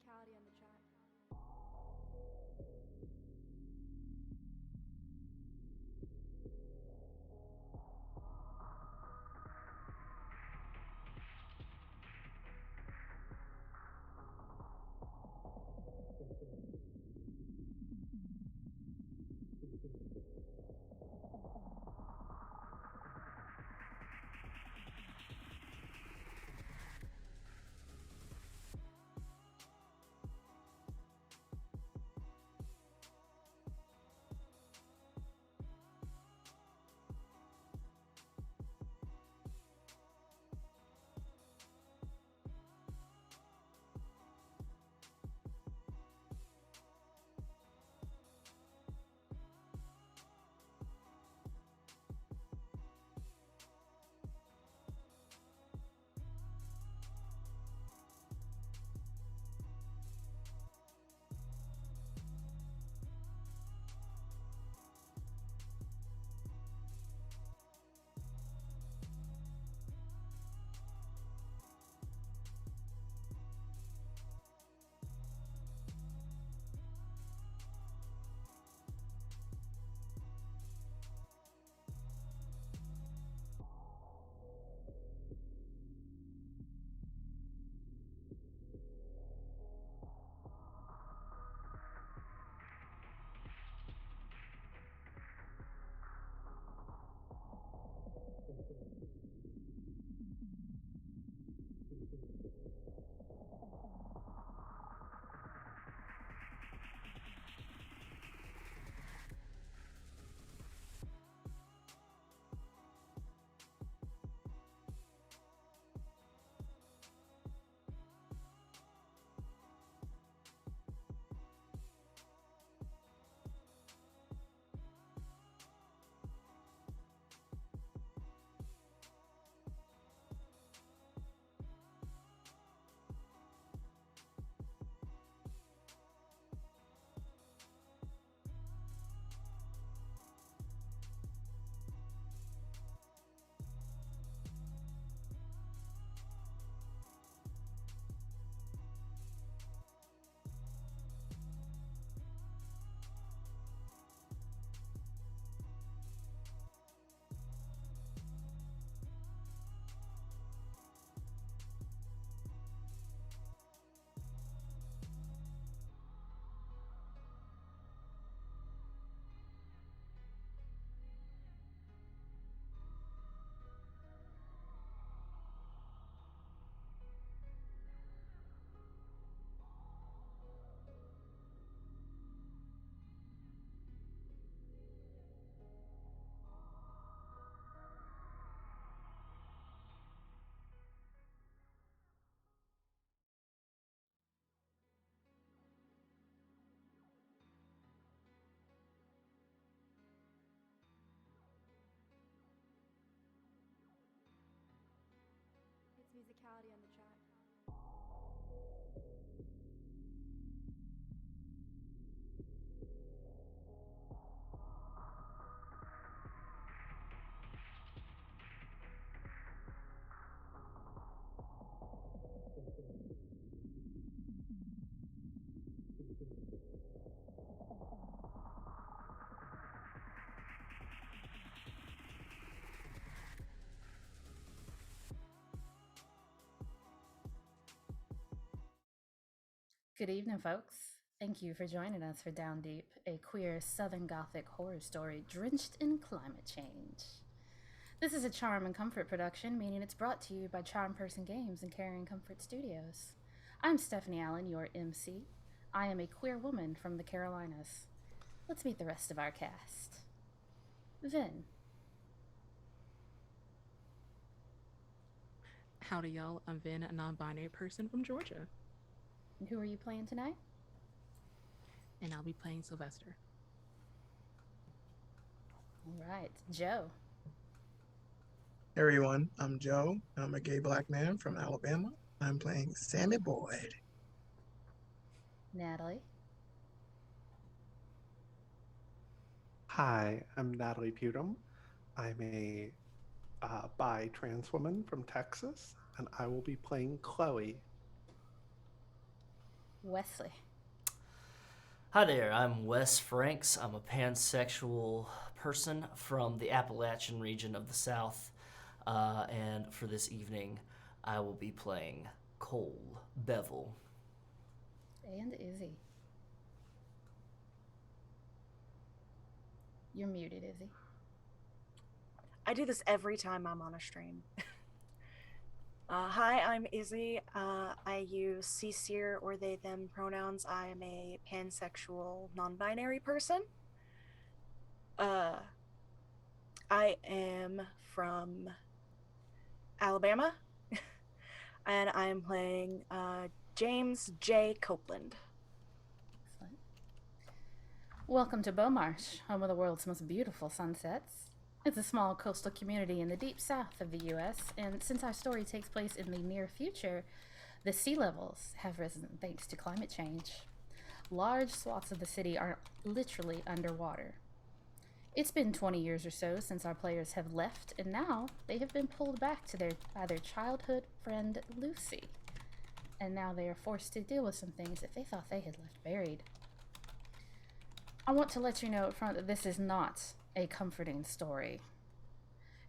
musicality on the track. It's musicality on the track. Good evening, folks. Thank you for joining us for Down Deep, a queer Southern Gothic horror story drenched in climate change. This is a Charm and Comfort production, meaning it's brought to you by Charm Person Games and Carrion Comfort Studios. I'm Stephanie Allen, your MC. I am a queer woman from the Carolinas. Let's meet the rest of our cast. Vin. Howdy, y'all. I'm Vin, a non binary person from Georgia, Who are you playing tonight? and I'll be playing Sylvester. All right, Joe. Hey everyone, I'm Joe. I'm a gay black man from Alabama. I'm playing Sammy Boyd. Natalie. Hi, I'm Natalie Putum. I'm a bi trans woman from Texas, and I will be playing Chloe. Wesley. Hi there, I'm Wes Franks. I'm a pansexual person from the Appalachian region of the South. And for this evening, I will be playing Cole Bevel. And Izzy. You're muted, Izzy. I do this every time I'm on a stream. Hi, I'm Izzy. I use she/her or they them pronouns. I am a pansexual non-binary person. I am from Alabama, and I am playing James J. Copeland. Excellent. Welcome to Beaumarsh, home of the world's most beautiful sunsets. It's a small coastal community in the deep south of the U.S., and since our story takes place in the near future, the sea levels have risen thanks to climate change. Large swaths of the city are literally underwater. It's been 20 years or so since our players have left, and now they have been pulled back to by their childhood friend Lucy. And now they are forced to deal with some things that they thought they had left buried. I want to let you know up front that this is not a comforting story.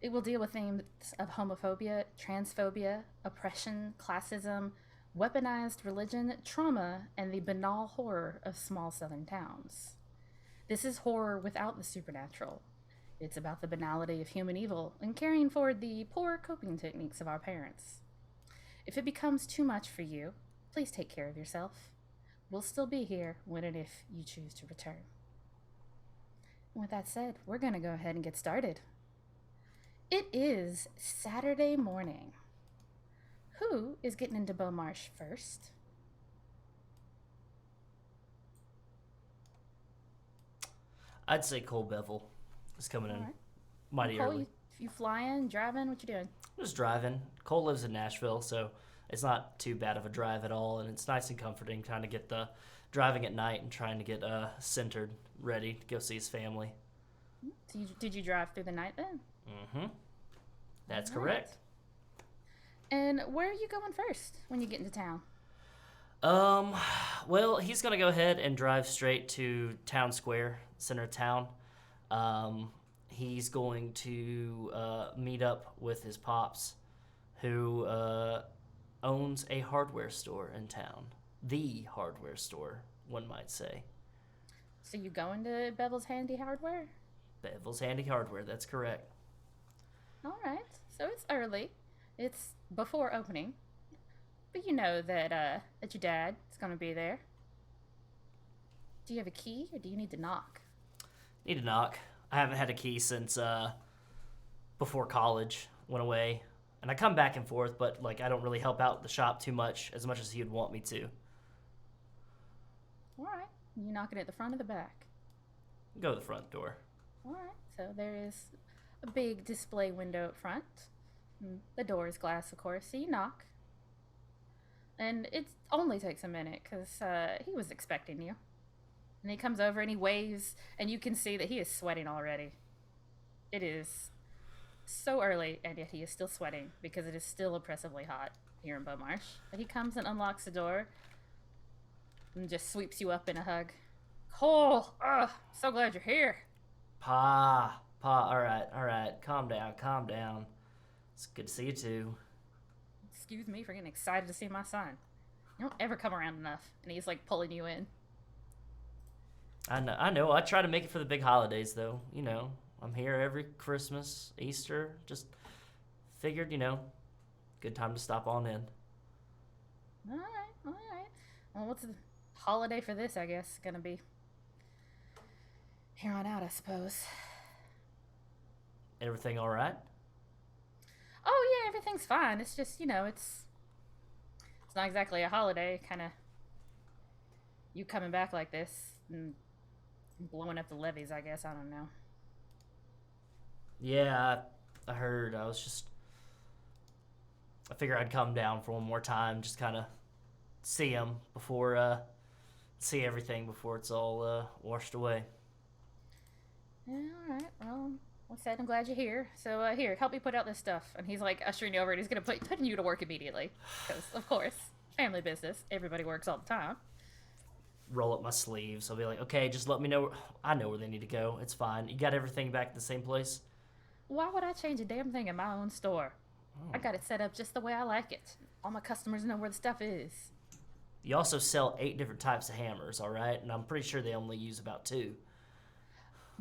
It will deal with themes of homophobia, transphobia, oppression, classism, weaponized religion, trauma, and the banal horror of small southern towns. This is horror without the supernatural. It's about the banality of human evil and carrying forward the poor coping techniques of our parents. If it becomes too much for you, please take care of yourself. We'll still be here when and if you choose to return. With that said, we're going to go ahead and get started. It is Saturday morning. Who is getting into Beaumarsh first? I'd say Cole Bevel is coming in mighty Cole, early. you flying, driving? What you doing? Just driving. Cole lives in Nashville, so it's not too bad of a drive at all, and it's nice and comforting trying to get the driving at night and trying to get centered, ready to go see his family. So did you drive through the night then? Mm-hmm. That's All right. correct. And where are you going first when you get into town? Well, he's gonna go ahead and drive straight to Town Square, center of town. He's going to meet up with his pops, who owns a hardware store in town. The hardware store, one might say. So you going to Bevel's Handy Hardware? Bevel's Handy Hardware, that's correct. All right. So it's early. It's before opening. But you know that that your dad is going to be there. Do you have a key or do you need to knock? Need to knock. I haven't had a key since before college went away. And I come back and forth, but like I don't really help out the shop too much as he would want me to. All right. You knocking at the front or the back? Go to the front door. All right. So there is a big display window up front. The door is glass, of course, so you knock. And it only takes a minute because he was expecting you. And he comes over and he waves, and you can see that he is sweating already. It is so early, and yet he is still sweating because it is still oppressively hot here in Beaumarsh. But he comes and unlocks the door and just sweeps you up in a hug. Cole, so glad you're here. Pa, all right, calm down. It's good to see you too. Excuse me for getting excited to see my son. You don't ever come around enough, and he's like pulling you in. I know. I try to make it for the big holidays, though. You know, I'm here every Christmas, Easter. Just figured, good time to stop on in. All right. Well, what's the holiday for this, I guess, gonna be? Here on out, I suppose. Everything all right? Oh, yeah, everything's fine. It's just, it's not exactly a holiday. Kind of you coming back like this and blowing up the levees, I guess. I don't know. Yeah, I heard. I figured I'd come down for one more time, just kind of see him before, see everything before it's all washed away. Yeah, all right. Well, like I said, I'm glad you're here. So here, help me put out this stuff. And he's like ushering you over, and he's gonna put you to work immediately, because of course, family business. Everybody works all the time. roll up my sleeves. I'll be like, okay, just let me know. I know where they need to go. It's fine. You got everything back at the same place? Why would I change a damn thing in my own store? I Oh. got it set up just the way I like it. All my customers know where the stuff is. You also sell 8 different types of hammers, all right? And I'm pretty sure they only use about 2.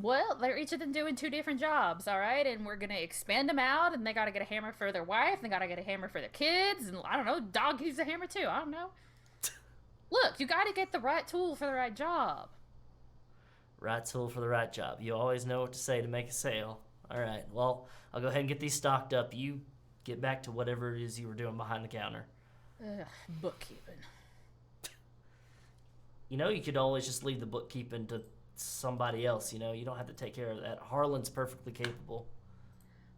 Well, they're each of them doing 2 different jobs, all right? And we're going to expand them out, and they got to get a hammer for their wife, and they got to get a hammer for their kids, and I don't know, dog uses a hammer too. I don't know. Look, you got to get the right tool for the right job. Right tool for the right job. You always know what to say to make a sale. All right, well, I'll go ahead and get these stocked up. You get back to whatever it is you were doing behind the counter. Ugh, bookkeeping. You know, you could always just leave the bookkeeping to somebody else, you know? You don't have to take care of that. Harlan's perfectly capable.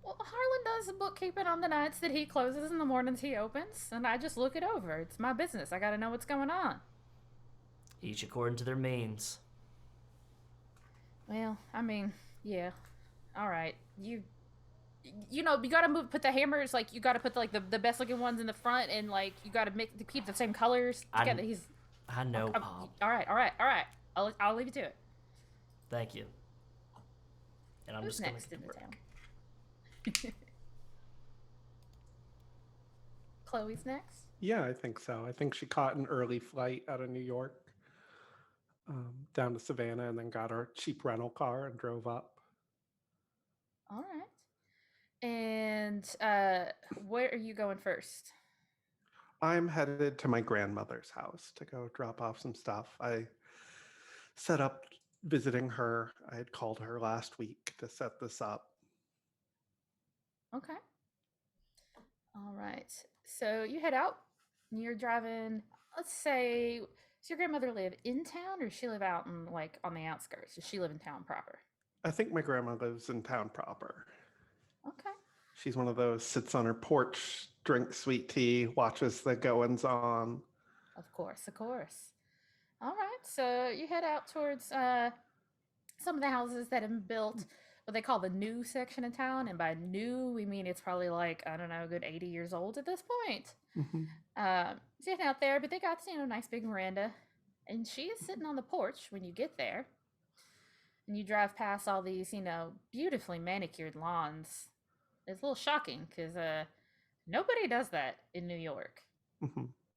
Well, Harlan does the bookkeeping on the nights that he closes and the mornings he opens, and I just look it over. It's my business. I got to know what's going on. Each according to their means. Well, I mean, yeah. All right. You know, you gotta put the hammers, like, you gotta put the best looking ones in the front, and like you gotta keep the same colors together. I know, Pop. All right. I'll leave you to it. Thank you. And I'm Who's just gonna next get in to the work. town? Chloe's next. Yeah, I think so. I think she caught an early flight out of New York down to Savannah and then got her cheap rental car and drove up. All right. And where are you going first? I'm headed to my grandmother's house to go drop off some stuff. I set up visiting her. I had called her last week to set this up. Okay. All right. So you head out. And you're driving. Let's say, does your grandmother live in town, or does she live out in like on the outskirts? Does she live in town proper? I think my grandma lives in town proper. Okay. She's one of those, sits on her porch, drinks sweet tea, watches the goings on. Of course, of course. All right. So you head out towards some of the houses that have been built, what they call the new section of town. And by new, we mean it's probably like, I don't know, a good 80 years old at this point. Sitting out there, but they got, you know, nice big veranda. And she is sitting on the porch when you get there. And you drive past all these, you know, beautifully manicured lawns. It's a little shocking because nobody does that in New York.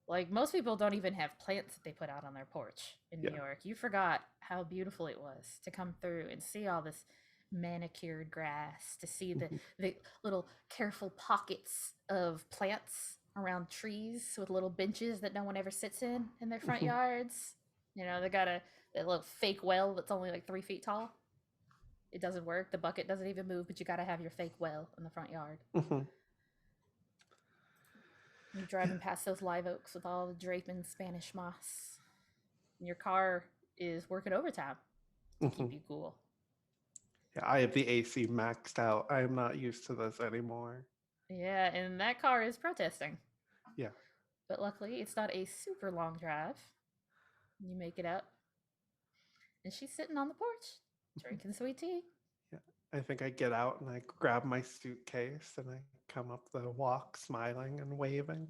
Like, most people don't even have plants that they put out on their porch in New York. You forgot how beautiful it was to come through and see all this manicured grass, to see the little careful pockets of plants around trees with little benches that no one ever sits in their front yards. You know, they got that little fake well that's only like 3 feet tall. It doesn't work. The bucket doesn't even move, but you got to have your fake well in the front yard. You're driving past those live oaks with all the draping Spanish moss. And your car is working overtime to keep you cool. Yeah, I have the AC maxed out. I am not used to this anymore. Yeah, and that car is protesting. Yeah. But luckily, it's not a super long drive. You make it up. And she's sitting on the porch, drinking sweet tea. Yeah, I think I get out and I grab my suitcase and I come up the walk smiling and waving.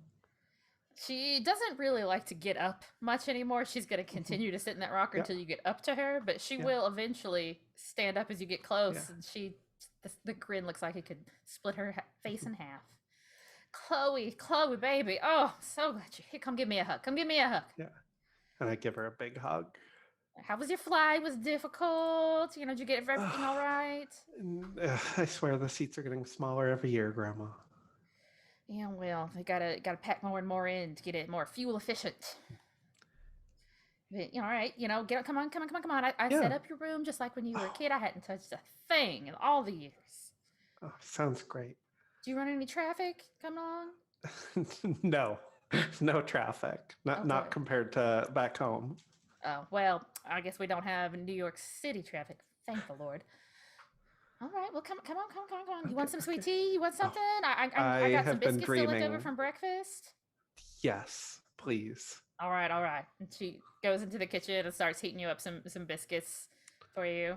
She doesn't really like to get up much anymore. She's going to continue to sit in that rocker until you get up to her, but she will eventually stand up as you get close, and the grin looks like it could split her face in half. Chloe, baby. Oh, so glad you're here. Come give me a hug. Yeah. And I give her a big hug. How was your flight? Was it difficult? You know, did you get everything all right? I swear the seats are getting smaller every year, Grandma. Yeah, well, they gotta pack more and more in to get it more fuel efficient. But, you know, all right, you know, come on. I set up your room just like when you were a kid. I hadn't touched a thing in all the years. Oh, sounds great. Do you run any traffic coming along? No traffic. Not compared to back home. Oh, well, I guess we don't have New York City traffic. Thank the Lord. All right, well, come on. You want some sweet tea? You want something? I got some biscuits still left over from breakfast. Yes, please. All right. And she goes into the kitchen and starts heating you up some biscuits for you.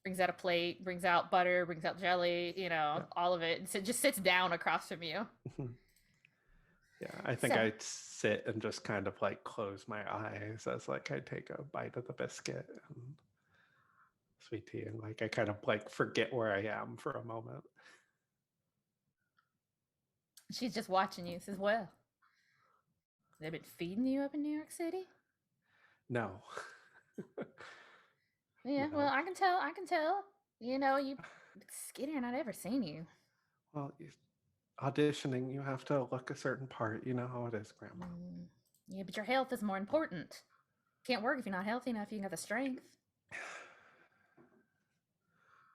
Brings out a plate, brings out butter, brings out jelly, you know, all of it. And so just sits down across from you. Yeah, I think So- I'd sit and just kind of like close my eyes as like I take a bite of the biscuit and sweet tea, and like I kind of like forget where I am for a moment. She's just watching you. Says, "Well, they've been feeding you up in New York City." No. Yeah, No. well, I can tell. I can tell. You know, you skinnier than I'd ever seen you. Well, auditioning, you have to look a certain part. You know how it is, Grandma. Yeah, but your health is more important. Can't work if you're not healthy enough. You ain't got the strength.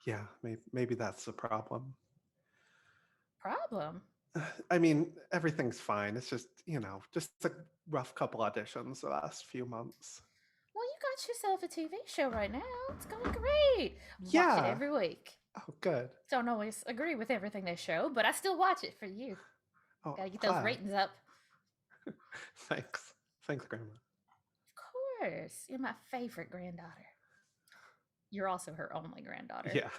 Yeah, maybe that's the problem. Problem? I mean, everything's fine. It's just, just a rough couple auditions the last few months. Well, you got yourself a TV show right now. It's going great. Watch it Yeah. every week. Oh, good. Don't always agree with everything they show, but I still watch it for you. Oh, Gotta get those glad. ratings up. Thanks, Grandma. Of course. You're my favorite granddaughter. You're also her only granddaughter. Yeah.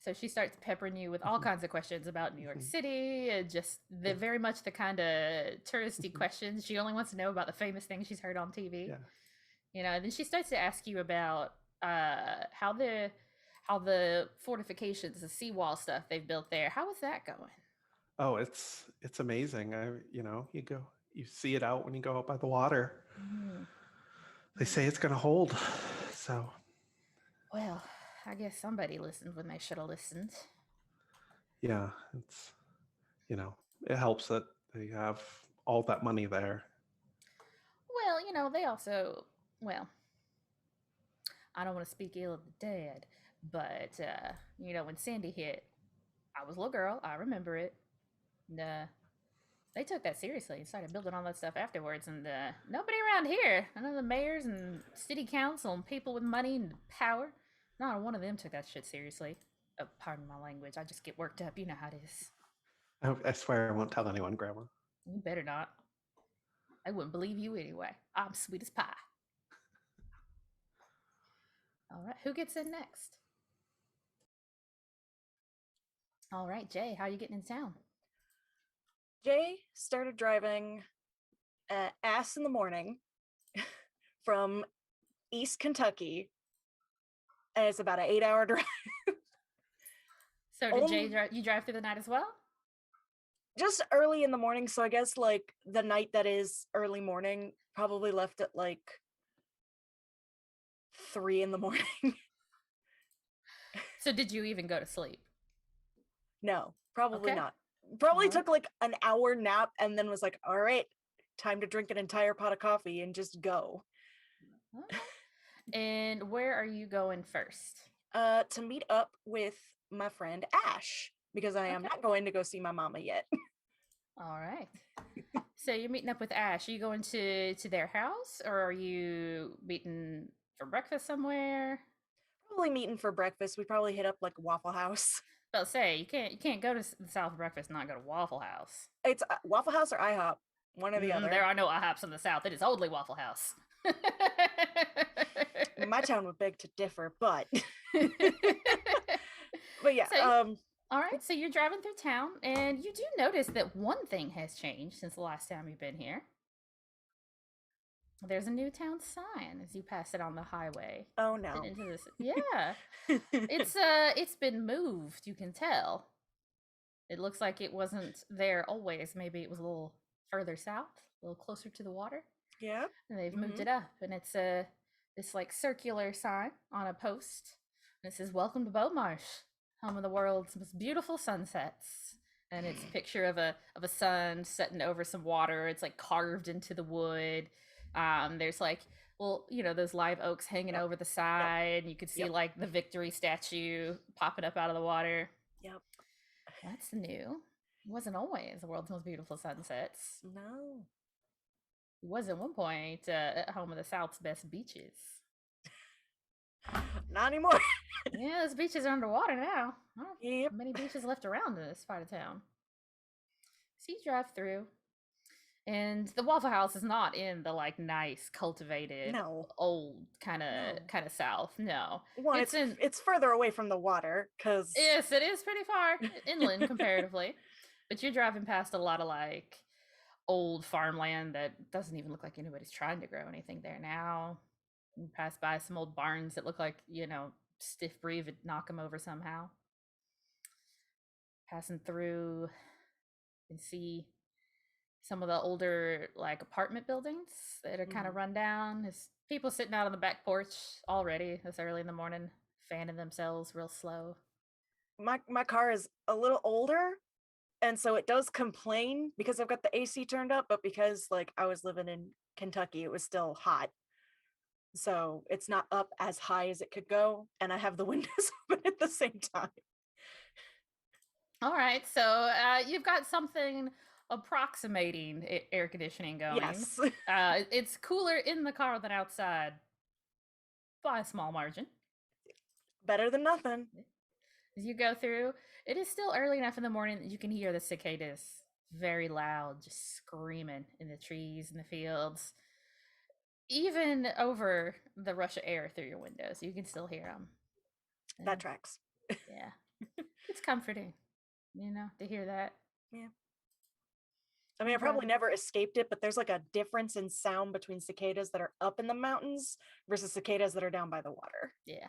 So she starts peppering you with all kinds of questions about New York City, and just very much the kind of touristy questions. She only wants to know about the famous things she's heard on TV. Yeah. You know, and then she starts to ask you about how the fortifications, the seawall stuff they've built there. How is that going? Oh, it's amazing. You see it out when you go out by the water. They say it's gonna hold. So. Well, I guess somebody listened when they should have listened. Yeah, it's it helps that they have all that money there. Well, they also, I don't want to speak ill of the dead, but when Sandy hit, I was a little girl. I remember it. And, they took that seriously and started building all that stuff afterwards. And nobody around here, none of the mayors and city council and people with money and power, not one of them took that shit seriously. Pardon my language. I just get worked up. You know how it is. I swear I won't tell anyone, Grandma. You better not. I wouldn't believe you anyway. I'm sweet as pie. All right, who gets in next? All right, Jay, how are you getting in town? Jay started driving ass in the morning from East Kentucky, and it's about an 8-hour drive. So did Jay you drive through the night as well? Just early in the morning, so I guess like the night that is early morning, probably left at like 3 in the morning. So did you even go to sleep? No, probably Okay. not. Probably Alright. took like an hour nap and then was like, all right, time to drink an entire pot of coffee and just go. And where are you going first? To meet up with my friend Ash, because I am Okay. not going to go see my mama yet. All right. So you're meeting up with Ash. Are you going to their house, or are you meeting for breakfast somewhere? Probably meeting for breakfast. We probably hit up like Waffle House. I'll say you can't go to the South for breakfast and not go to Waffle House. It's Waffle House or IHOP, one or the other. There are no IHOPs in the South. It is only Waffle House. My town would beg to differ, but but yeah. So- All right, so you're driving through town, and you do notice that one thing has changed since the last time you've been here. There's a new town sign as you pass it on the highway. Oh no. And into this, yeah, it's been moved. You can tell. It looks like it wasn't there always. Maybe it was a little further south, a little closer to the water. Yeah. And they've moved it up, and it's this like circular sign on a post, and it says "Welcome to Beaumarsh, home of the world's most beautiful sunsets." And it's a picture of a sun setting over some water. It's like carved into the wood. There's like, well, those live oaks hanging over the side. You could see like the victory statue popping up out of the water. Yep. That's new. It wasn't always the world's most beautiful sunsets. No. It was at one point at home of the South's best beaches. Not anymore. Yeah, those beaches are underwater now. I don't Yep. have many beaches left around in this part of town. So you drive through, And the Waffle House is not in the like nice, cultivated, No. old kind No. of South. No, One, it's further away from the water, because yes, it is pretty far inland comparatively. But you're driving past a lot of like old farmland that doesn't even look like anybody's trying to grow anything there now. You pass by some old barns that look like, stiff breeze would knock them over somehow. Passing through, you can see some of the older like apartment buildings that are kind of run down. There's people sitting out on the back porch already this early in the morning, fanning themselves real slow. my car is a little older, and so it does complain because I've got the AC turned up, but because like I was living in Kentucky, it was still hot. So it's not up as high as it could go, and I have the windows open at the same time. All right, so you've got something approximating air conditioning going. Yes. It's cooler in the car than outside by a small margin. Better than nothing. As you go through, it is still early enough in the morning that you can hear the cicadas very loud, just screaming in the trees and the fields. Even over the rush of air through your windows, you can still hear them. That tracks. Yeah. It's comforting, to hear that. Yeah. I mean, I probably never escaped it, but there's like a difference in sound between cicadas that are up in the mountains versus cicadas that are down by the water. Yeah.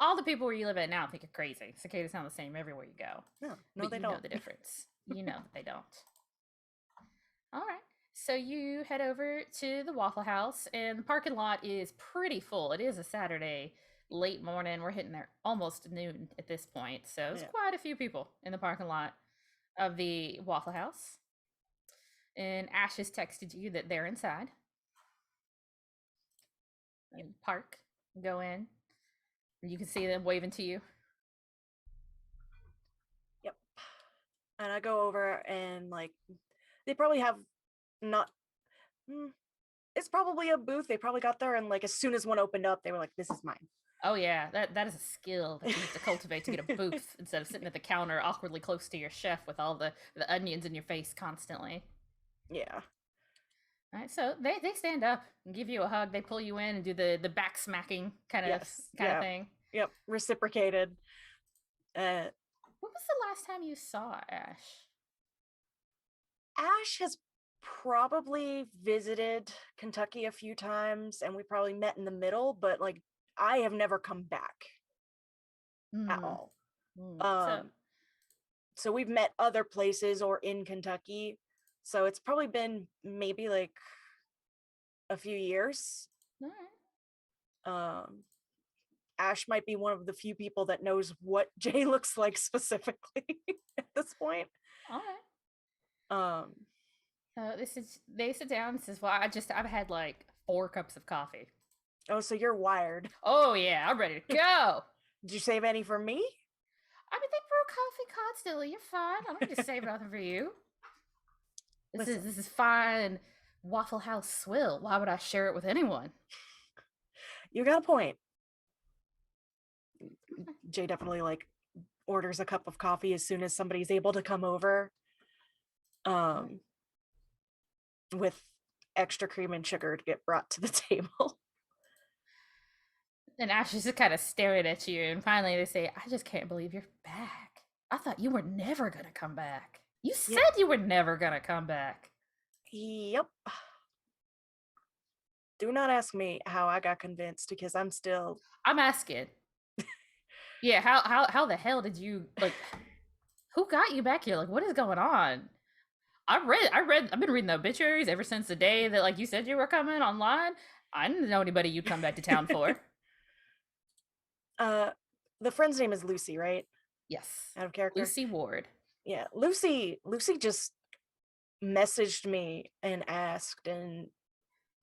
All the people where you live at now think you're crazy. Cicadas sound the same everywhere you go. No, but they you don't. know the difference. You know that they don't. All right. So you head over to the Waffle House, and the parking lot is pretty full. It is a Saturday, late morning. We're hitting there almost noon at this point. So there's quite a few people in the parking lot of the Waffle House. And Ash has texted you that they're inside. And park, go in. You can see them waving to you. Yep. And I go over, and like they probably have it's probably a booth. They probably got there, and like as soon as one opened up, they were like, "This is mine." Oh yeah, that is a skill that you have to cultivate to get a booth instead of sitting at the counter awkwardly close to your chef with all the onions in your face constantly. Yeah. All right, so they stand up and give you a hug. They pull you in and do the back smacking kind of thing. Yep, reciprocated. When was the last time you saw Ash? Ash has probably visited Kentucky a few times, and we probably met in the middle, but like I have never come back at all. So we've met other places or in Kentucky. So it's probably been maybe like a few years. All right. Ash might be one of the few people that knows what Jay looks like specifically at this point. All right. They sit down and says, "Well, I've had like 4 cups of coffee." Oh, so you're wired. Oh yeah, I'm ready to go. Did you save any for me? I mean, they brew coffee constantly. You're fine. I don't need to save nothing for you. This is fine Waffle House swill. Why would I share it with anyone? You got a point. Jay definitely like orders a cup of coffee as soon as somebody's able to come over. With extra cream and sugar to get brought to the table. And Ash is just kind of staring at you, and finally they say, "I just can't believe you're back. I thought you were never gonna come back. You said you were never gonna come back." Yep. Do not ask me how I got convinced, because I'm asking. Yeah, how the hell did you like? Who got you back here? Like, what is going on? I've been reading the obituaries ever since the day that like you said you were coming online. I didn't know anybody you'd come back to town for. The friend's name is Lucy, right? Yes. Out of character. Lucy Ward. Yeah, Lucy just messaged me and asked, and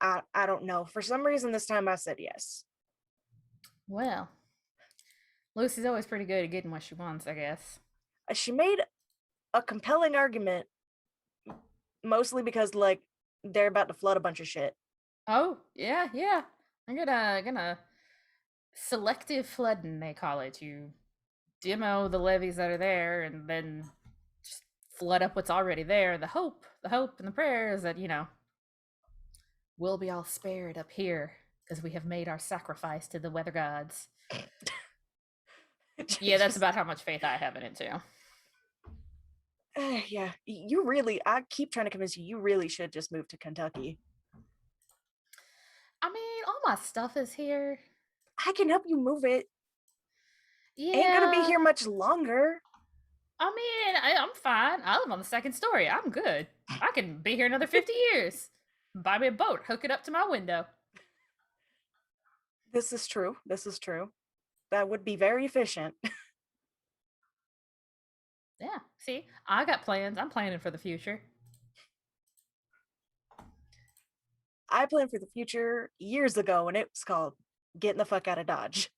I don't know. For some reason this time I said yes. Well, Lucy's always pretty good at getting what she wants, I guess. She made a compelling argument, mostly because like they're about to flood a bunch of shit. Oh, yeah. I'm gonna selective flooding, they call it. You demo the levees that are there and then just flood up what's already there. The hope and the prayer is that, we'll be all spared up here because we have made our sacrifice to the weather gods. Yeah, that's about how much faith I have in it too. Yeah, I keep trying to convince you, you really should just move to Kentucky. I mean, all my stuff is here. I can help you move it. Yeah. Ain't gonna be here much longer. I mean, I'm fine. I live on the second story. I'm good. I can be here another 50 years. Buy me a boat, hook it up to my window. This is true. That would be very efficient. Yeah, see, I got plans. I'm planning for the future. I planned for the future years ago, and it was called getting the fuck out of Dodge.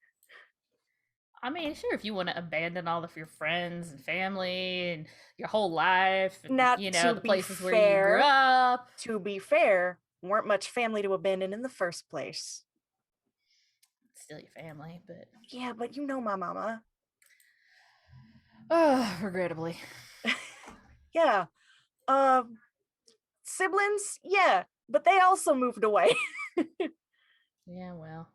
I mean, sure, if you want to abandon all of your friends and family and your whole life, and, Not the places where you grew up. To be fair, weren't much family to abandon in the first place. Still your family, but... Yeah, but you know my mama. Oh, regrettably. Yeah. Siblings, yeah, but they also moved away. Yeah, well.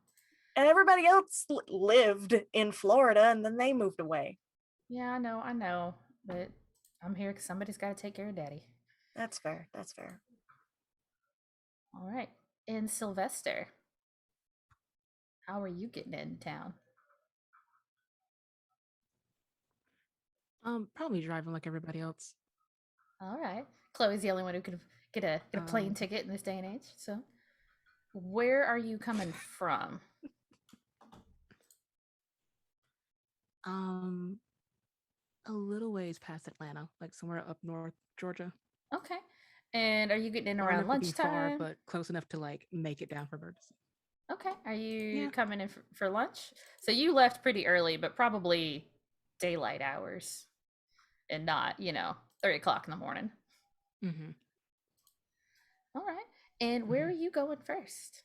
And everybody else lived in Florida, and then they moved away. Yeah, I know, but I'm here because somebody's got to take care of Daddy. That's fair. All right. And Sylvester, how are you getting in town? Probably driving like everybody else. All right. Chloe's the only one who could get a plane ticket in this day and age. So, where are you coming from? A little ways past Atlanta, like somewhere up north Georgia. Okay. And are you getting in around lunchtime? Far, but close enough to like make it down for birds. Okay. Are you coming in for lunch? So you left pretty early, but probably daylight hours, and not 3:00 in the morning. Mm-hmm. All right. And where are you going first?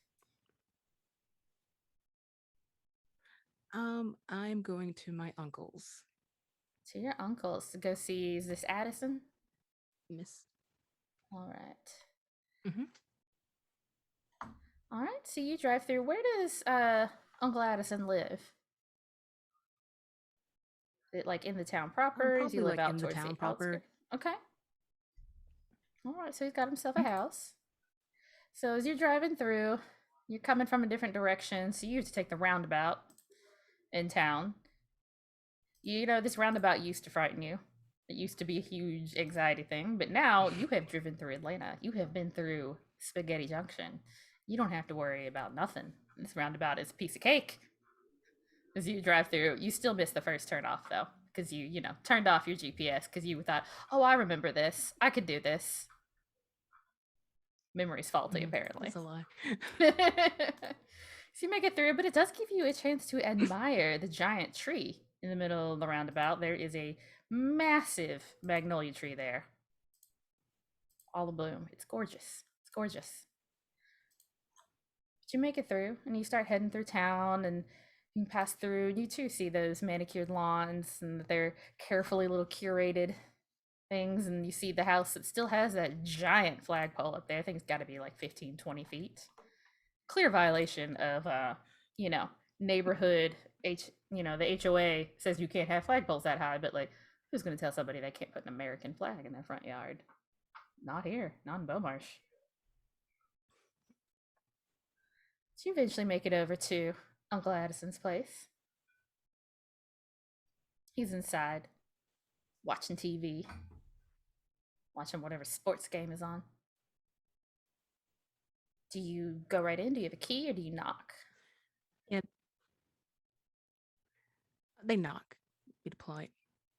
I'm going to my uncle's. To your uncle's to go see, is this Addison? Miss. All right. Mm-hmm. All right. So you drive through. Where does Uncle Addison live? Is it like in the town proper? Does he live out towards the town proper? Okay. All right. So he's got himself a house. So as you're driving through, you're coming from a different direction, so you have to take the roundabout in town. This roundabout used to frighten you. It used to be a huge anxiety thing, but now you have driven through Atlanta. You have been through Spaghetti Junction. You don't have to worry about nothing. This roundabout is a piece of cake. As you drive through, you still miss the first turn off though, because you turned off your GPS because you thought, oh, I remember this. I could do this. Memory's faulty, apparently. That's a lie. So you make it through, but it does give you a chance to admire the giant tree in the middle of the roundabout. There is a massive magnolia tree there. All abloom. It's gorgeous. It's gorgeous. But you make it through, and you start heading through town, and you can pass through, and you too see those manicured lawns, and they're carefully little curated things, and you see the house that still has that giant flagpole up there. I think it's got to be like 15, 20 feet. Clear violation of, neighborhood, the HOA says you can't have flagpoles that high, but like, who's going to tell somebody they can't put an American flag in their front yard? Not here, not in Beaumarsh. So you eventually make it over to Uncle Addison's place. He's inside, watching TV, watching whatever sports game is on. Do you go right in? Do you have a key, or do you knock? Yeah. They knock. Be polite.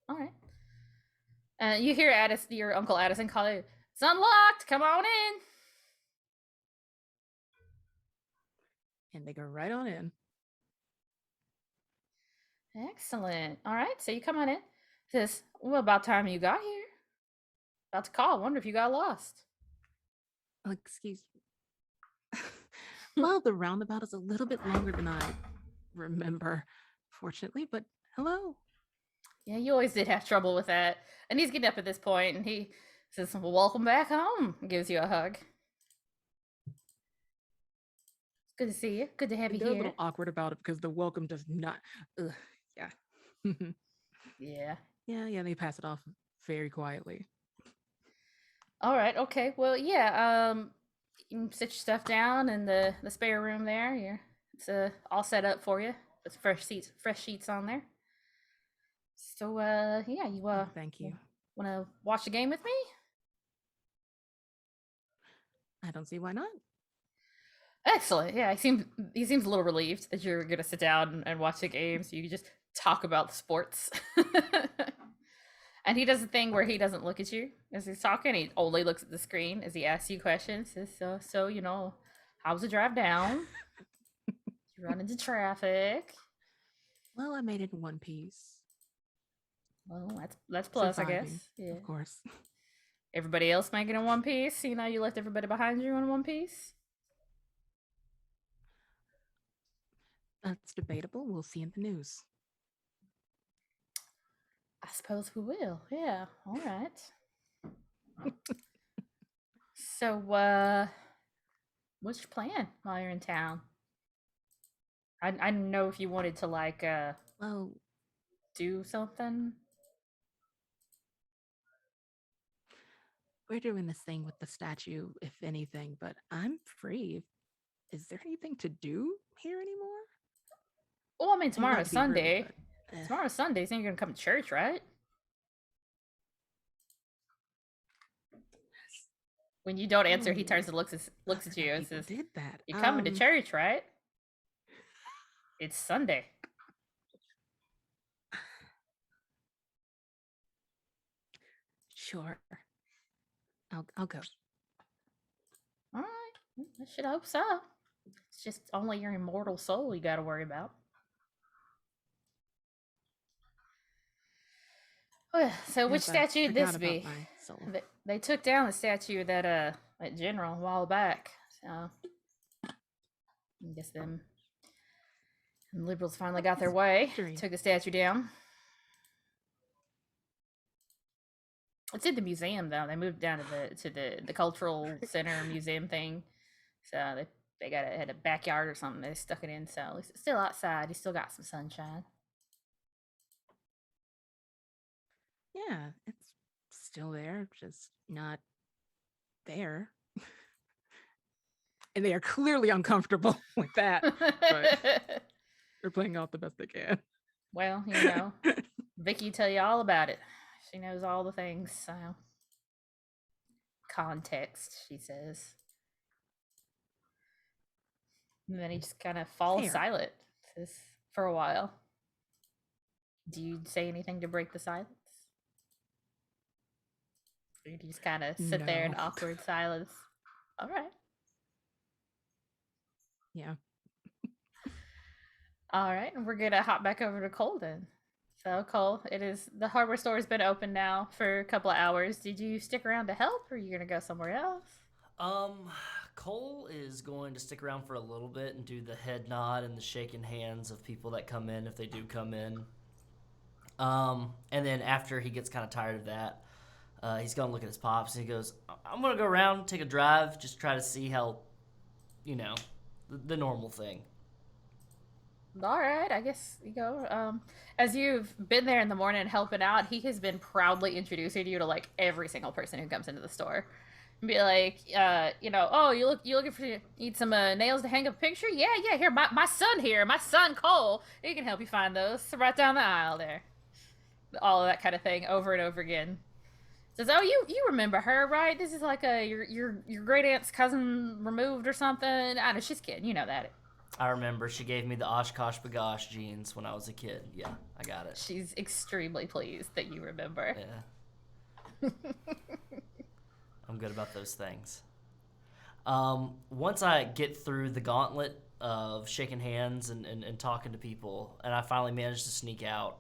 All right. You hear your Uncle Addison call you, it's unlocked, come on in. And they go right on in. Excellent. All right, so you come on in. Says, well, about time you got here. About to call. Wonder if you got lost. Oh, excuse me. Well, the roundabout is a little bit longer than I remember, fortunately, but hello. Yeah, you always did have trouble with that. And he's getting up at this point, and he says, well, welcome back home. Gives you a hug. Good to see you. Good to have you They're a here. little awkward about it because the welcome does not. Yeah. Yeah. Yeah. They pass it off very quietly. All right. Okay. Well, yeah. You can sit your stuff down in the spare room there. It's all set up for you. There's fresh sheets on there. So, yeah, you Thank you. want to watch the game with me? I don't see why not. Excellent. Yeah, he seems a little relieved that you're gonna sit down and watch the game, so you can just talk about the sports. And he does a thing where he doesn't look at you as he's talking. He only looks at the screen as he asks you questions. Says, so you know, how was the drive down? Did you run into traffic? Well, I made it in one piece. Well, that's plus, I guess. Surviving, Yeah. of course. Everybody else making in one piece. You know, you left everybody behind you in one piece. That's debatable. We'll see in the news. I suppose we will. Yeah. All right. So, what's your plan while you're in town? I don't know if you wanted to like Well, do something. we're doing this thing with the statue, if anything, but I'm free. Is there anything to do here anymore? Well, I mean, Not tomorrow's to be rude, Sunday. but, Tomorrow's Sunday, so you're gonna come to church, right? When you don't answer, he turns and looks at you and says, did that. "You're coming to church, right? It's Sunday." Sure. I'll go. All right. I should hope so. It's just only your immortal soul you got to worry about. Well, so which Yes, I statue would this forgot about be? my soul. They took down the statue that general a while back. So I guess them liberals finally got their way. Victory. Took the statue down. It's in the museum though. They moved down to the cultural center museum thing. So they had a backyard or something. They stuck it in. So at least it's still outside. You still got some sunshine. Yeah, it's still there, just not there. And they are clearly uncomfortable with that. But they're playing out the best they can. Well, you know, Vicky tell you all about it. She knows all the things. So context, she says. And then he just kind of falls Fair. silent for a while. Do you say anything to break the silence? Or do you just kind of sit there in No. awkward silence? All right. Yeah. All right. And we're going to hop back over to Cole then. So, Cole, the hardware store has been open now for a couple of hours. Did you stick around to help, or are you going to go somewhere else? Cole is going to stick around for a little bit and do the head nod and the shaking hands of people that come in if they do come in. And then after he gets kind of tired of that, he's going to look at his pops and he goes, I'm going to go around, take a drive, just try to see how, you know, the normal thing. All right, I guess you go. As you've been there in the morning helping out, he has been proudly introducing you to like every single person who comes into the store. And be like, you know, oh, you looking for need some nails to hang up a picture? Yeah, here, my son here, my son Cole, he can help you find those. So right down the aisle there. All of that kind of thing over and over again. Says, oh, you remember her, right? This is like your great aunt's cousin removed or something. I know, she's kidding, you know that. I remember she gave me the Oshkosh Bagosh jeans when I was a kid. Yeah, I got it. She's extremely pleased that you remember. Yeah. I'm good about those things. Once I get through the gauntlet of shaking hands and talking to people, and I finally manage to sneak out,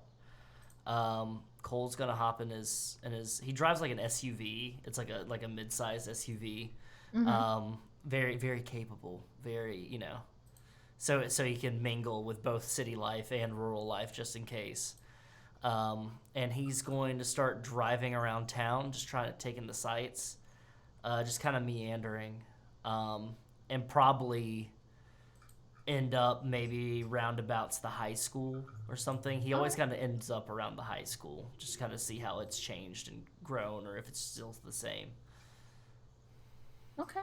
Cole's gonna hop in his he drives like an SUV. It's like a mid-sized SUV. Mm-hmm. Very, very capable. Very, you know. So he can mingle with both city life and rural life just in case. and he's going to start driving around town, just trying to take in the sights, just kind of meandering, and probably end up maybe roundabouts the high school or something. He always kind of ends up around the high school, just kind of see how it's changed and grown, or if it's still the same. Okay.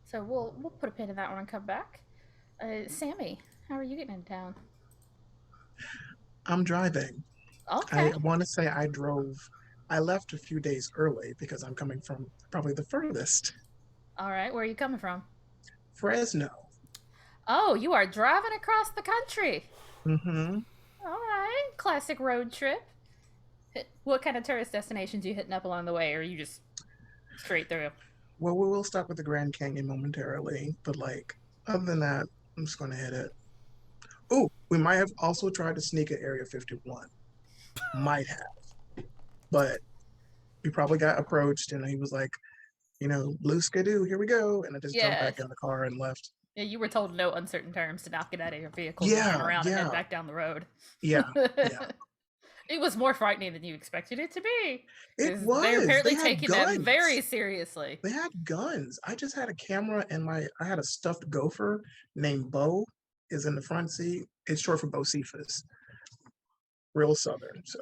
So we'll put a pin in that one and come back. Sammy, how are you getting into town? I'm driving. Okay. I want to say I left a few days early because I'm coming from probably the furthest, All right. Where are you coming from? Fresno. Oh, you are driving across the country. Mm-hmm. All right. Classic road trip. What kind of tourist destinations are you hitting up along the way, or are you just straight through? Well, we will stop at the Grand Canyon momentarily, but like other than that, I'm just going to hit it. Oh, we might have also tried to sneak at Area 51. Might have, but we probably got approached, and he was like, blue skidoo, here we go, and I just jumped back in the car and left. Yeah, you were told no uncertain terms to not get out of your vehicle and Yeah, turn around and head yeah, back down the road. yeah, yeah. It was more frightening than you expected it to be. It 'Cause was. they're apparently They had taking that guns. very seriously. They had guns. I just had a camera, and I had a stuffed gopher named Bo, is in the front seat. It's short for Bocephus. Real Southern. So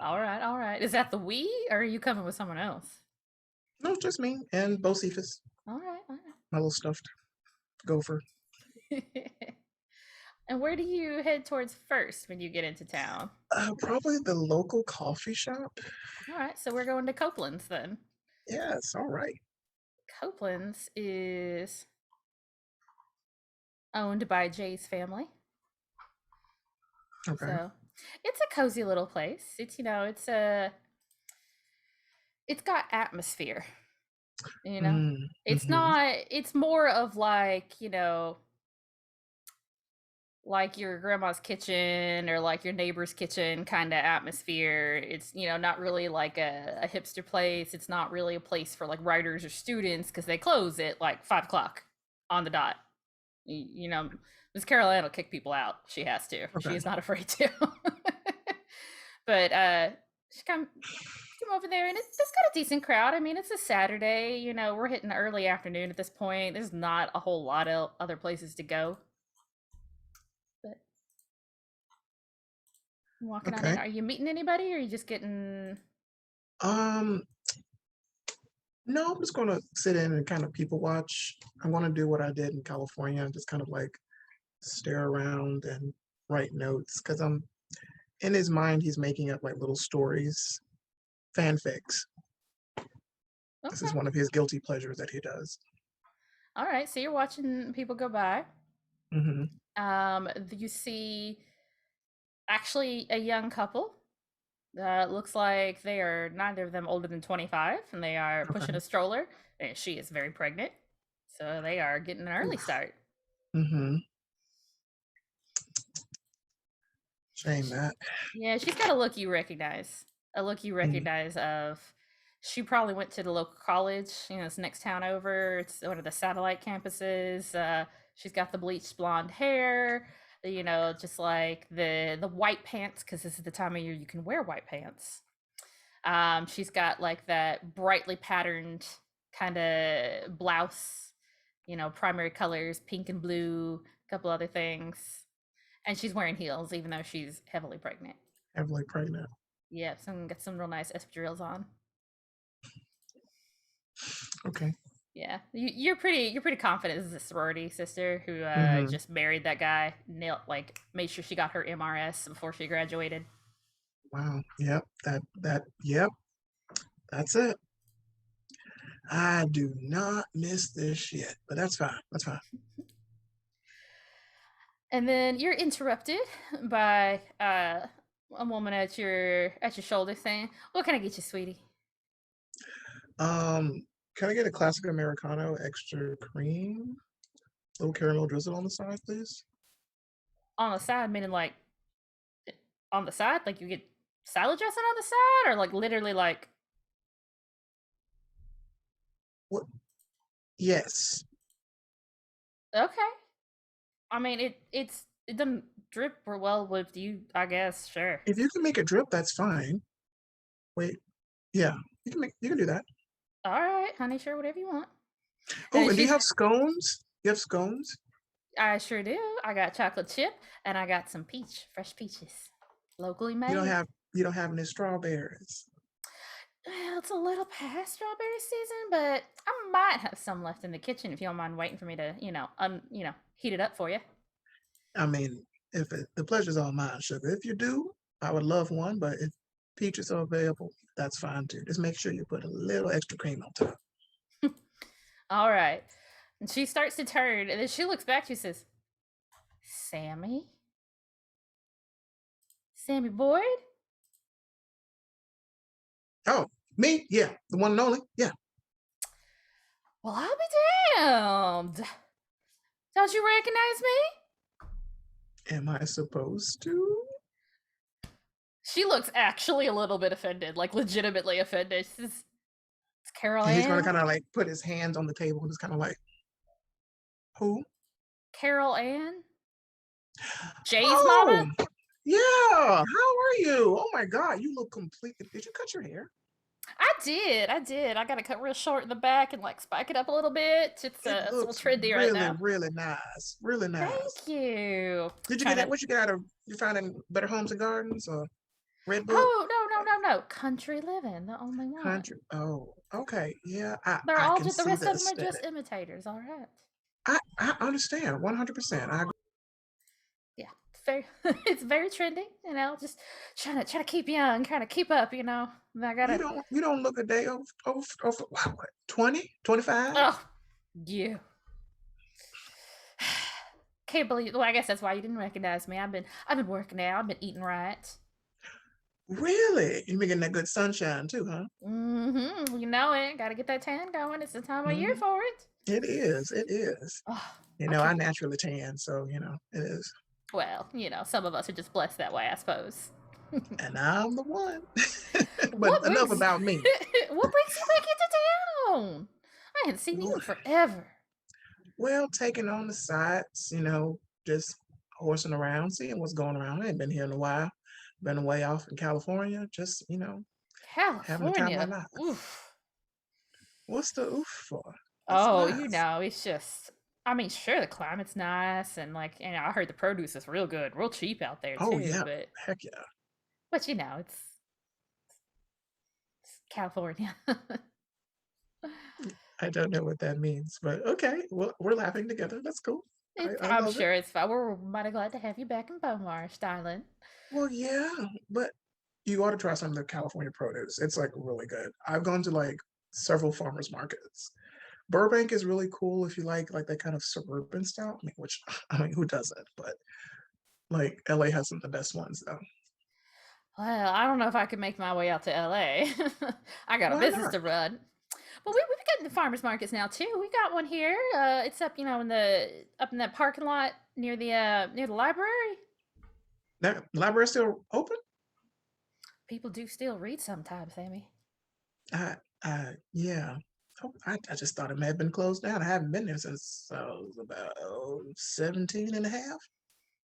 All right, all right. Is that the we, or are you coming with someone else? no, it's just me and Bocephus, All right, all my little stuffed gopher. right. And where do you head towards first when you get into town? Probably the local coffee shop. All right, so we're going to Copeland's then. Yes, all right. Copeland's is owned by Jay's family. Okay. So it's a cozy little place. It's it's got atmosphere. It's Mhm. not, it's more of like, like your grandma's kitchen or like your neighbor's kitchen kind of atmosphere. It's, not really like a hipster place. It's not really a place for like writers or students because they close at like 5 o'clock on the dot. Miss Caroline will kick people out. She has to. Okay. She is not afraid to. But she come over there, and it's got a decent crowd. I mean, it's a Saturday. We're hitting early afternoon at this point. There's not a whole lot of other places to go. But walking on in. Okay. Are you meeting anybody, or are you just getting? No, I'm just gonna sit in and kind of people watch. I'm gonna do what I did in California and just kind of like stare around and write notes because I'm in his mind. He's making up like little stories, fanfics. This is Okay. one of his guilty pleasures that he does. All right. So you're watching people go by. Hmm. You see actually a young couple. Looks like they are neither of them older than 25, and they are pushing Okay. a stroller. And she is very pregnant, so they are getting an early start. Mm-hmm. Shame that. Yeah, she's got a look you recognize. A look you recognize of. She probably went to the local college. It's next town over. It's one of the satellite campuses. She's got the bleached blonde hair. Just like the white pants, because this is the time of year you can wear white pants. She's got like that brightly patterned kind of blouse, primary colors, pink and blue, a couple other things. And she's wearing heels, even though she's heavily pregnant. Heavily pregnant. Yeah, got some real nice espadrilles on. Okay. Yeah, you're pretty confident this is a sorority sister who just married that guy. Made sure she got her MRS before she graduated. Wow. Yep. Yep. That's it. I do not miss this shit, but that's fine. That's fine. And then you're interrupted by a woman at your shoulder saying, "What can I get you, sweetie?" Can I get a classic Americano, extra cream, little caramel drizzle on the side, please? On the side, meaning like on the side, like you get salad dressing on the side, or like literally like. What? Yes. Okay. I mean, it doesn't drip or well with you, I guess. Sure. If you can make it drip, that's fine. Wait, yeah, you can do that. All right, honey. Sure, whatever you want. Oh, and do you she's- have scones? You have scones? I sure do. I got chocolate chip and I got some fresh peaches, locally made. You don't have any strawberries. Well, it's a little past strawberry season, but I might have some left in the kitchen if you don't mind waiting for me to, heat it up for you. I mean, the pleasure's all mine, sugar. If you do, I would love one, but if peaches are available, that's fine too. Just make sure you put a little extra cream on top. All right. And she starts to turn, and then she looks back. She says, Sammy? Sammy Boyd? Oh, me? Yeah, the one and only. Yeah. Well, I'll be damned. Don't you recognize me? Am I supposed to? She looks actually a little bit offended, like legitimately offended. She says, it's Carol And he's going to Ann. kind of like put his hands on the table and just kind of like, who? Carol Ann? Jay's Oh, mama? yeah. How are you? Oh my God, you look completely. Did you cut your hair? I did. I got it cut real short in the back and like spike it up a little bit. It's a little trendy right now. Really nice. Really nice. Thank you. Did you get that? What you get out of? You found in Better Homes and Gardens or Red Book? Oh no! Country Living, the only one. Country. Oh, okay. Yeah, They're I all can just the see rest the of them are just aesthetic. imitators. All right. I understand 100%. I agree. Yeah, it's very trendy. Just trying to keep young, trying to keep up. I gotta. You don't look a day over wow, what, 20, 25? Oh, you. Can't believe. Well, I guess that's why you didn't recognize me. I've been working out. I've been eating right. Really? You've been getting that good sunshine too, huh? Mm-hmm. You know it. Got to get that tan going. It's the time of year for it. It is. It is. Oh, I naturally tan, so it is. Well, some of us are just blessed that way, I suppose. And I'm the one. But enough about me. What brings you back into town? I hadn't seen you in forever. Well, taking on the sights, just horsing around, seeing what's going around. I ain't been here in a while. Been away off in California, just, California. having the time of my life. Oof. What's the oof for? It's nice. It's just, sure, the climate's nice, and I heard the produce is real good, real cheap out there too. Oh yeah, but heck yeah. It's California. I don't know what that means, but okay. Well, we're laughing together. That's cool. I'm sure it's fine. We're mighty glad to have you back in Beaumarsh, darling. Well, yeah, but you ought to try some of the California produce. It's like really good. I've gone to like several farmers markets. Burbank is really cool if you like that kind of suburban style. Who doesn't? But like LA has some of the best ones though. Well, I don't know if I could make my way out to LA. I got a Why business not? to run. But we've got the farmers markets now too. We got one here. It's up, in that parking lot near the library. That library still open? People do still read sometimes, Amy. Yeah. Oh, I just thought it may have been closed down. I haven't been there since I was about 17 and a half.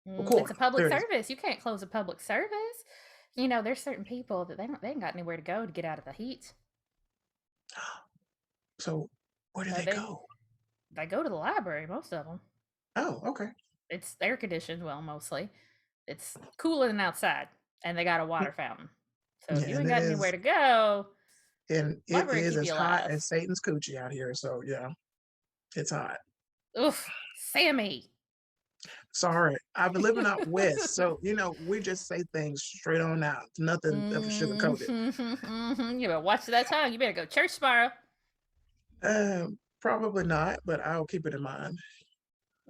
It's a public service. You can't close a public service. There's certain people that they ain't got anywhere to go to get out of the heat. So where do they go? They go to the library, most of them. Oh, okay. It's air conditioned, well, mostly. It's cooler than outside, and they got a water fountain. So if you ain't got anywhere to go, and it is as hot as Satan's coochie out here. So yeah, it's hot. Oof, Sammy. Sorry, I've been living out west, so we just say things straight on out. Nothing ever sugar coated. You better watch that tongue. You better go to church tomorrow. Probably not, but I'll keep it in mind.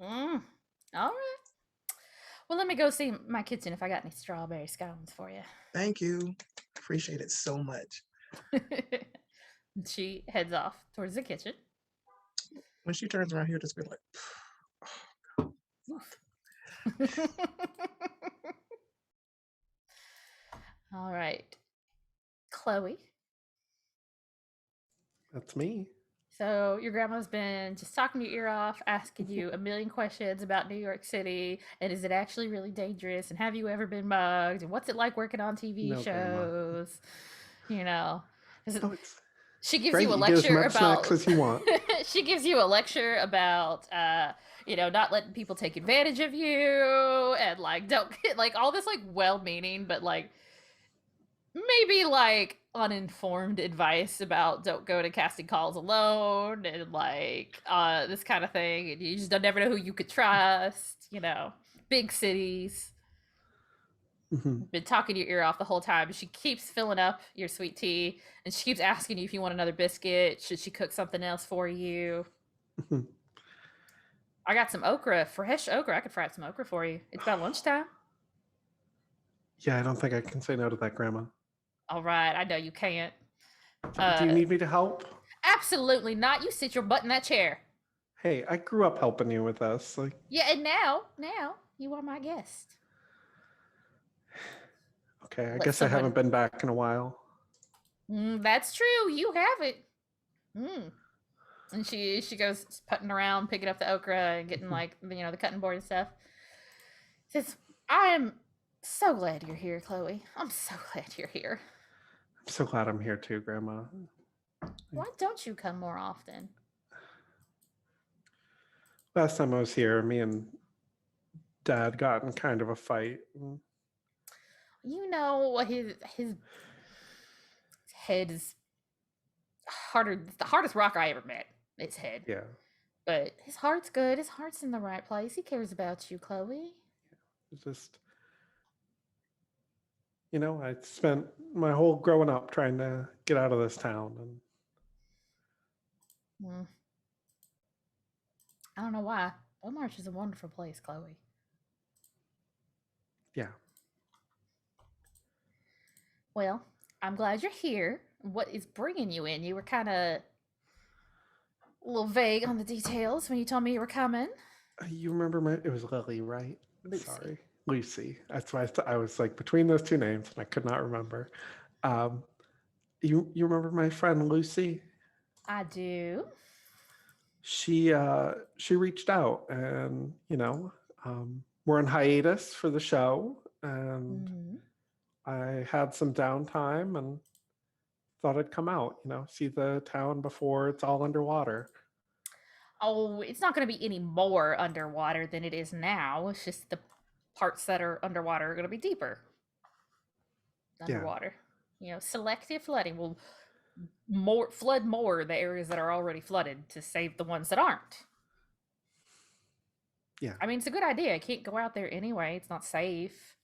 All right. Well, let me go see my kitchen if I got any strawberry scones for you. Thank you. Appreciate it so much. She heads off towards the kitchen. When she turns around here, just be like, oh, God. All right. Chloe. That's me. So your grandma's been just talking your ear off, asking you a million questions about New York City, and is it actually really dangerous? And have you ever been mugged? And what's it like working on TV No, Grandma. shows? You know, Oh, it's she gives great. you a You get as lecture much snacks about. as you want. She gives you a lecture about, not letting people take advantage of you, and like don't like all this like well-meaning, but like maybe like uninformed advice about don't go to casting calls alone and like this kind of thing, and you just don't never know who you could trust. Big cities. Mhm. Been talking your ear off the whole time. She keeps filling up your sweet tea, and she keeps asking you if you want another biscuit. Should she cook something else for you? Mhm. I got some okra, fresh okra. I could fry up some okra for you. It's about lunchtime. Yeah, I don't think I can say no to that, Grandma. All right, I know you can't. Do you need me to help? Absolutely not. You sit your butt in that chair. Hey, I grew up helping you with this. Like, Yeah, and now you are my guest. okay, I Let guess I haven't someone- been back in a while. That's true. You haven't. And she goes putting around, picking up the okra and getting like the cutting board and stuff. Says, "I'm so glad you're here, Chloe. I'm so glad you're here. I'm so glad I'm here too, Grandma. Why don't you come more often?" Last time I was here, me and Dad got in kind of a fight. His head is harder. It's the hardest rock I ever met. His head. Yeah. But his heart's good. His heart's in the right place. He cares about you, Chloe. It's just, I spent my whole growing up trying to get out of this town. And I don't know why. Beaumarsh is a wonderful place, Chloe. yeah. Well, I'm glad you're here. What is bringing you in? You were kind of a little vague on the details when you told me you were coming. You remember it was Lily, right? Lucy. Sorry. Lucy. That's why I was like between those two names and I could not remember. You remember my friend Lucy? I do. She reached out and we're on hiatus for the show, and I had some downtime and thought I'd come out, see the town before it's all underwater. Oh, it's not going to be any more underwater than it is now. It's just the parts that are underwater are going to be deeper. Underwater. Selective flooding will flood more the areas that are already flooded to save the ones that aren't. Yeah. I mean, it's a good idea. I can't go out there anyway. It's not safe.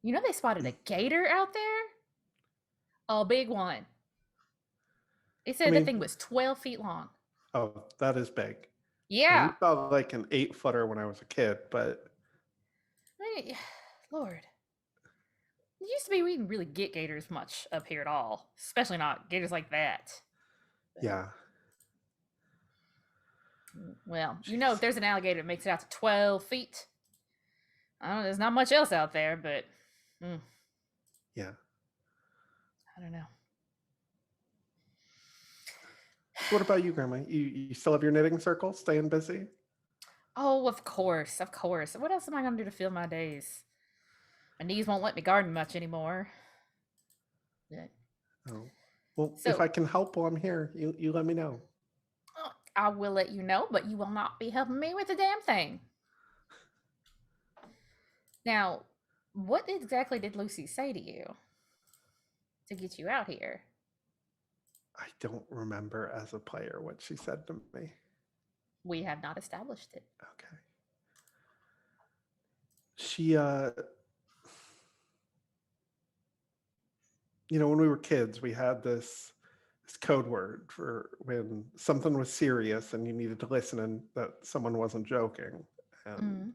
They spotted a gator out there? A big one. They said the thing was 12 feet long. Oh, that is big. Yeah. I saw like an 8-footer when I was a kid, but Lord. It used to be we didn't really get gators much up here at all. Especially not gators like that. Yeah. Well, if there's an alligator that makes it out to 12 feet. I don't know, there's not much else out there, but yeah. I don't know. What about you, Grandma? You still have your knitting circle? Staying busy? Oh, of course. What else am I going to do to fill my days? My knees won't let me garden much anymore. Yeah. Oh. Well, if I can help while I'm here, you let me know. I will let you know, but you will not be helping me with a damn thing. Now, what exactly did Lucy say to you to get you out here? I don't remember as a player what she said to me. We have not established it. Okay. She, when we were kids, we had this code word for when something was serious and you needed to listen and that someone wasn't joking. And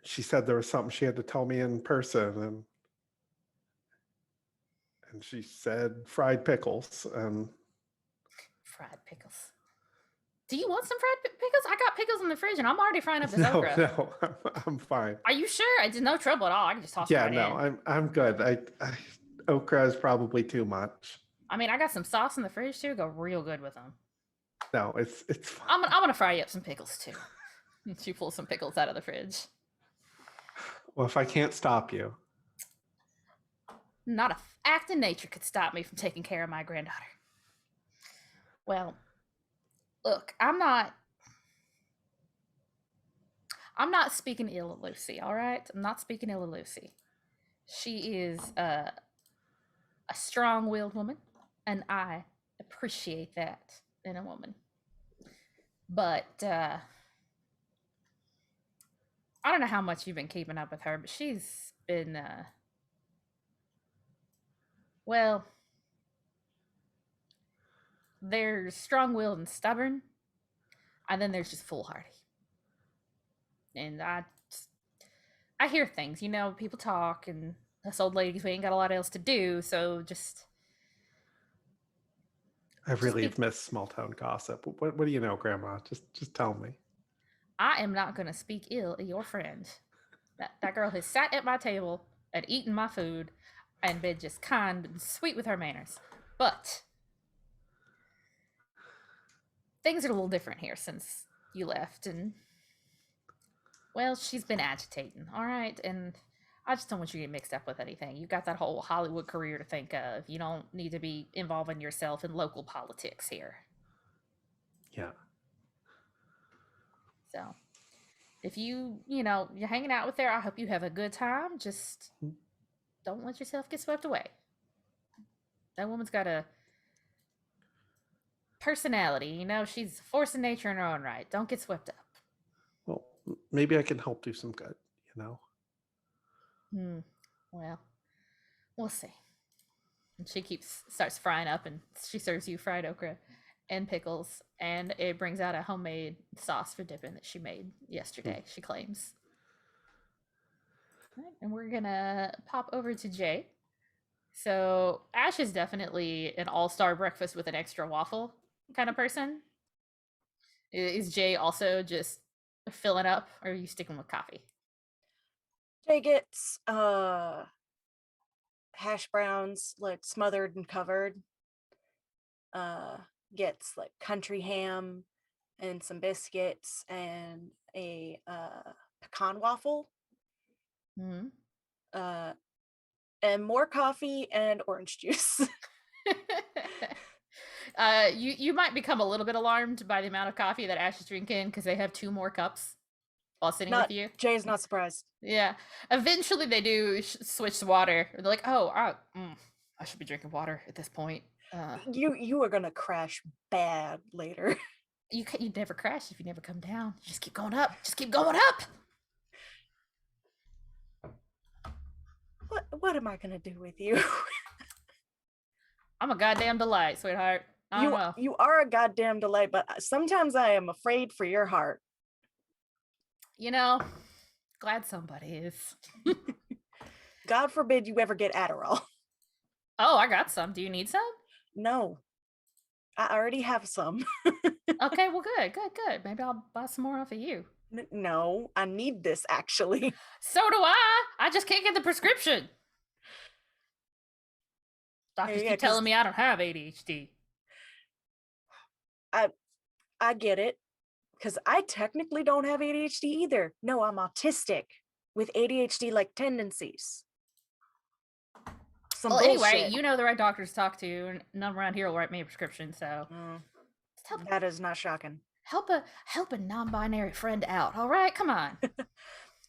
she said there was something she had to tell me in person, and she said fried pickles. And fried pickles. Do you want some fried pickles? I got pickles in the fridge and I'm already frying up this okra. No, I'm fine. Are you sure? It's no trouble at all. I can just toss it right in. I'm good. Okra is probably too much. I mean, I got some sauce in the fridge too. Go real good with them. No, it's fine. I'm gonna fry you up some pickles too. She pulls some pickles out of the fridge. Well, if I can't stop you. Not a act in nature could stop me from taking care of my granddaughter. Well, look, I'm not speaking ill of Lucy, all right? I'm not speaking ill of Lucy. She is a strong-willed woman, and I appreciate that in a woman. But I don't know how much you've been keeping up with her, but she's been well, there's strong-willed and stubborn, and then there's just foolhardy. And I hear things, people talk, and us old ladies, we ain't got a lot else to do, so just... I really miss small town gossip. What do you know, Grandma? Just tell me. I am not going to speak ill of your friend. That girl has sat at my table and eaten my food and been just kind and sweet with her manners. But things are a little different here since you left, and well, she's been agitating, all right? And I just don't want you to get mixed up with anything. You've got that whole Hollywood career to think of. You don't need to be involving yourself in local politics here. Yeah. So, if you're hanging out with her, I hope you have a good time. Just don't let yourself get swept away. That woman's got a personality, she's a force of nature in her own right. Don't get swept up. Well, maybe I can help do some good, Well, we'll see. And she starts frying up, and she serves you fried okra and pickles, and it brings out a homemade sauce for dipping that she made yesterday, she claims. All right, and we're gonna pop over to Jay. So Ash is definitely an all-star breakfast with an extra waffle kind of person. Is Jay also just filling up, or are you sticking with coffee? Jay gets hash browns, like smothered and covered. Gets like country ham and some biscuits and a pecan waffle. Mm-hmm. And more coffee and orange juice. You might become a little bit alarmed by the amount of coffee that Ash is drinking, because they have 2 more cups while sitting with you. Jay's not surprised. Yeah. Eventually they do switch to water. They're like, oh, I should be drinking water at this point. You are gonna crash bad later. You never crash if you never come down. You just keep going up. Just keep going up. What am I gonna do with you? I'm a goddamn delight, sweetheart. I don't know. You are a goddamn delight, but sometimes I am afraid for your heart. Glad somebody is. God forbid you ever get Adderall. Oh, I got some. Do you need some? No. I already have some. Okay, well, good. Maybe I'll buy some more off of you. No, I need this, actually. So do I. I just can't get the prescription. Doctors keep telling me I don't have ADHD. I get it. Because I technically don't have ADHD either. No, I'm autistic with ADHD-like tendencies. Well, anyway, you know the right doctors to talk to, and none around here will write me a prescription, so... That is not shocking. Help a non-binary friend out, all right? Come on.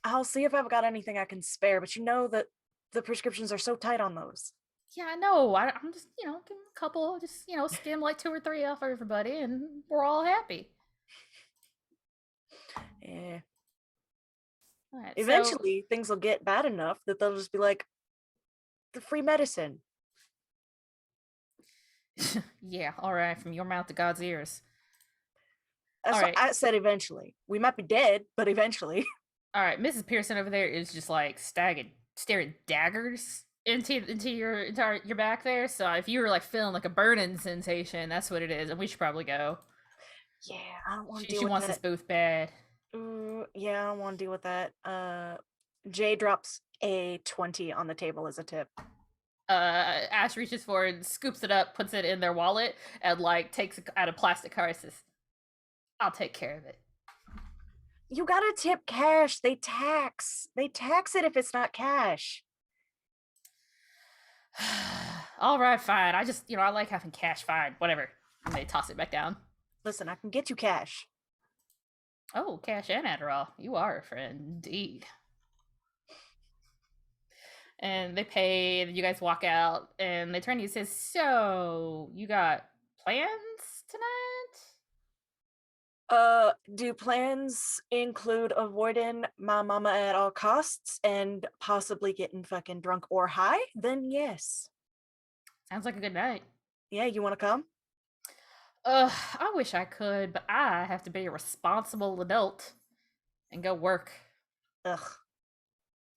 I'll see if I've got anything I can spare, but you know that the prescriptions are so tight on those. Yeah, I know. I'm just, give them a couple, just, skim like 2 or 3 off everybody, and we're all happy. Yeah. All right, eventually, things will get bad enough that they'll just be like, the free medicine. Yeah, all right, from your mouth to God's ears. That's what I said eventually. We might be dead, but eventually. All right, Mrs. Pearson over there is just like staring daggers into your back there. So if you were like feeling like a burning sensation, that's what it is, and we should probably go. Yeah, I don't want to deal with that. She wants this booth bad. Yeah, I don't want to deal with that. Jay drops a 20 on the table as a tip. Ash reaches forward, scoops it up, puts it in their wallet, and like takes it out a plastic card. Says, "I'll take care of it." You gotta tip cash. They tax it if it's not cash. All right, fine. I just, I like having cash. Fine, whatever. And they toss it back down. Listen, I can get you cash. Oh, cash and Adderall. You are a friend, indeed. And they pay, and you guys walk out, and they turn to you and says, "So, you got plans tonight?" Do plans include avoiding my mama at all costs and possibly getting fucking drunk or high? Then yes. Sounds like a good night. Yeah, you want to come? I wish I could, but I have to be a responsible adult and go work. Ugh.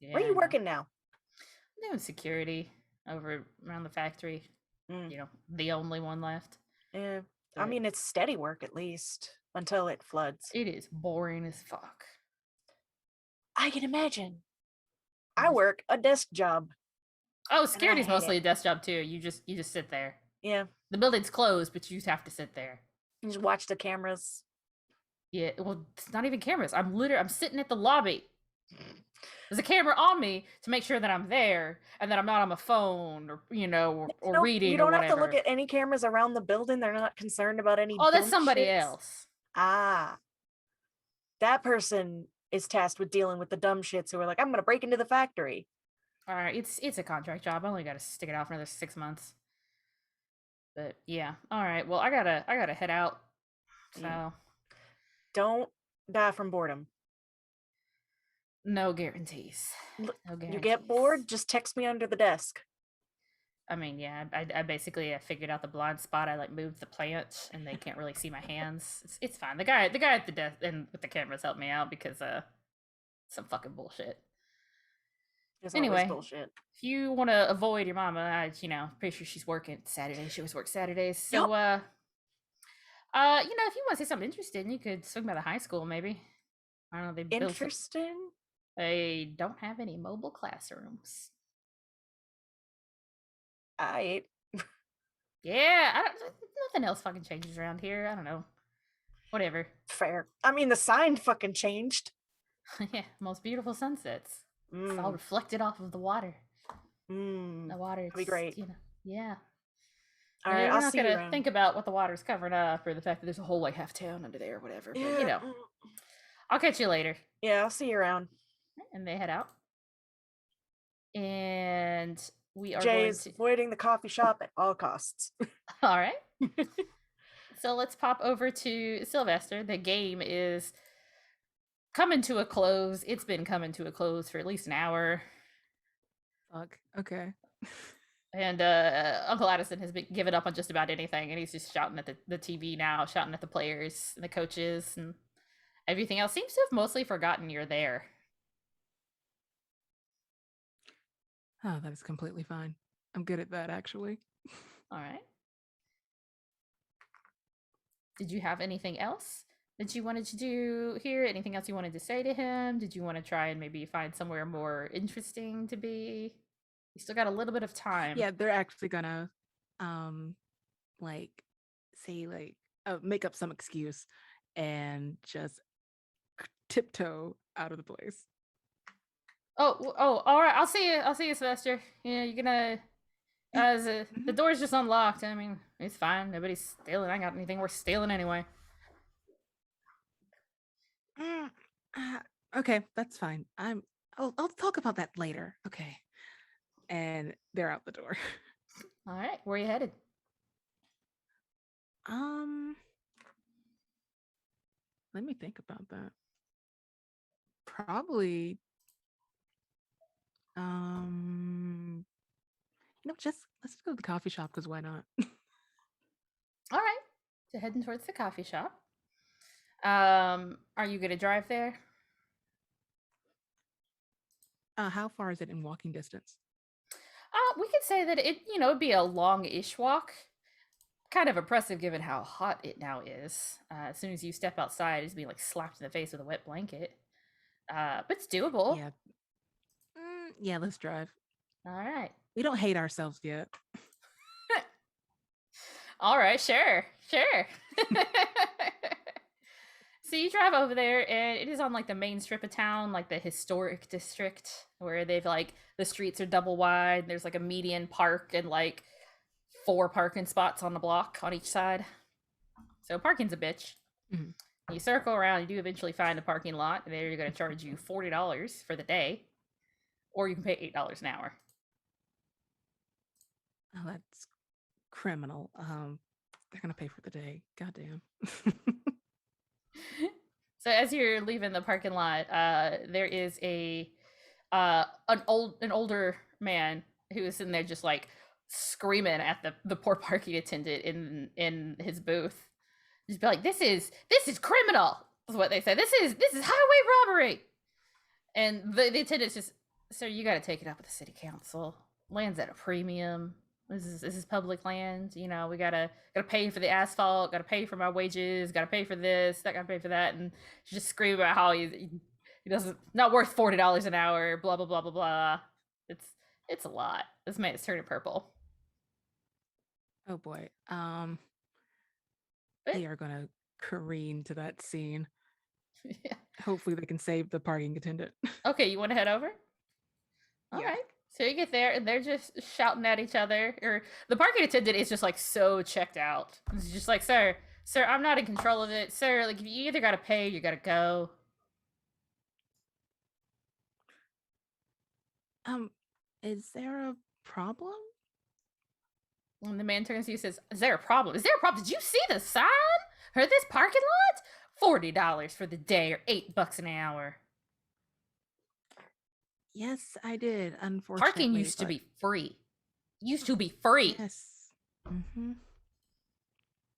Yeah, Where are you working now? I'm doing security over around the factory. The only one left. Yeah. I But mean, it's steady work at least until it floods. it is boring as fuck. I can imagine. I work a desk job. Oh, security's hate mostly it. a desk job too. You just sit there. Yeah. The building's closed, but you have to sit there. You just watch the cameras. Yeah, well, it's not even cameras. I'm sitting at the lobby. There's a camera on me to make sure that I'm there and that I'm not on my phone or No, reading. you don't or have to look whatever. at any cameras around the building. They're not concerned about any. Oh, that's dumb somebody shits. else. Ah. That person is tasked with dealing with the dumb shits who are like, I'm gonna break into the factory. All right, it's a contract job. I only got to stick it out for another 6 months. But yeah, all right. Well, I gotta head out. So Don't die from boredom. no guarantees. No guarantees. You get bored, just text me under the desk. I mean, yeah, I basically figured out the blind spot. I like moved the plant, and they can't really see my hands. It's fine. The guy at the desk and with the cameras helped me out because some fucking bullshit. It's Anyway, always bullshit. If you want to avoid your mama, pretty sure she's working Saturdays. She always works Saturdays. So, Yep. if you want to say something interesting, you could swing by the high school, maybe. I don't know. They built Interesting? They don't have any mobile classrooms. Yeah, nothing else fucking changes around here. I don't know. Whatever. Fair. I mean, the sign fucking changed. Yeah, most beautiful sunsets. It's all reflected off of the water. The water. That'd be great. Yeah. All right, We're I'll not see you gonna around. think about what the water's covering up or the fact that there's a whole like half town under there or whatever. But I'll catch you later. Yeah, I'll see you around. And they head out. And we are Jay's avoiding the coffee shop at all costs. All right. So let's pop over to Sylvester. The game is coming to a close. It's been coming to a close for at least an hour. Fuck. Okay. And Uncle Addison has been given up on just about anything, and he's just shouting at the TV now, shouting at the players and the coaches and everything else. Seems to have mostly forgotten you're there. Oh, that is completely fine. I'm good at that, actually. All right. Did you have anything else that you wanted to do here? Anything else you wanted to say to him? Did you want to try and maybe find somewhere more interesting to be? You still got a little bit of time. Yeah, they're actually gonna make up some excuse and just tiptoe out of the place. Oh, all right. I'll see you, Sylvester. Yeah, you're gonna. The door's just unlocked. I mean, it's fine. Nobody's stealing. I ain't got anything worth stealing anyway. Okay, that's fine. I'll talk about that later. Okay. And they're out the door. All right, where are you headed? Let me think about that. Probably let's go to the coffee shop because why not? All right, so heading towards the coffee shop. Are you gonna drive there? How far is it in walking distance? We could say that it'd be a long-ish walk. Kind of oppressive given how hot it now is. As soon as you step outside, it's being like slapped in the face with a wet blanket. But it's doable. Yeah. Yeah, let's drive. All right. We don't hate ourselves yet. All right, sure. So you drive over there, and it is on like the main strip of town, like the historic district, where they've like the streets are double wide. There's like a median park and like 4 parking spots on the block on each side. So parking's a bitch. Mhm. You circle around, you do eventually find a parking lot, and they're going to charge you $40 for the day, or you can pay $8 an hour. Oh, that's criminal. They're gonna pay for the day. Goddamn. So as you're leaving the parking lot, there is an older man who is sitting there just like screaming at the poor parking attendant in his booth. Just be like, this is criminal, is what they say. This is highway robbery. And the attendant's just, sir, you got to take it up with the city council. Land's at a premium. This is public land. You know, we gotta pay for the asphalt. Gotta pay for my wages. Gotta pay for this. That gotta pay for that. And she just scream about how he doesn't not worth $40 an hour. Blah blah blah blah blah. It's a lot. This man is turning purple. Oh boy. They are gonna careen to that scene. Yeah. Hopefully they can save the parking attendant. Okay, you want to head over? All Yeah. right. So you get there, and they're just shouting at each other. Or the parking attendant is just like so checked out. It's just like, sir, I'm not in control of it, sir. Like, you either gotta pay, or you gotta go. Is there a problem? And the man turns to you and says, is there a problem? Is there a problem? Did you see the sign? Or this parking lot? $40 for the day, or $8 an hour. Yes, I did. Unfortunately, Parking used to but- be free. Used to be free. Yes. Mm-hmm.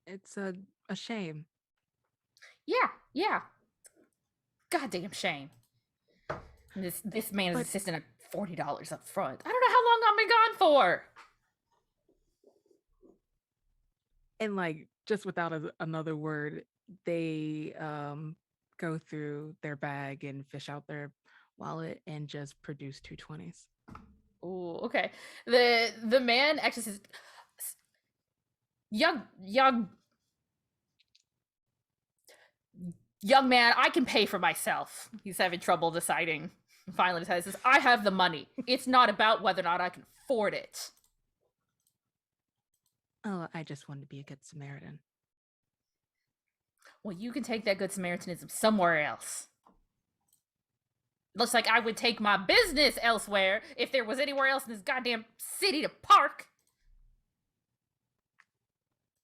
It's a shame. Yeah. Goddamn shame. And this man is But- insisting on $40 up front. I don't know how long I've been gone for. And like just without another word, they go through their bag and fish out their wallet and just produce 220s. Ooh, okay. The man actually says, young man, I can pay for myself. He's having trouble deciding. Finally decides, I have the money. It's not about whether or not I can afford it. Oh, I just wanted to be a good Samaritan. Well, you can take that good Samaritanism somewhere else. Looks like I would take my business elsewhere if there was anywhere else in this goddamn city to park.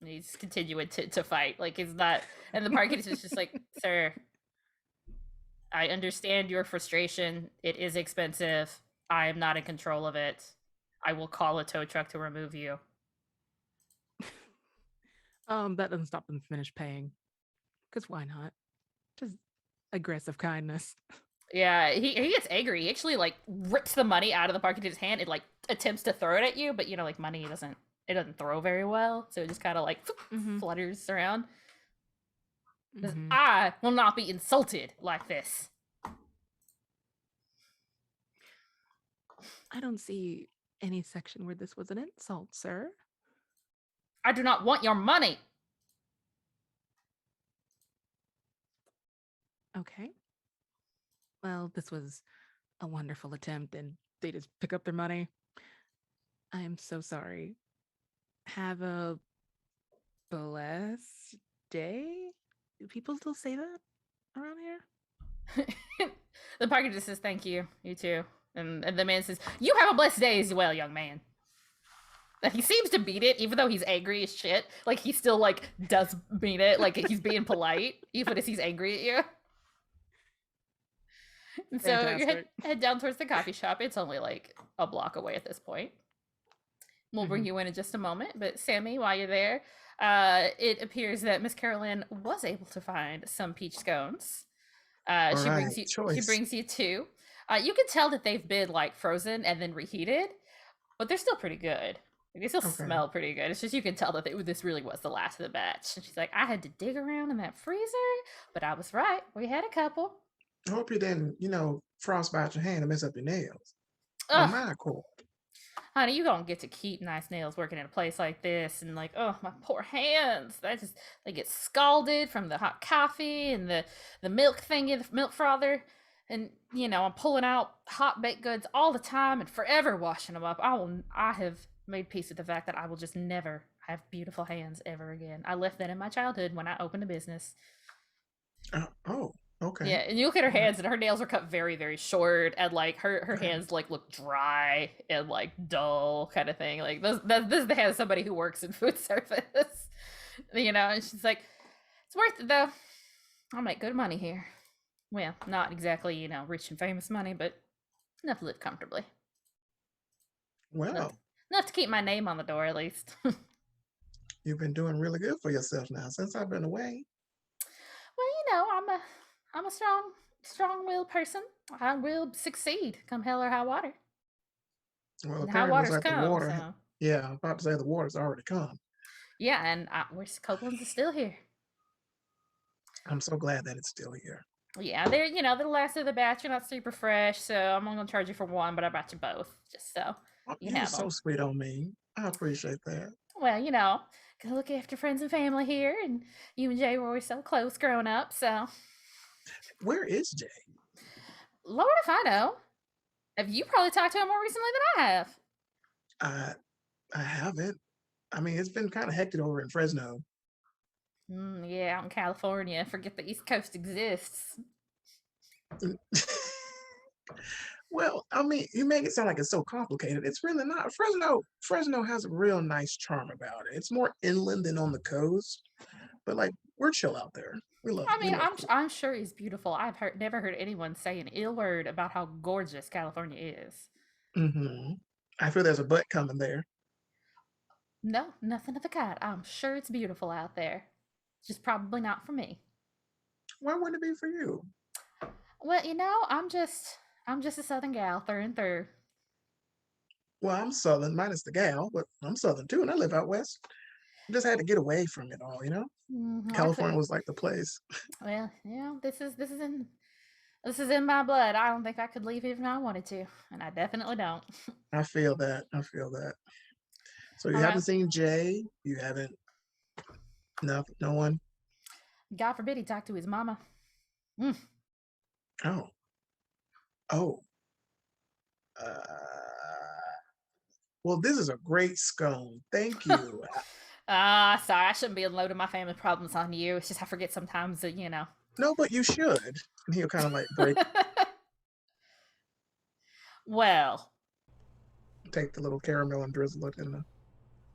And he's continuing to fight. Like, it's not... And the parking is just like, sir, I understand your frustration. It is expensive. I am not in control of it. I will call a tow truck to remove you. That doesn't stop them from finish paying. Because why not? Just aggressive kindness. Yeah, he gets angry. He actually like rips the money out of the parking attendant's hand and like attempts to throw it at you, but you know, like money doesn't throw very well, so it just kind of like flutters around. I will not be insulted like this. I don't see any section where this was an insult, sir. I do not want your money. Okay. Well, this was a wonderful attempt, and they just pick up their money. I am so sorry. Have a blessed day. Do people still say that around here? The parking just says, thank you, you too. And the man says, you have a blessed day as well, young man. And he seems to beat it, even though he's angry as shit. Like, he still, like, does mean it. Like, he's being polite, even as he's angry at you. And so you head down towards the coffee shop. It's only, like, a block away at this point. We'll bring you in just a moment. But, Sammy, while you're there, it appears that Miss Carolyn was able to find some peach scones. She brings you 2. You can tell that they've been, like, frozen and then reheated, but they're still pretty good. They still smell pretty good. It's just you can tell that this really was the last of the batch. And she's like, I had to dig around in that freezer, but I was right. We had a couple. I hope you didn't, frostbite your hand and mess up your nails. Ugh. Mine are cool. honey, you don't get to keep nice nails working in a place like this. And like, oh, my poor hands. They get scalded from the hot coffee and the milk thingy, the milk frother. And, you know, I'm pulling out hot baked goods all the time and forever washing them up. I have made peace with the fact that I will just never have beautiful hands ever again. I left that in my childhood when I opened a business. Oh, okay. Yeah, and you look at her All right. hands, and her nails are cut very, very short, and like her hands like look dry and like dull, kind of thing. Like this is the hand of somebody who works in food service, you know. And she's like, "It's worth it though. I'll make good money here. Well, not exactly, you know, rich and famous money, but enough to live comfortably. Well, Enough to keep my name on the door, at least." you've been doing really good for yourself now since I've been away. Well, you know, I'm a strong-willed person. I will succeed, come hell or high water. Well, And high apparently, looks water's like the come, water. so Yeah, I'm about to say the water's already come. yeah. And Copeland's is still here. I'm so glad that it's still here. Yeah, they're they're the last of the batch. You're not super fresh, so I'm only gonna charge you for one, but I brought you both just so Oh, you you're have so them. sweet on me. I appreciate that. Well, you know, gotta look after friends and family here, and you and Jay were always so close growing up. So, Where is Jay? Lord if I know. Have you probably talked to him more recently than I have? I haven't. I mean, it's been kind of hectic over in Fresno. Yeah, out in California. Forget the East Coast exists. Well, I mean, you make it sound like it's so complicated. It's really not. Fresno has a real nice charm about it. It's more inland than on the coast, but like we're chill out there. We I mean, love I'm sure he's beautiful. I've never heard anyone say an ill word about how gorgeous California is. Mm-hmm. I feel there's a butt coming there. No, nothing of the kind. I'm sure it's beautiful out there. Just probably not for me. Why wouldn't it be for you? Well, you know, I'm just a Southern gal through and through. Well, I'm Southern, minus the gal, but I'm Southern too, and I live out west. I just had to get away from it all, you know? Well, California was like the place. Well, this is in my blood. I don't think I could leave even if I wanted to, and I definitely don't. I feel that. I feel that. So you All haven't right. seen Jay? You haven't? No one? God forbid he talked to his mama. Mm. Oh. Oh. Well, this is a great scone. Thank you. Sorry, I shouldn't be unloading my family problems on you. It's just I forget sometimes that, you know. No, but you should. And he'll kind of like Well, take the little caramel and drizzle it in the.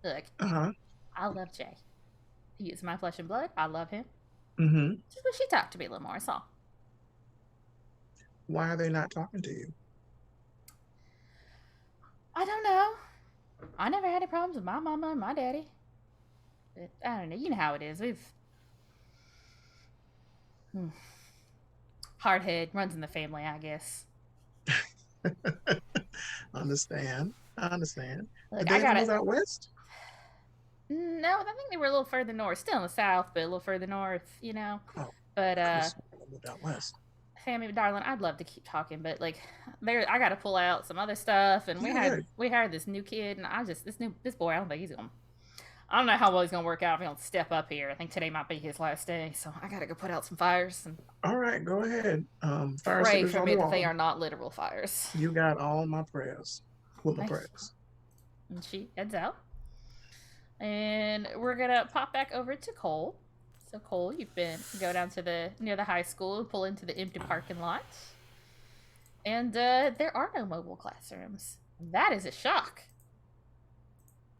look, I love Jay. He is my flesh and blood. I love him. Mm-hmm. Just wish he talked to me a little more, that's all. Why are they not talking to you? I don't know. I never had any problems with my mama and my daddy. But I don't know. You know how it is. Hard head runs in the family, I guess. I understand. Look, Did they ever move out west? No, I think they were a little further north. Still in the south, but a little further north, you know. Oh, but moved out west. Sammy, darling, I'd love to keep talking, but like, I got to pull out some other stuff, and we hired this new kid, and this boy, I don't think I don't know how well he's gonna work out if he don't step up here. I think today might be his last day, so I gotta go put out some fires. And all right, go ahead. Fire pray for me that they are not literal fires. You got all my prayers. With my prayers. And she heads out, and we're gonna pop back over to Cole. So Cole, go down to near the high school and pull into the empty parking lot. And there are no mobile classrooms. That is a shock.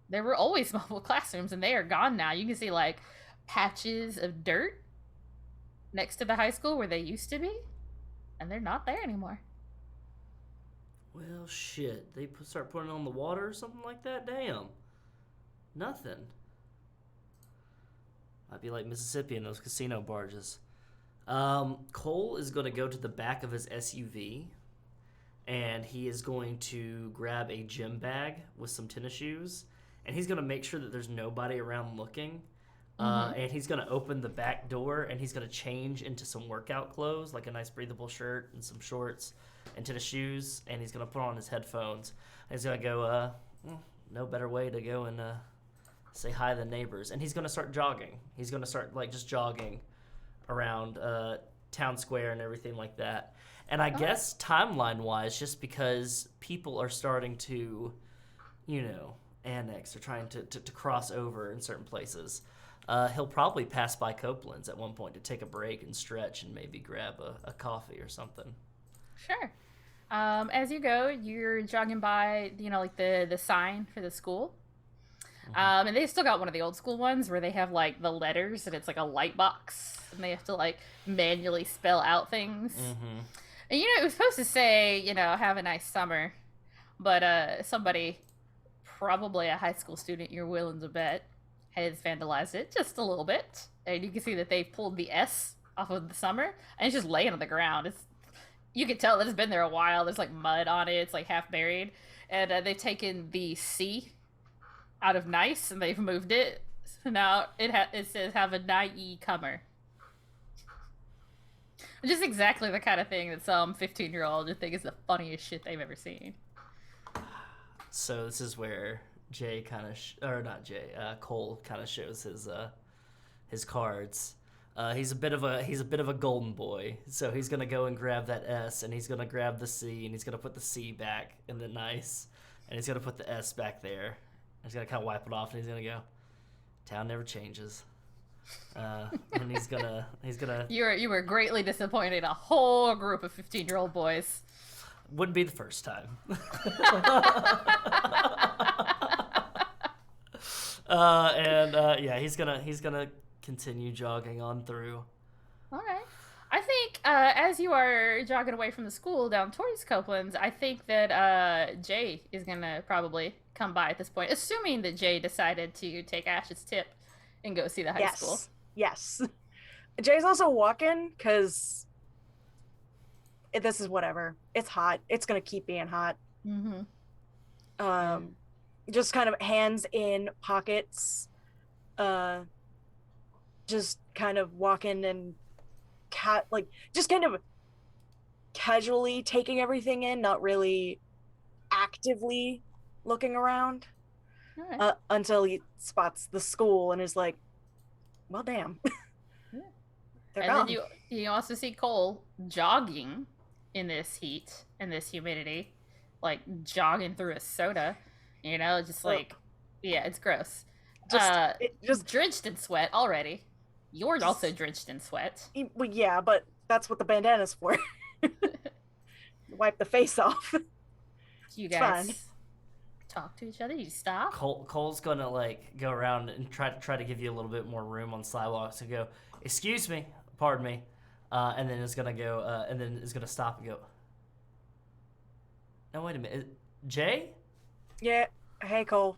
There were always mobile classrooms, and they are gone now. You can see like patches of dirt next to the high school where they used to be, and they're not there anymore. Well, shit. They start putting on the water or something like that? Damn. Nothing. Might be like Mississippi in those casino barges. Cole is going to go to the back of his SUV, and he is going to grab a gym bag with some tennis shoes, and he's going to make sure that there's nobody around looking. And he's going to open the back door, and he's going to change into some workout clothes, like a nice breathable shirt and some shorts and tennis shoes, and he's going to put on his headphones. And he's going to go, no better way to go and say hi to the neighbors. And he's going to start jogging. He's going to start like just jogging around town square and everything like that. And I guess timeline-wise, just because people are starting to, annex or trying to cross over in certain places, he'll probably pass by Copeland's at one point to take a break and stretch and maybe grab a coffee or something. Sure. As you go, you're jogging by, like the sign for the school. And they've still got one of the old school ones where they have like the letters and it's like a light box and they have to like manually spell out things. And it was supposed to say, have a nice summer, but somebody, probably a high school student you're willing to bet, has vandalized it just a little bit. And you can see that they've pulled the S off of the summer and it's just laying on the ground. You can tell that it's been there a while. There's like mud on it. It's like half buried. And they've taken the C out of nice and they've moved it. So now it says have a nice comer. Just exactly the kind of thing that some 15-year-old would think is the funniest shit they've ever seen. So this is where Jay kind of, Cole kind of shows his cards. He's a bit of a golden boy, so he's gonna go and grab that S, and he's gonna grab the C, and he's gonna put the C back in the nice, and he's gonna put the S back there. He's gonna kind of wipe it off, and he's gonna go, "Town never changes." And he's gonna. You were greatly disappointed. A whole group of 15-year-old boys. Wouldn't be the first time. He's gonna continue jogging on through. All right. I think as you are jogging away from the school down towards Copeland's, I think that Jay is gonna probably come by at this point, assuming that Jay decided to take Ash's tip and go see the high school. Yes. Jay's also walking because this is whatever. It's hot. It's gonna keep being hot. Just kind of hands in pockets, just kind of walking and just kind of casually taking everything in, not really actively looking around. Right. Until he spots the school and is like, well, damn. They're gone. Then you also see Cole jogging in this heat and this humidity, like jogging through a soda, just like, yeah, it's gross. Just drenched in sweat already. You're also drenched in sweat. Well, yeah, but that's what the bandana's for. Wipe the face off. You guys talk to each other? You stop? Cole's gonna go around and try to give you a little bit more room on the sidewalk. So go, excuse me, pardon me, and then is gonna go, and then is gonna stop and go. No, wait a minute, Jay? Yeah. Hey, Cole.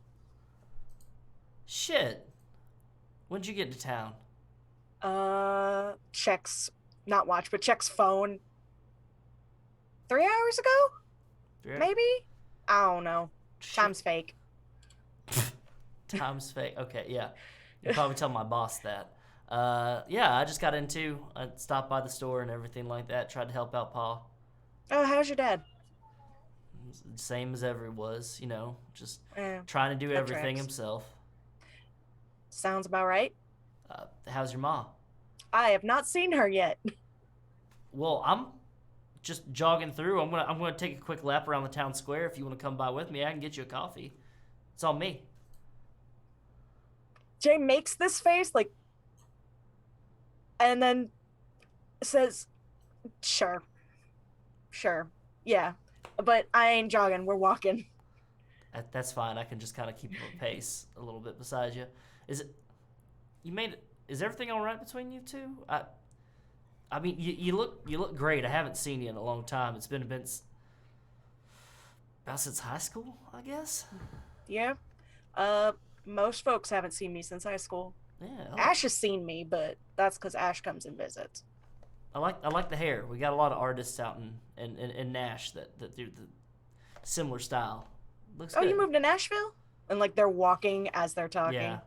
Shit. When'd you get to town? Checks, not watch, but checks phone. 3 hours ago? Maybe? I don't know. Time's fake. Time's fake. Okay, yeah. You probably tell my boss that. I just got into. I stopped by the store and everything like that. Tried to help out Pa. Oh, how's your dad? Same as ever was, just trying to do everything himself. Sounds about right. How's your mom? I have not seen her yet. Well, I'm just jogging through. I'm gonna take a quick lap around the town square. If you want to come by with me, I can get you a coffee. It's on me. Jay makes this face and then says, sure, yeah, but I ain't jogging, we're walking. That's fine. I can just kind of keep a pace a little bit beside you. Is everything all right between you two? I mean, you look great. I haven't seen you in a long time. It's been about since high school, I guess. Yeah. Most folks haven't seen me since high school. Yeah. Ash has seen me, but that's because Ash comes and visits. I like the hair. We got a lot of artists out in Nash that do the similar style. Looks good. You moved to Nashville? And they're walking as they're talking. Yeah.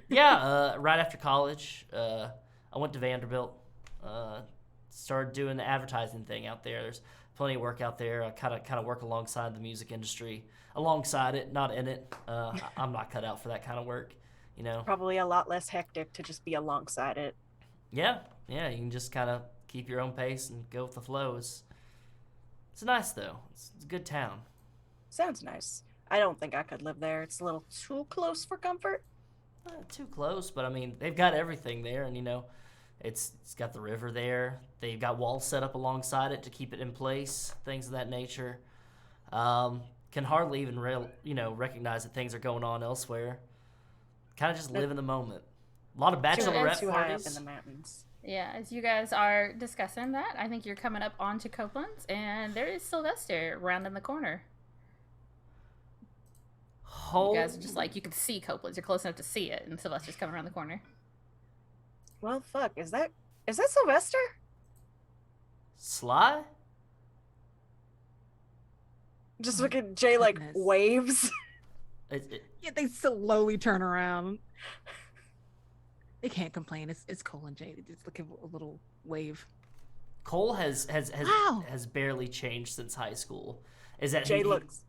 Yeah. Right after college, I went to Vanderbilt. Started doing the advertising thing out there. There's plenty of work out there. I kind of work alongside the music industry, alongside it, not in it. I'm not cut out for that kind of work, you know. Probably a lot less hectic to just be alongside it. Yeah, you can just kind of keep your own pace and go with the flow. It's nice though. It's a good town. Sounds nice. I don't think I could live there. It's a little too close for comfort. Not too close, but I mean, they've got everything there, and you know, it's got the river there. They've got walls set up alongside it to keep it in place, things of that nature. Can hardly even recognize that things are going on elsewhere. Kind of just live in the moment. A lot of bachelorette Too high up parties. in the mountains. Yeah, as you guys are discussing that, I think you're coming up onto Copeland's, and there is Sylvester rounding the corner. You guys are just like, you can see Copeland's. You're close enough to see it, and Sylvester's coming around the corner. Well, fuck. Is that Sylvester? Sly? Just look at Jay like Goodness. waves. Yeah, they slowly turn around. They can't complain. It's Cole and Jay. They just look at a little wave. Cole has Wow. barely changed since high school. Is that Jay looks-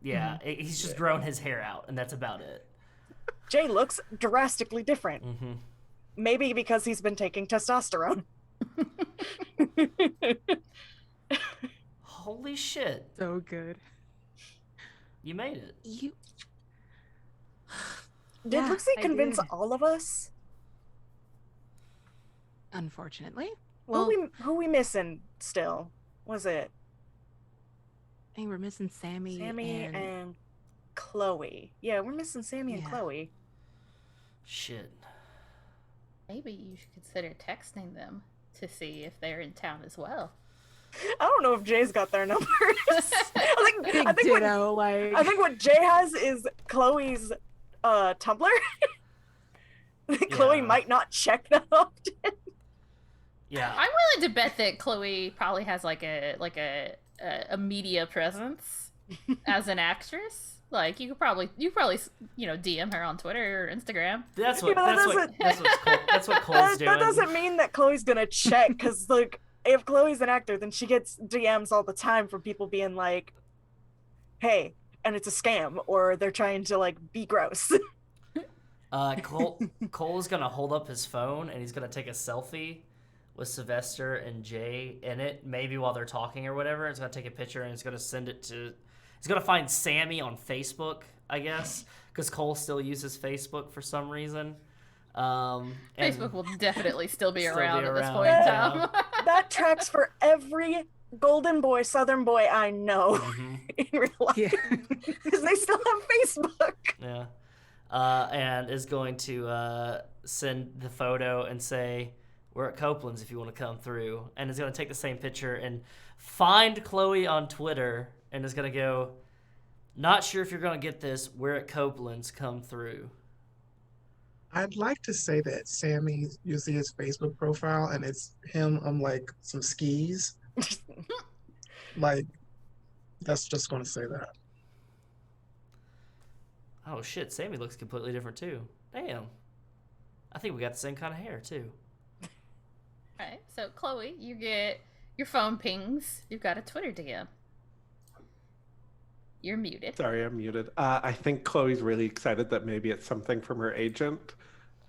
he's just grown his hair out, and that's about it. Jay looks drastically different. Mm-hmm. Maybe because he's been taking testosterone. Holy shit! So good. You made it. You. Did Yeah, Lucy I convince did. all of us? Unfortunately. Well, Who we missing still? Was it I think we're missing Sammy, and Chloe? Yeah, we're missing Sammy and Yeah. Chloe. Shit. Maybe you should consider texting them to see if they're in town as well. I don't know if Jay's got their numbers. I Big think ditto. Like I think what Jay has is Chloe's Tumblr. Chloe Yeah. might not check that often. Yeah. I'm willing to bet that Chloe probably has like a media presence as an actress. Like you probably DM her on Twitter or Instagram. That's what Yeah, that's what Cole's doing. That doesn't mean that Chloe's gonna check, because like if Chloe's an actor, then she gets DMs all the time from people being like, "Hey," and it's a scam, or they're trying to like be gross. Cole's gonna hold up his phone and he's gonna take a selfie with Sylvester and Jay in it, maybe while they're talking or whatever. He's gonna take a picture and he's gonna send it to. He's gonna find Sammy on Facebook, I guess, because Cole still uses Facebook for some reason. And Facebook will definitely still be Still around be at this around, point in yeah. time. That tracks for every golden boy, southern boy I know Mhm. in real life, Yeah. because they still have Facebook. Yeah. And is going to send the photo and say, "We're at Copeland's if you want to come through." And is going to take the same picture and find Chloe on Twitter and is going to go, "Not sure if you're going to get this. We're at Copeland's. Come through." I'd like to say that Sammy, you see his Facebook profile and it's him on like some skis. Like, that's just going to say that. Oh, shit. Sammy looks completely different, too. Damn. I think we got the same kind of hair, too. Alright, so Chloe, you get your phone pings. You've got a Twitter DM. You're muted. Sorry, I'm muted. I think Chloe's really excited that maybe it's something from her agent,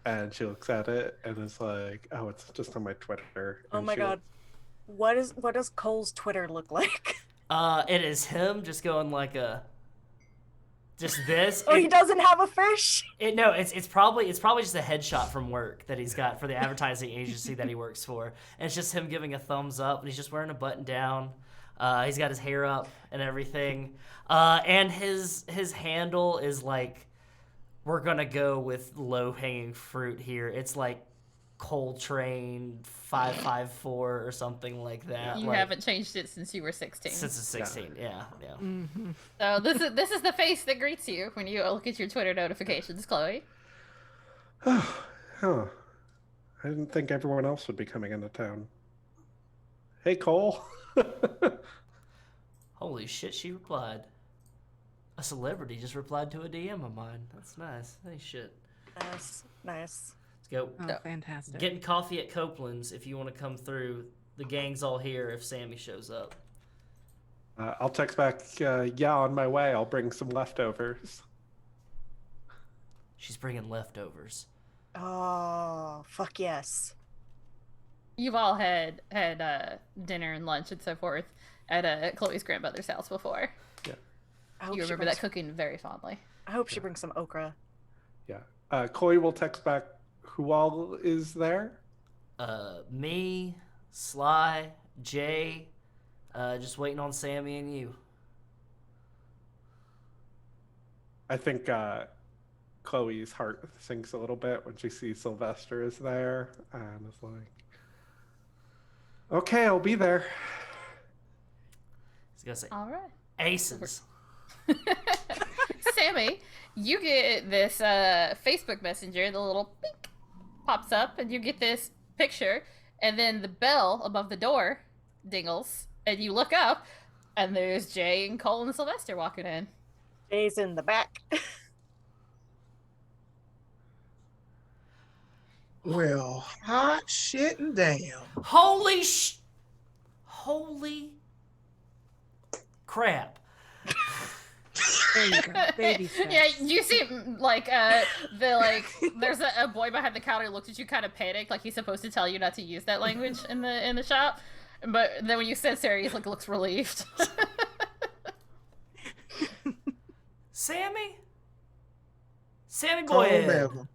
and she looks at it and is like, "Oh, it's just on my Twitter." Oh And my she god, what does Cole's Twitter look like? It is him just going like just this. Oh, he doesn't have a fish. It's probably just a headshot from work that he's got for the advertising agency that he works for, and it's just him giving a thumbs up, and he's just wearing a button down. He's got his hair up and everything, and his handle is like, we're gonna go with low hanging fruit here. It's like Coltrane 554 or something like that. You like, haven't changed it since you were 16. since it's 16. Yeah. Mhm. So this is the face that greets you when you look at your Twitter notifications, Chloe. Huh. I didn't think everyone else would be coming into town. Hey, Cole. Holy shit, she replied. A celebrity just replied to a DM of mine. That's nice. Hey, shit. Nice. Let's go. Oh, No. fantastic. Getting coffee at Copeland's if you want to come through. The gang's all here if Sammy shows up. I'll text back, yeah, on my way. I'll bring some leftovers. She's bringing leftovers. Oh, fuck yes. You've all had dinner and lunch and so forth at Chloe's grandmother's house before. Yeah. You remember that cooking very fondly. I hope she brings some okra. Yeah. Chloe will text back who all is there. Me, Sly, Jay, just waiting on Sammy and you. I think Chloe's heart sinks a little bit when she sees Sylvester is there and is like, okay, I'll be there. He's gonna say, All right. Aces. Sammy, you get this Facebook Messenger, the little pink pops up, and you get this picture, and then the bell above the door dingles, and you look up, and there's Jay and Cole and Sylvester walking in. Jay's in the back. Well, hot shit and damn. Holy crap. There you go. Baby steps. Yeah, you see, there's a boy behind the counter who looks at you kind of panicked, like he's supposed to tell you not to use that language in the shop. But then when you said Sarah, he looks relieved. Sammy boy. Cold devil.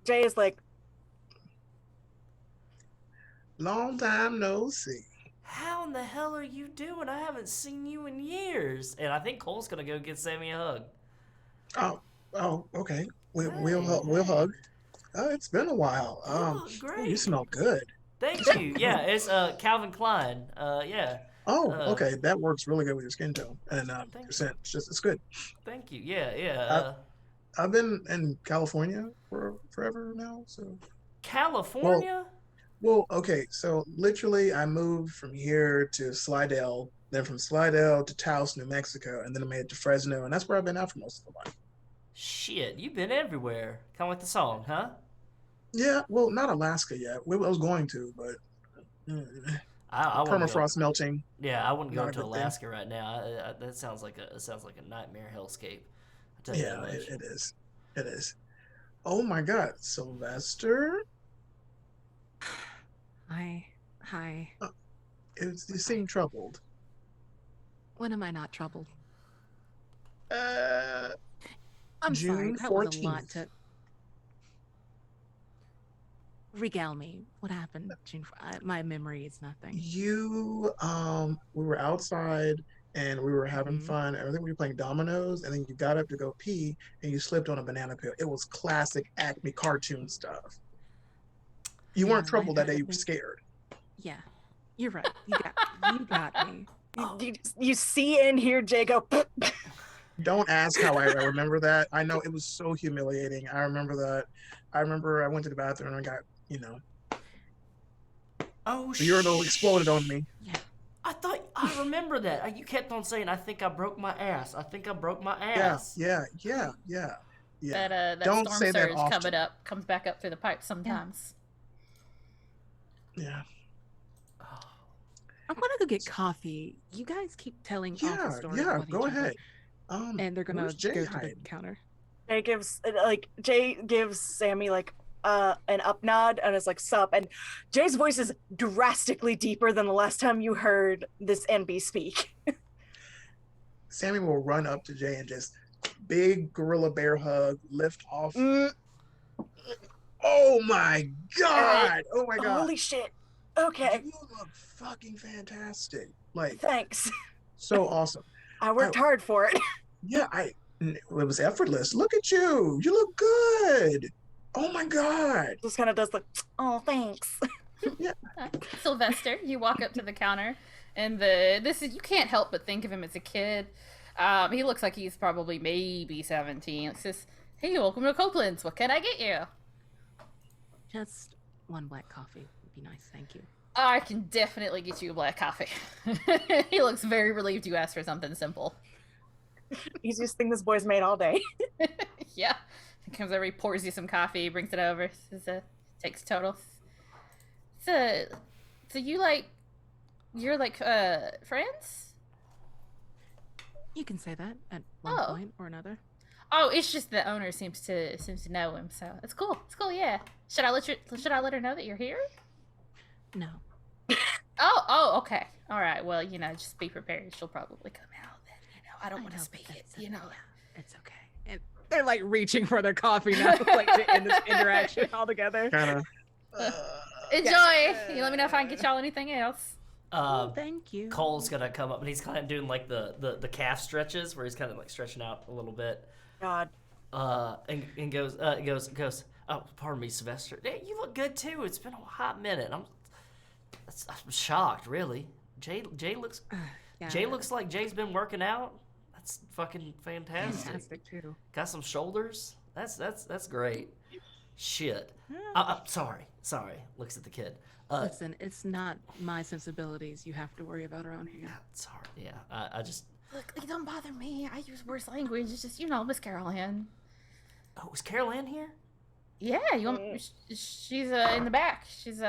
Jay is like, Long time no see. How in the hell are you doing? I haven't seen you in years. And I think Cole's gonna go get Sammy a hug. Oh, okay. We'll hug. It's been a while. You look great. You smell good. Thank you. Yeah, it's Calvin Klein. Yeah. Oh, okay. That works really good with your skin tone and your scent. It's good. Thank you. Yeah. I've been in California for forever now. So California? Well, okay. So literally, I moved from here to Slidell, then from Slidell to Taos, New Mexico, and then I made it to Fresno, and that's where I've been out for most of my life. Shit, you've been everywhere. Kind of like the song, huh? Yeah. Well, not Alaska yet. I was going to, but I permafrost melting. Yeah, I wouldn't go Not a to good thing. Alaska right now. That sounds like a nightmare hellscape. I'll tell you Yeah, that much. it is. It is. Oh my God, Sylvester! Hi. You seem troubled. When am I not troubled? Uh, I'm sorry. June That was a lot 14th. to regale me. What happened, June? My memory is nothing. We were outside and we were having Mhm. fun. I think we were playing dominoes, and then you got up to go pee and you slipped on a banana peel. It was classic Acme cartoon stuff. You Yeah, weren't troubled that day. life You were happens. scared. Yeah, you're right. You got me. you see and hear Jay go, Don't ask how I remember that. I know it was so humiliating. I remember that. I remember I went to the bathroom and I got, Oh, the urinal exploded on me. I remember that. You kept on saying, I think I broke my ass. I think I broke my Yeah, ass. yeah. That Don't storm say that surge often. comes back up through the pipes sometimes. Yeah. I want to go get coffee. You guys keep telling awful Yeah, stories yeah, about go each other, ahead. and they're gonna where's Jay go to the hiding? counter. Jay gives Sammy an up nod and is like, sup, and Jay's voice is drastically deeper than the last time you heard this NB speak. Sammy will run up to Jay and just big gorilla bear hug, lift off. Oh my God! Oh my God! Holy shit. Okay, You look fucking fantastic. Like, thanks. so awesome. I worked hard for it. Yeah, it was effortless. Look at you. You look good. Oh my God. Just kind of does oh, thanks. Sylvester, you walk up to the counter, and you can't help but think of him as a kid. He looks like he's probably maybe 17. It says, "Hey, welcome to Copeland's. What can I get you?" Just one black coffee would be nice, thank you. I can definitely get you a black coffee. He looks very relieved you asked for something simple. Easiest thing this boy's made all day. Yeah. He comes over, he pours you some coffee, brings it over, says, takes total. So you you're like friends? You can say that at one point or another. Oh, it's just the owner seems to know him, so it's cool. It's cool, yeah. Should I let her know that you're here? No. Oh, okay. All right. Well, just be prepared. She'll probably come out. Then, I don't want to speak it. Yeah, it's okay. And they're like reaching for their coffee now, like to end this interaction altogether. Kind of. Enjoy. You let me know if I can get y'all anything else. Thank you. Cole's gonna come up and he's kind of doing like the calf stretches where he's kind of like stretching out a little bit. God. And goes. Oh, pardon me, Sylvester. Hey, you look good too. It's been a hot minute. I'm shocked, really. Jay looks. Yeah. Jay looks like Jay's been working out. That's fucking fantastic. Too. Got some shoulders. That's great. Shit. Sorry. Looks at the kid. Listen, it's not my sensibilities you have to worry about around here. It's hard. Yeah. I just. Look, don't bother me. I use worse language. It's just, Miss Carol Ann. Oh, is Carol Ann here? Yeah, she's in the back. She's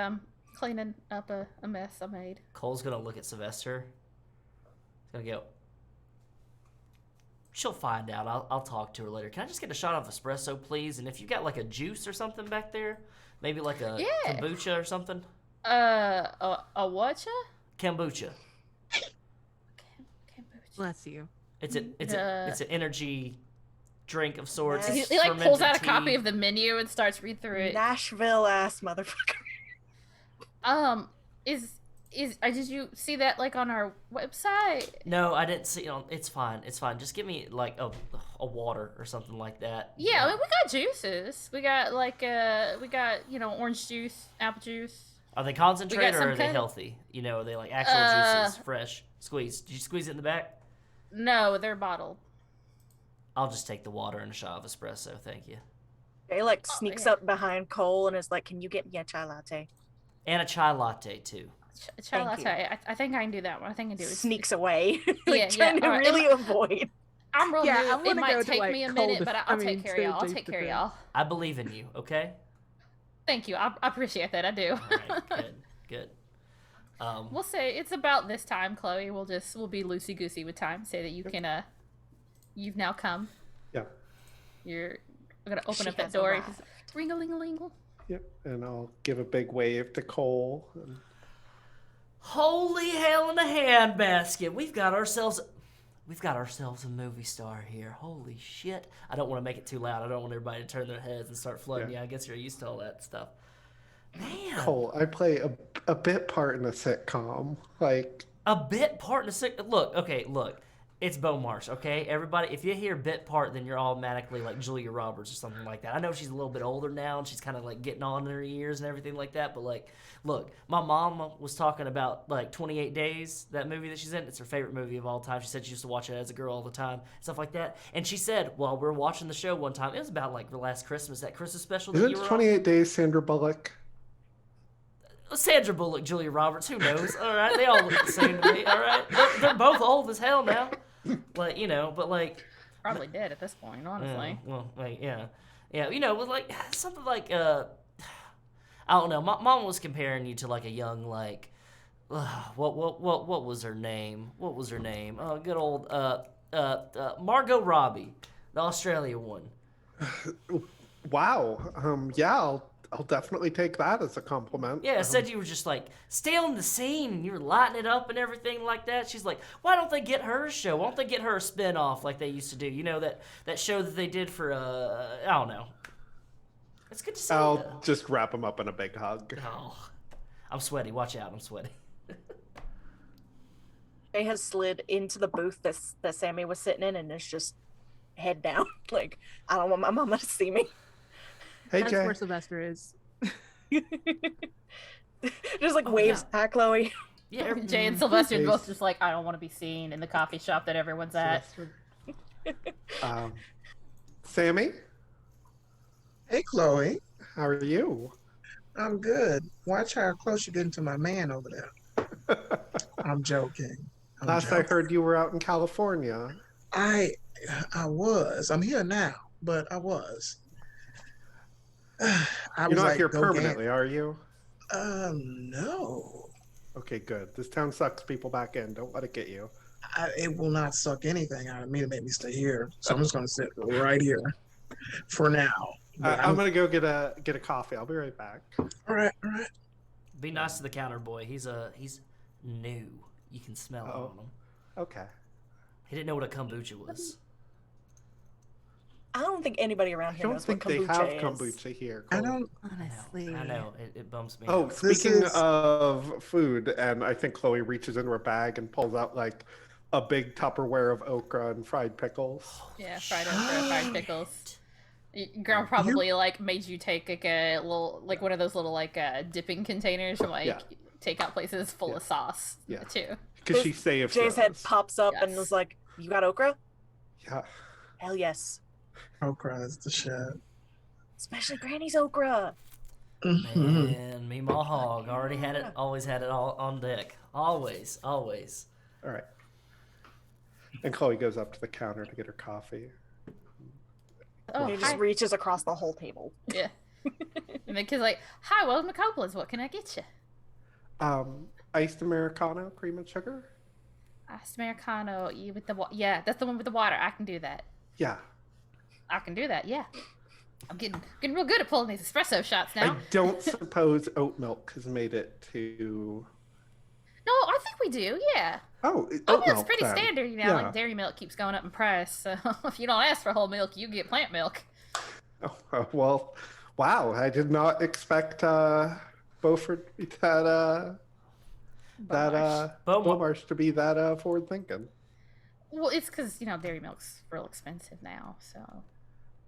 cleaning up a mess I made. Cole's gonna look at Sylvester. He's gonna go. She'll find out. I'll talk to her later. Can I just get a shot of espresso, please? And if you got like a juice or something back there, maybe like a kombucha or something. A whatcha? Kombucha. Bless you. It's an energy drink of sorts. He like pulls out a copy of the menu and starts read through it. Nashville ass motherfucker. Did you see that like on our website? No, I didn't see. It's fine. Just give me like a water or something like that. Yeah, I mean, we got juices. We got orange juice, apple juice. Are they concentrated or are they healthy? Are they like actual juices, fresh squeeze? Did you squeeze it in the back? No, they're bottled. I'll just take the water and a shot of espresso, thank you. Jay like sneaks up behind Cole and is like, "Can you get me a chai latte?" And a chai latte too. Chai latte. I think I can do that one. I think I can do it. Sneaks away. Trying to really avoid. I'm real new. It might go take to, me a minute, but I'll take care of y'all. I'll take care of y'all. I believe in you. Okay. Thank you. I appreciate that. I do. All right, good. We'll say it's about this time, Chloe. We'll be loosey goosey with time. Say that you can. You've now come. Yeah. We're gonna open up that door. Ring-a-ling-a-lingle. Yep. And I'll give a big wave to Cole. And... Holy hell in a handbasket! We've got ourselves a movie star here. Holy shit! I don't want to make it too loud. I don't want everybody to turn their heads and start flooding. Yeah, I guess you're used to all that stuff. Man. Cole, I play a bit part in a sitcom. Like a bit part in a sitcom. Look. It's Beaumarsh, okay? Everybody, if you hear bit part, then you're automatically like Julia Roberts or something like that. I know she's a little bit older now, and she's kind of like getting on in her years and everything like that. But like, look, my mom was talking about like 28 Days, that movie that she's in. It's her favorite movie of all time. She said she used to watch it as a girl all the time, stuff like that. And she said, while we were watching the show one time, it was about like the last Christmas, that Christmas special. Isn't 28 Days Sandra Bullock? Sandra Bullock, Julia Roberts, who knows? All right, they all look the same to me. All right, they're both old as hell now. Like, but like probably dead at this point, honestly. Well, like, yeah, with like something like I don't know. Mom was comparing you to like a young like what was her name? What was her name? Oh, good old Margot Robbie, the Australia one. Wow. Yeah, I'll definitely take that as a compliment. Yeah, I said you were just like stealing the scene and you were lighting it up and everything like that. She's like, why don't they get her a show? Why don't they get her a spin-off like they used to do? That show that they did for I don't know. It's good to see. I'll just wrap him up in a big hug. Oh, I'm sweaty. Watch out, I'm sweaty. Jay has slid into the booth that Sammy was sitting in and is just head down. Like, I don't want my mama to see me. Hey, That's Jay. where Sylvester is. Just like waves at Chloe. Yeah, Jay and Sylvester both just like, I don't want to be seen in the coffee shop that everyone's at. Sammy? Hey, Chloe. How are you? I'm good. Watch how close you get to my man over there. I'm joking. Last I heard, you were out in California. I was. I'm here now, but I was. You're not here permanently, are you? No. Okay, good. This town sucks people back in. Don't let it get you. It will not suck anything out of me to make me stay here. So I'm just going to sit right here for now. But I'm gonna go get a coffee. I'll be right back. All right, all right. Be nice to the counter boy. He's new. You can smell it on him. Okay. He didn't know what a kombucha was. I don't think anybody around I here don't knows think what they kombucha have is. kombucha here. I Cole. don't. Honestly. I know. It bumps me. Oh, out. speaking is- of food, and I think Chloe reaches into her bag and pulls out like a big Tupperware of okra and fried pickles. Yeah, fried okra, fried pickles. Grandma probably like made you take like a little, like one of those little like dipping containers from like takeout places full of sauce. Yeah. Too. Because she saved Jay's head those. pops up and Yes. was like, "You got okra? Yeah. Hell yes, Okra is the shit. especially Granny's okra." Mhm. Man, me ma hog already had it. Always had it all on deck. Always. All right. And Chloe goes up to the counter to get her coffee. Oh, He hi. just reaches across the whole table. Yeah. And the kid's like, "Hi, welcome to Copland's. What can I get you?" Iced Americano, cream and sugar? Iced Americano, you with the yeah, that's the one with the water. I can do that. Yeah. I can do that. Yeah. I'm getting real good at pulling these espresso shots now. I don't suppose oat milk has made it to... No, I think we do. Yeah. Oh, Oat oat milk's milk pretty then. standard, you know. Yeah. Like dairy milk keeps going up in price, so if you don't ask for whole milk, you get plant milk. Oh, well, wow. I did not expect Beaufort to be Beaumarsh to be that forward thinking. Well, it's because dairy milk's real expensive now, so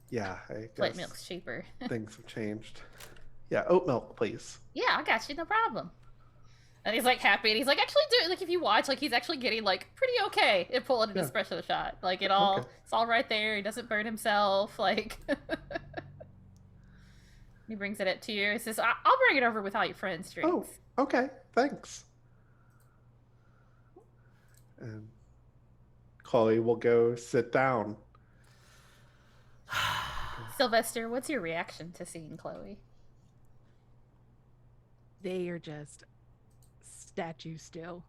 Yeah, I plant guess milk's cheaper. things have changed. Yeah, oat milk, please. Yeah, I got you, no problem. And he's like happy, and he's like actually doing like if you watch, like he's actually getting like pretty okay at pulling an Yeah. espresso shot. Like it's all right there. He doesn't burn himself. Like he brings it up to you. He says, "I'll bring it over with all your friends' drinks." Oh, okay. Thanks. And Chloe will go sit down. Sylvester, what's your reaction to seeing Chloe? They are just statue still.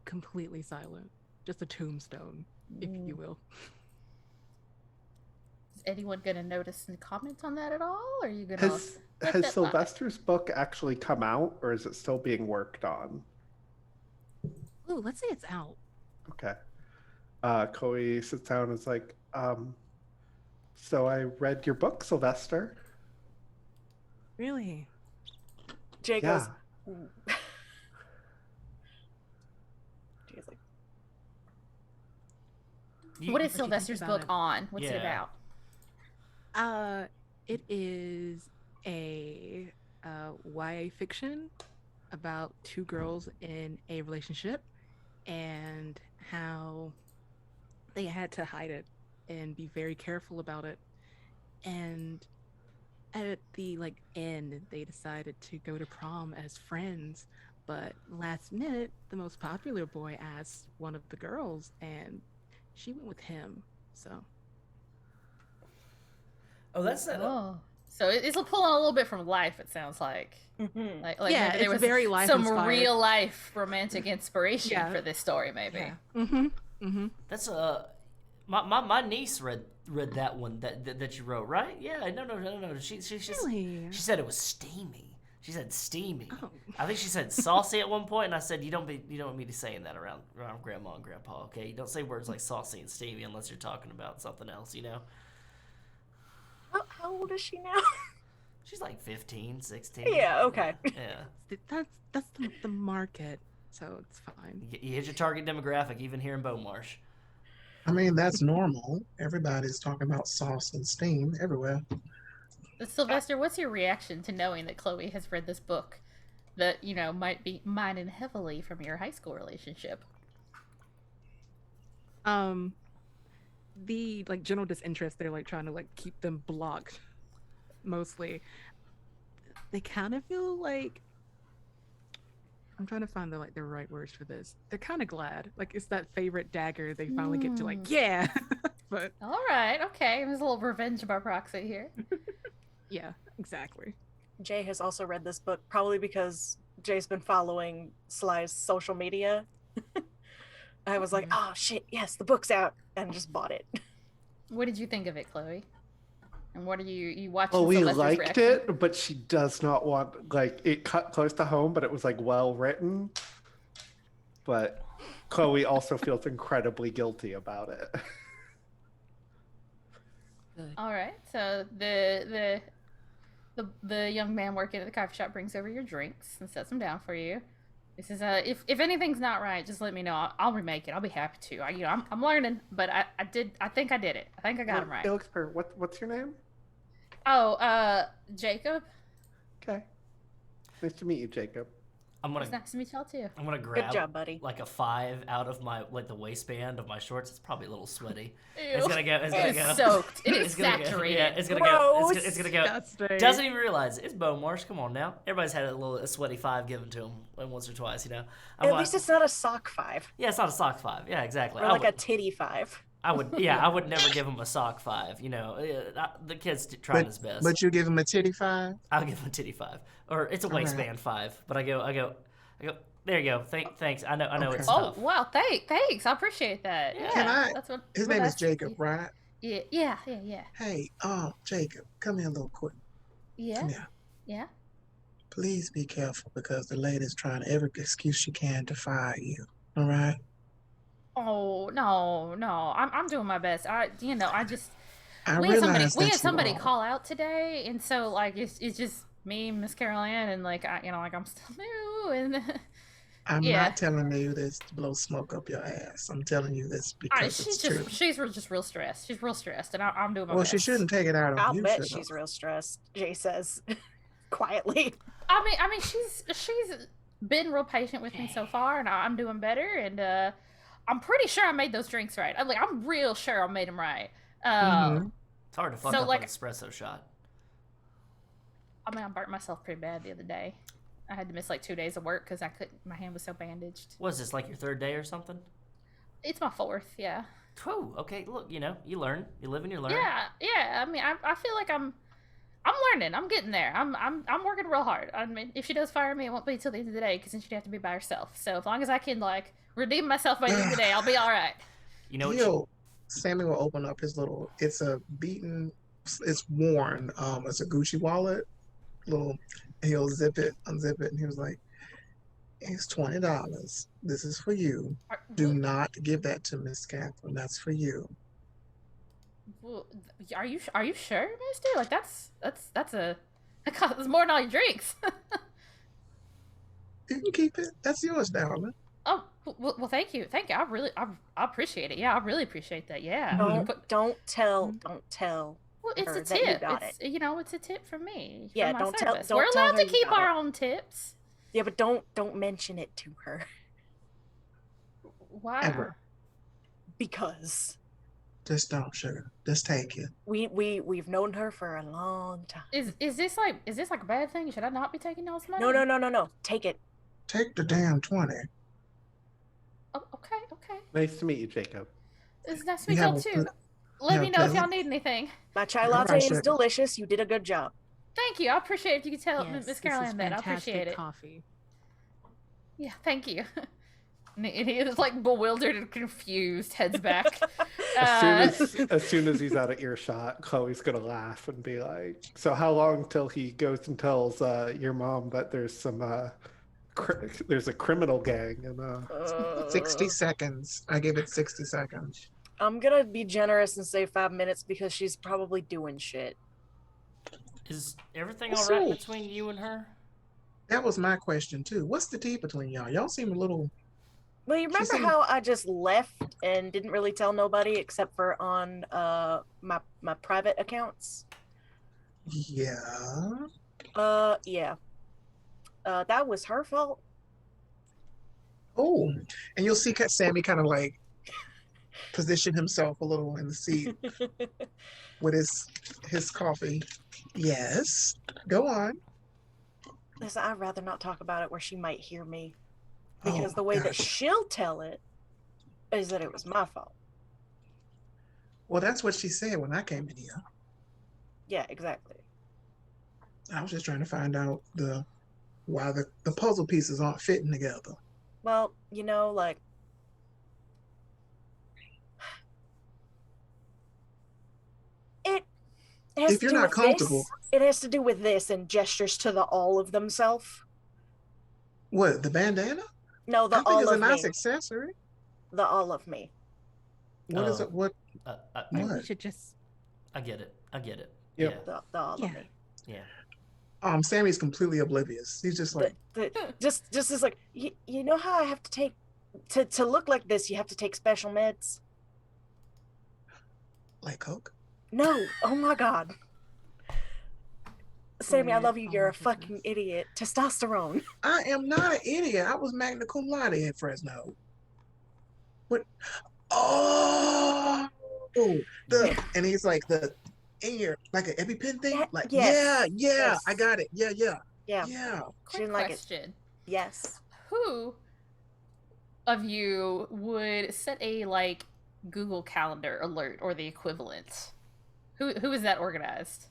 Completely silent. Just a tombstone, if you will. Is anyone gonna notice and comment on that at all? Or are you gonna Has let that lie? Sylvester's book actually come out, or is it still being worked on? Ooh, let's say it's out. Okay. Chloe sits down and is like, so I read your book, Sylvester. Really? Jay Yeah. goes, "Ooh." Jay's like, What is you think Sylvester's about book it? on? What's it Yeah. about? It is a YA fiction about two girls in a relationship and how they had to hide it and be very careful about it. And at the end, they decided to go to prom as friends, but last minute, the most popular boy asked one of the girls, and she went with him. So Oh, that's that. Oh, so it's pulling a little bit from life. It sounds like, "Mhm." like Yeah, maybe there it's was very life some inspired. real life romantic inspiration Yeah. for this story. Maybe. yeah. Mm-hmm. That's my niece read that one that you wrote, right? Yeah, no. She Really? she said it was steamy. She said steamy. Oh. I think she said saucy at one point, and I said you don't want me to saying that around grandma and grandpa, okay? You don't say words like saucy and steamy unless you're talking about something else, you know. How old is she now? She's like 15, 16. Yeah, okay. Yeah. That's the market, so it's fine. You hit your target demographic, even here in Beaumarsh. I mean, that's normal. Everybody's talking about sauce and steam everywhere. Sylvester, what's your reaction to knowing that Chloe has read this book that might be mining heavily from your high school relationship? The general disinterest, they're trying to keep them blocked mostly. They kind of feel like, I'm trying to find the right words for this. They're kind of glad. It's that favorite dagger they finally get to yeah. But All right, okay. There's a little revenge by proxy here. yeah, exactly. Jay has also read this book probably because Jay's been following Sly's social media. I was like, oh shit, yes, the book's out, and just bought it. What did you think of it, Chloe? And what are you watching? Well, we Sylvester's liked reaction? it, but she does not want, like, it cut close to home, but it was, like, well written. But Chloe also feels incredibly guilty about it. All right. So the young man working at the coffee shop brings over your drinks and sets them down for you. He says, if anything's not right, just let me know. I'll remake it. I'll be happy to. I'm learning, but I think I did it. I think I got him right. Elixir, what's your name? Oh, Jacob. Okay. Nice to meet you, Jacob. It's nice to meet y'all too. I'm gonna grab Good job, buddy. like a 5 out of my the waistband of my shorts. It's probably a little sweaty. Ew. It's gonna go. It's gonna It go. is soaked. It is It's gonna go. saturated. Yeah, it's gonna go. Gross. It's gonna go. Disgusting. Doesn't even realize it. It's Beaumarsh. Come on now. Everybody's had a sweaty 5 given to him once or twice. You know. At least it's not a sock 5. Yeah, it's not a sock 5. Yeah, exactly. Or like a titty 5. I would never give him a sock 5. You know, the kid's trying his best. But you give him a titty 5? I'll give him a titty 5, or it's a waistband 5. But I go. There you go. Thanks. I know Okay. it's Oh tough. wow, thanks. I appreciate that. Yeah. Can I? That's what, His well, name is that's- Jacob, right? Yeah. Hey, Jacob, come here a little quick. Yeah. Come here. Yeah. Please be careful because the lady's trying every excuse she can to fire you. All right? Oh no. I'm doing my best. I we realize had somebody that you are. call out today, and so like it's just me, Miss Carolyn, and like I'm still new, and I'm yeah. not telling you this to blow smoke up your ass. I'm telling you this because it's true. she's just real stressed. She's real stressed, and I'm doing my Well, best. she shouldn't take it out on I'll you. bet should she's her? real stressed, Jay says quietly. I mean, she's been real patient with me so far, and I'm doing better, and I'm pretty sure I made those drinks right. I'm real sure I made them right. Mhm. It's hard to fuck So, up like- an espresso shot. I mean, I burnt myself pretty bad the other day. I had to miss like 2 days of work because my hand was so bandaged. Was this like your 3rd day or something? It's my 4th, yeah. Whew, okay, look, you learn, you live and you learn. Yeah. I mean, I feel like I'm learning. I'm getting there. I'm working real hard. I mean, if she does fire me, it won't be till the end of the day because then she'd have to be by herself. So as long as I can like redeem myself by the end of the day, I'll be all right. You know what? Sammy will open up his little. It's worn. It's a Gucci wallet. He'll unzip it, and he was like, "It's $20. This is for you. Do not give that to Miss Catherine. That's for you." Well, are you sure, Mister? Like that's more than all your drinks. You can keep it. That's yours, darling. Oh, well, thank you. I appreciate it. Yeah, I really appreciate that. Yeah. Don't tell. Well, it's her a that you tip. got it's a tip from me. Yeah, for my don't tell- service. don't We're tell allowed her to you keep got our it. own tips. Yeah, but don't mention it to her Why? Ever. because Just don't, sugar. Just take it. we've known her for a long time. Is this like a bad thing? Should I not be taking y'all's money? No. Take it. Take the damn 20. Oh, okay. Nice to meet you, Jacob. It's nice to meet You y'all have a too. pl- Let you me have know if plenty- y'all need anything. My chai All latte right, is sugar. delicious. You did a good job. Thank you. I appreciate it if you could tell Yes, Miss this is Caroline that. I appreciate fantastic it. coffee. Yeah, thank you. And he is like bewildered and confused, heads back. As soon as he's out of earshot, Chloe's gonna laugh and be like, "So how long till he goes and tells your mom that there's some there's a criminal gang and 60 seconds. I give it 60 seconds. I'm gonna be generous and say 5 minutes because she's probably doing shit. Is everything What's all right up? between you and her? That was my question too. What's the tea between y'all? Y'all seem a little. Well, you remember seemed- how I just left and didn't really tell nobody except for on my private accounts? Yeah. Yeah. That was her fault. Oh, and you'll see Sammy kind of like position himself a little in the seat with his coffee. Yes. Go on. Listen, I'd rather not talk about it where she might hear me. Because Oh, the way that gosh. she'll tell it is that it was my fault. Well, that's what she said when I came in here. Yeah, exactly. I was just trying to find out the why the puzzle pieces aren't fitting together. Well, like it has If to you're do not with comfortable, this. It has to do with this and gestures to the all of themselves. what, the bandana? No, the I think all it's a of nice me. accessory. The all of me. What is Oh. it? What? We What? should just. I get it. I get it. Yep. Yeah. The all Yeah. of me. Yeah. Sammy's completely oblivious. He's just like, Just is like you know how I have to take to look like this. You have to take special meds. like Coke. No, oh my god, Sammy, I Boy, love you. oh You're my a fucking goodness. idiot. Testosterone. I am not an idiot. I was magna cum laude at Fresno. What? Oh, and he's like in your like an EpiPen thing. Yeah, Like yes, yeah, yes. I got it. Yeah. Yeah. She Quick didn't like it. question. Yes. Who of you would set a like Google Calendar alert or the equivalent? Who is that organized?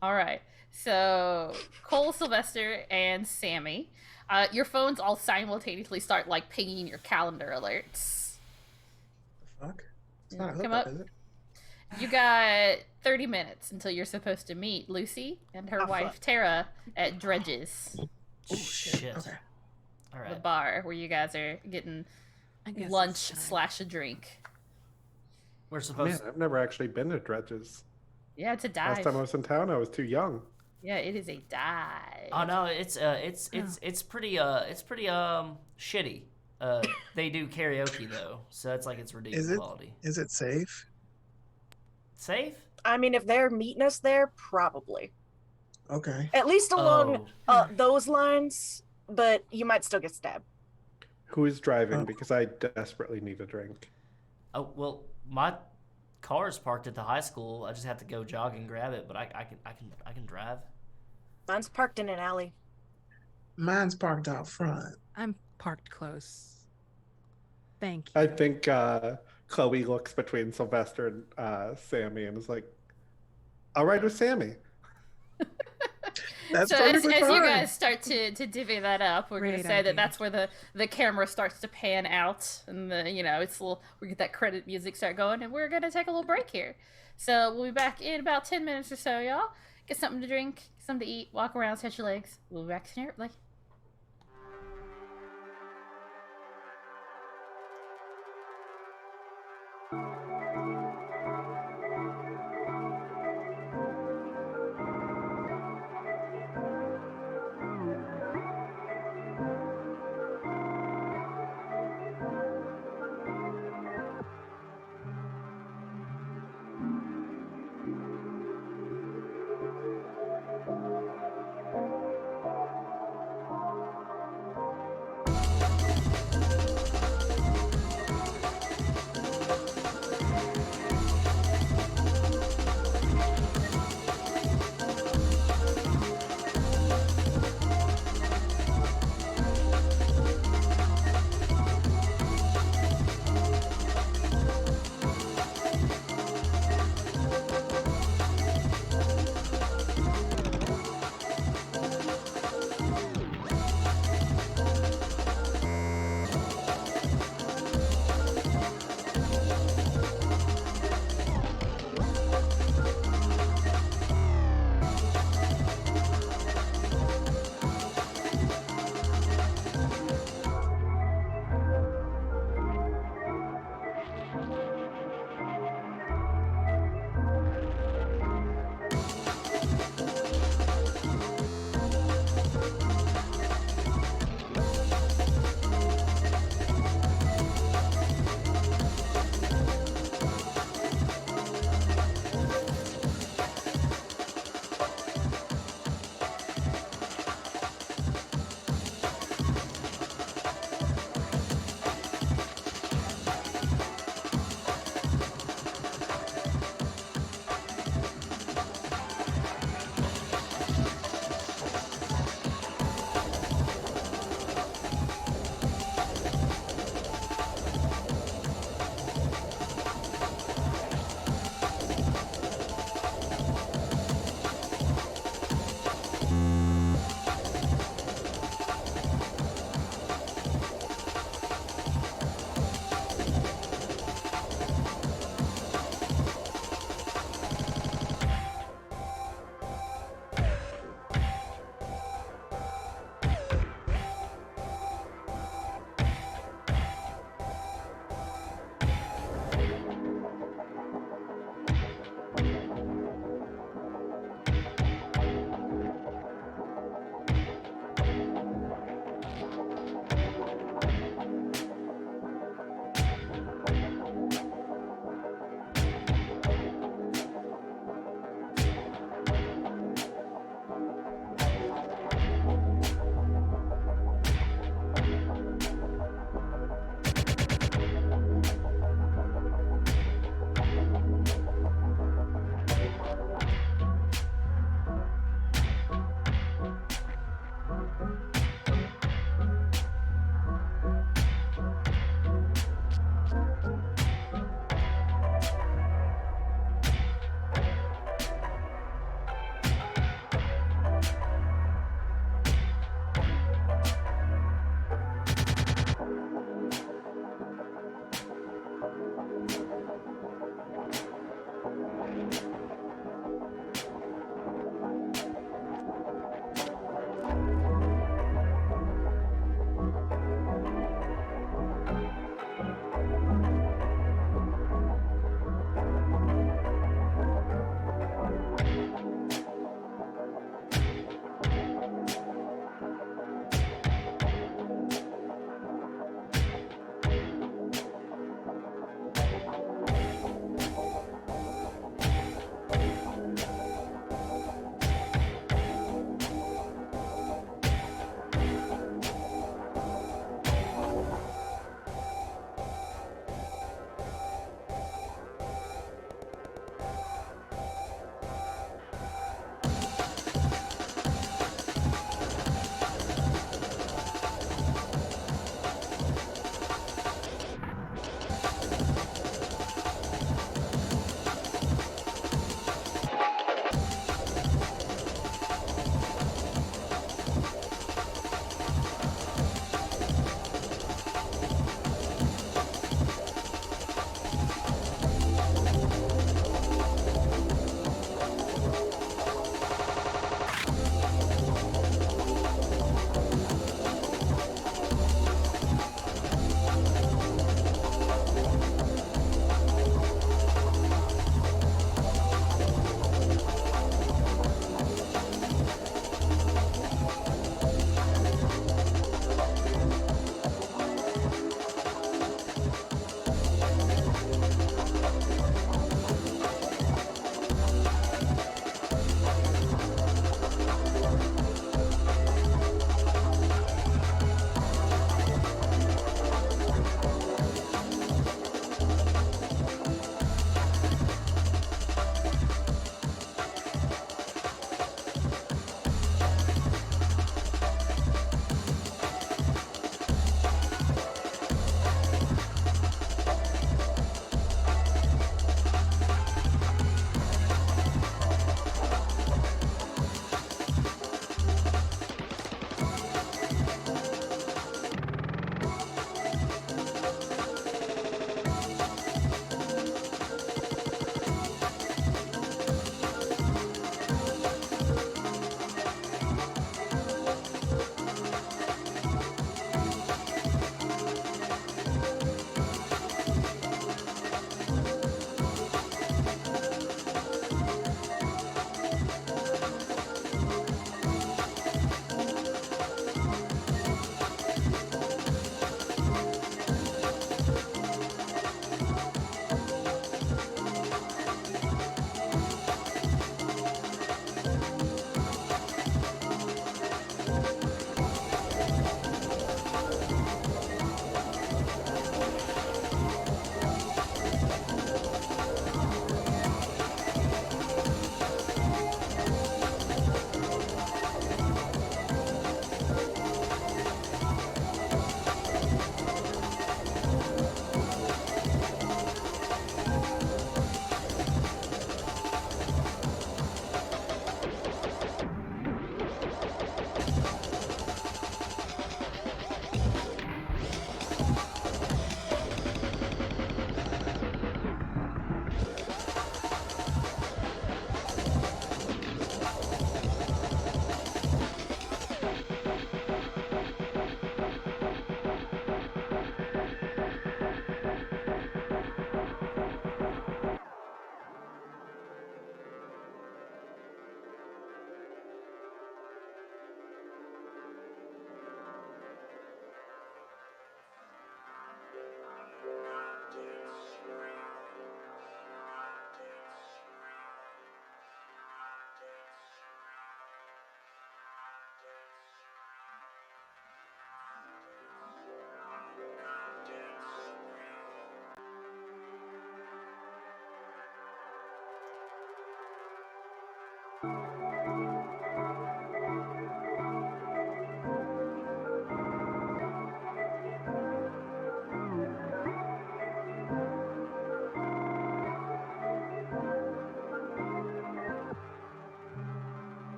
All right. So Cole, Sylvester, and Sammy, your phones all simultaneously start like pinging your calendar alerts. The fuck? It's Yeah, not a come hookup, up. is it? You got 30 minutes until you're supposed to meet Lucy and her Oh, wife fuck. Tara at Dredges, Oh shit. Okay. All the right. bar where you guys are getting I guess lunch it's time. / a drink. We're Man, supposed. I've never actually been to Dredges. Yeah, it's a Last dive. time I was in town, I was too young. Yeah, it is a dive. Oh no, it's pretty shitty. They do karaoke though, so it's like it's redeemed Is it? quality. Is it safe? Safe? I mean, if they're meeting us there, probably. Okay. At least along Oh. those lines, but you might still get stabbed. Who is driving? Oh. Because I desperately need a drink. Oh well, my car's parked at the high school. I just have to go jog and grab it, but I can drive. Mine's parked in an alley. Mine's parked out front. I'm parked close. Thank you. I think Chloe looks between Sylvester and Sammy and is like, "I'll ride with Sammy." That's So as perfectly you fine. guys start to divvy that up, we're gonna Great say that idea. that's where the camera starts to pan out, and it's a little, we get that credit music start going, and we're gonna take a little break here. So we'll be back in about 10 minutes or so, y'all. Get something to drink, something to eat, walk around, stretch your legs. We'll be back shortly.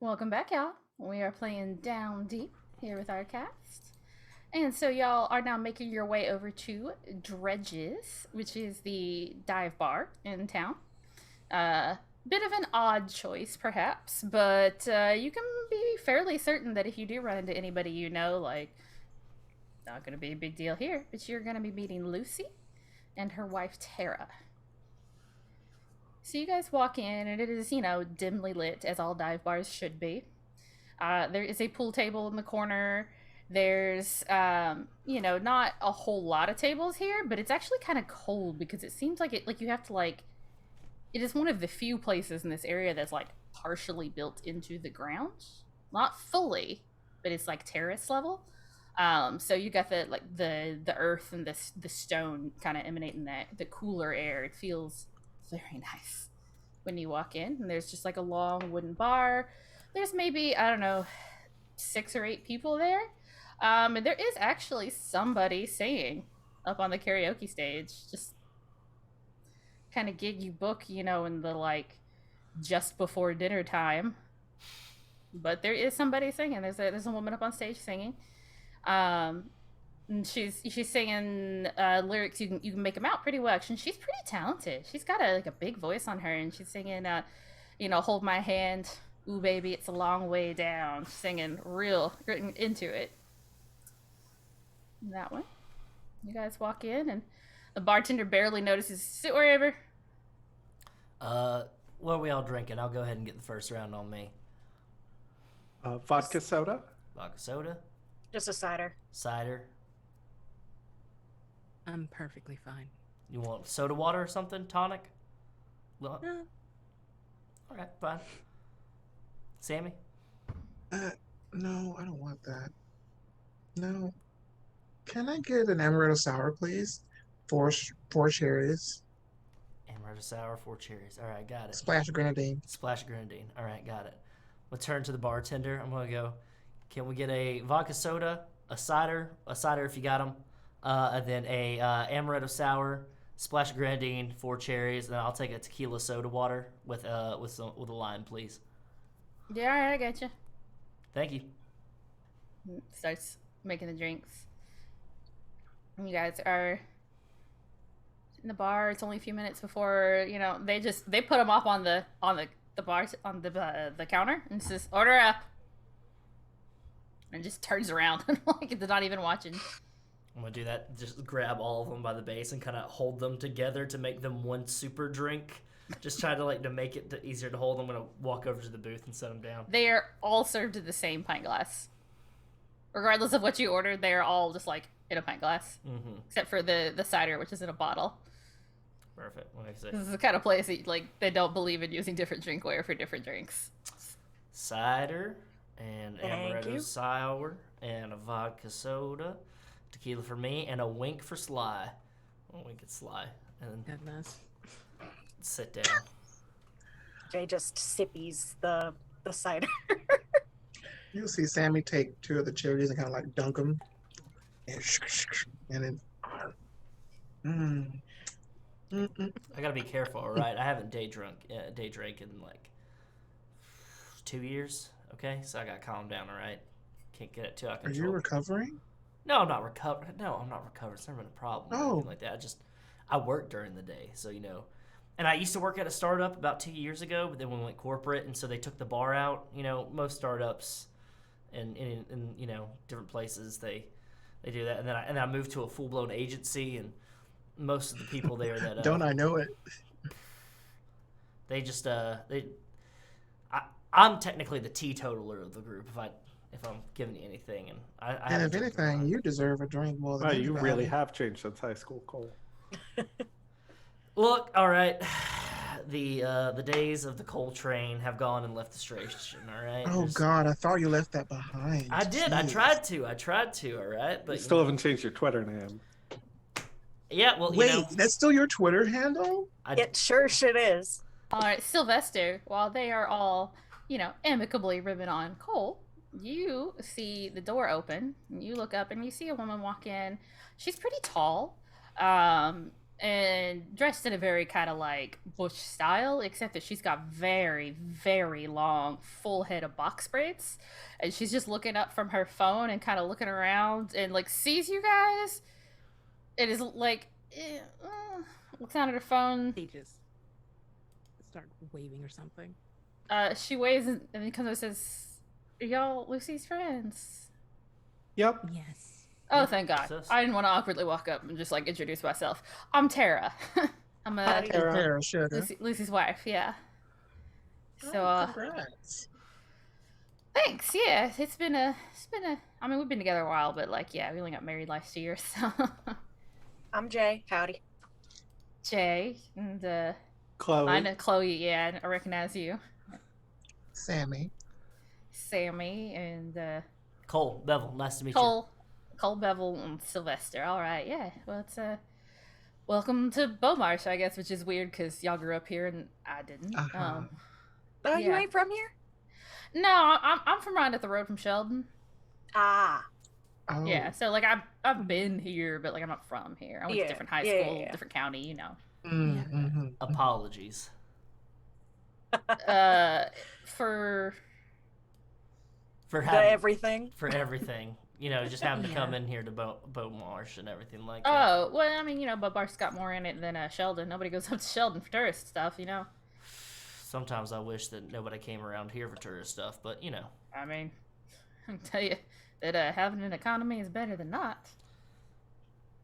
Welcome back, y'all. We are playing Down Deep here with our cast. And so y'all are now making your way over to Dredges, which is the dive bar in town. Bit of an odd choice, perhaps, but you can be fairly certain that if you do run into anybody you know, like, not going to be a big deal here, but you're going to be meeting Lucy and her wife, Tara. So you guys walk in, and it is, dimly lit, as all dive bars should be. There is a pool table in the corner. There's, not a whole lot of tables here, but it's actually kind of cold because it seems like you have to, it is one of the few places in this area that's like partially built into the ground, not fully, but it's like terrace level. So you got the earth and the stone kind of emanating the cooler air. It feels very nice when you walk in. And there's just like a long wooden bar. There's maybe, I don't know, 6 or 8 people there. And there is actually somebody singing up on the karaoke stage. Just kind of gig you book, in the like just before dinner time. But there is somebody singing. There's a woman up on stage singing. And she's singing lyrics. You can make them out pretty well. And she's pretty talented. She's got a big voice on her, and she's singing, "Hold My Hand, Ooh Baby, It's a Long Way Down." She's singing real into it. That one. You guys walk in, and the bartender barely notices. Sit wherever. What are we all drinking? I'll go ahead and get the first round on me. Vodka soda. Vodka soda. Just a cider. Cider. I'm perfectly fine. You want soda water or something? Tonic? No. All right, fine. Sammy? No, I don't want that. No. Can I get an amaretto sour, please? 4 cherries. Amaretto sour, 4 cherries. All right, got it. Splash of grenadine. Splash of grenadine. All right, got it. We'll turn to the bartender. I'm going to go, can we get a vodka soda, a cider if you got them, and then a amaretto sour, splash of grenadine, 4 cherries, and then I'll take a tequila soda water with a lime, please. Yeah, all right, I got you. Thank you. Starts making the drinks. And you guys are in the bar. It's only a few minutes before they put them up on the bar on the counter and says order up. And just turns around and like they're not even watching. I'm gonna do that. Just grab all of them by the base and kind of hold them together to make them one super drink. Just try to make it easier to hold. I'm gonna walk over to the booth and set them down. They are all served in the same pint glass, regardless of what you ordered. They are all just like in a pint glass, except for the cider, which is in a bottle. Perfect. What do you say? This is the kind of place that they don't believe in using different drinkware for different drinks. Cider and Thank amaretto you. sour and a vodka soda, tequila for me, and a wink for Sly. A wink at Sly, and then Goodness. sit down. Jay just sippies the cider. You'll see Sammy take 2 of the cherries and kind of like dunk them. And then. I gotta be careful, all right? I haven't day drank in like 2 years. Okay, so I gotta calm down, all right? Can't get it too out of Are control. you recovering? No, I'm not recovering. No, I'm not recovering. It's never been a problem or anything like that. I work during the day, so And I used to work at a startup about 2 years ago, but then we went corporate, and so they took the bar out. Most startups and in different places they do that, and then I moved to a full blown agency, and most of the people there that Don't I know it? they just I'm technically the teetotaler of the group if I'm giving you anything, and I And if anything, you deserve a drink more than Oh, you anybody. really have changed since high school, Cole. Look, all right, the days of the coal train have gone and left the station. All right. Oh God, I thought you left that behind. I did. I Jeez. tried to. All right, but You still haven't changed your Twitter name. Yeah. Well, Wait, that's still your Twitter handle? It sure shit is. All right, Sylvester, while they are all, amicably ribbing on Cole, you see the door open, and you look up and you see a woman walk in. She's pretty tall, and dressed in a very kind of like bush style, except that she's got very, very long, full head of box braids. And she's just looking up from her phone and kind of looking around and like sees you guys. It is like, looks down at her phone. They just start waving or something. She waves and then comes and says, "Are y'all Lucy's friends?" Yep. Yes. Oh, thank God. Sis. I didn't want to awkwardly walk up and just like introduce myself. I'm Tara. I'm Howdy. Tara, sugar. Lucy's wife, yeah. So, Congrats. thanks. Yeah, it's been a. I mean, we've been together a while, but like, yeah, we only got married last year. So, I'm Jay. Howdy. Jay and Chloe. I know Chloe. Yeah, I recognize you, Sammy. Sammy, and Cole, Bevel, nice to meet you. Cole, Bevel, and Sylvester. All right, yeah. Well, it's welcome to Beaumarsh, I guess, which is weird because y'all grew up here and I didn't. Uh-huh. Oh, you Yeah. ain't from here? No, I'm from right up the road from Sheldon. Ah. Oh. Yeah, so like I've been here, but like I'm not from here. I went to different high school, different county, you know. Mm-hmm. Apologies. For having everything. For everything. You know, just having to come in here to Beaumarsh and everything like that. Oh, well, I mean, you know, Beaumarsh's got more in it than Sheldon. Nobody goes up to Sheldon for tourist stuff, you know. Sometimes I wish that nobody came around here for tourist stuff, but you know. I mean, I can tell you that having an economy is better than not.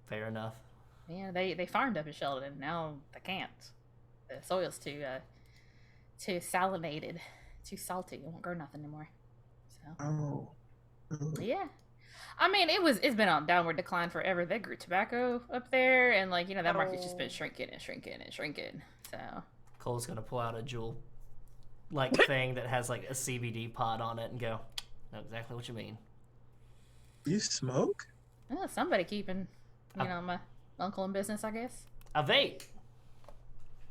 Fair enough. Yeah, they farmed up in Sheldon. Now they can't. The soil's too salinated, too salty. It won't grow nothing anymore. So. Oh. Yeah. I mean, it's been on downward decline forever. They grew tobacco up there, and like, you know, that market's just been shrinking and shrinking and shrinking. So Cole's gonna pull out a jewel like thing that has like a CBD pod on it and go, know exactly what you mean. You smoke? Well, somebody keeping, you know, my uncle in business, I guess. A vape.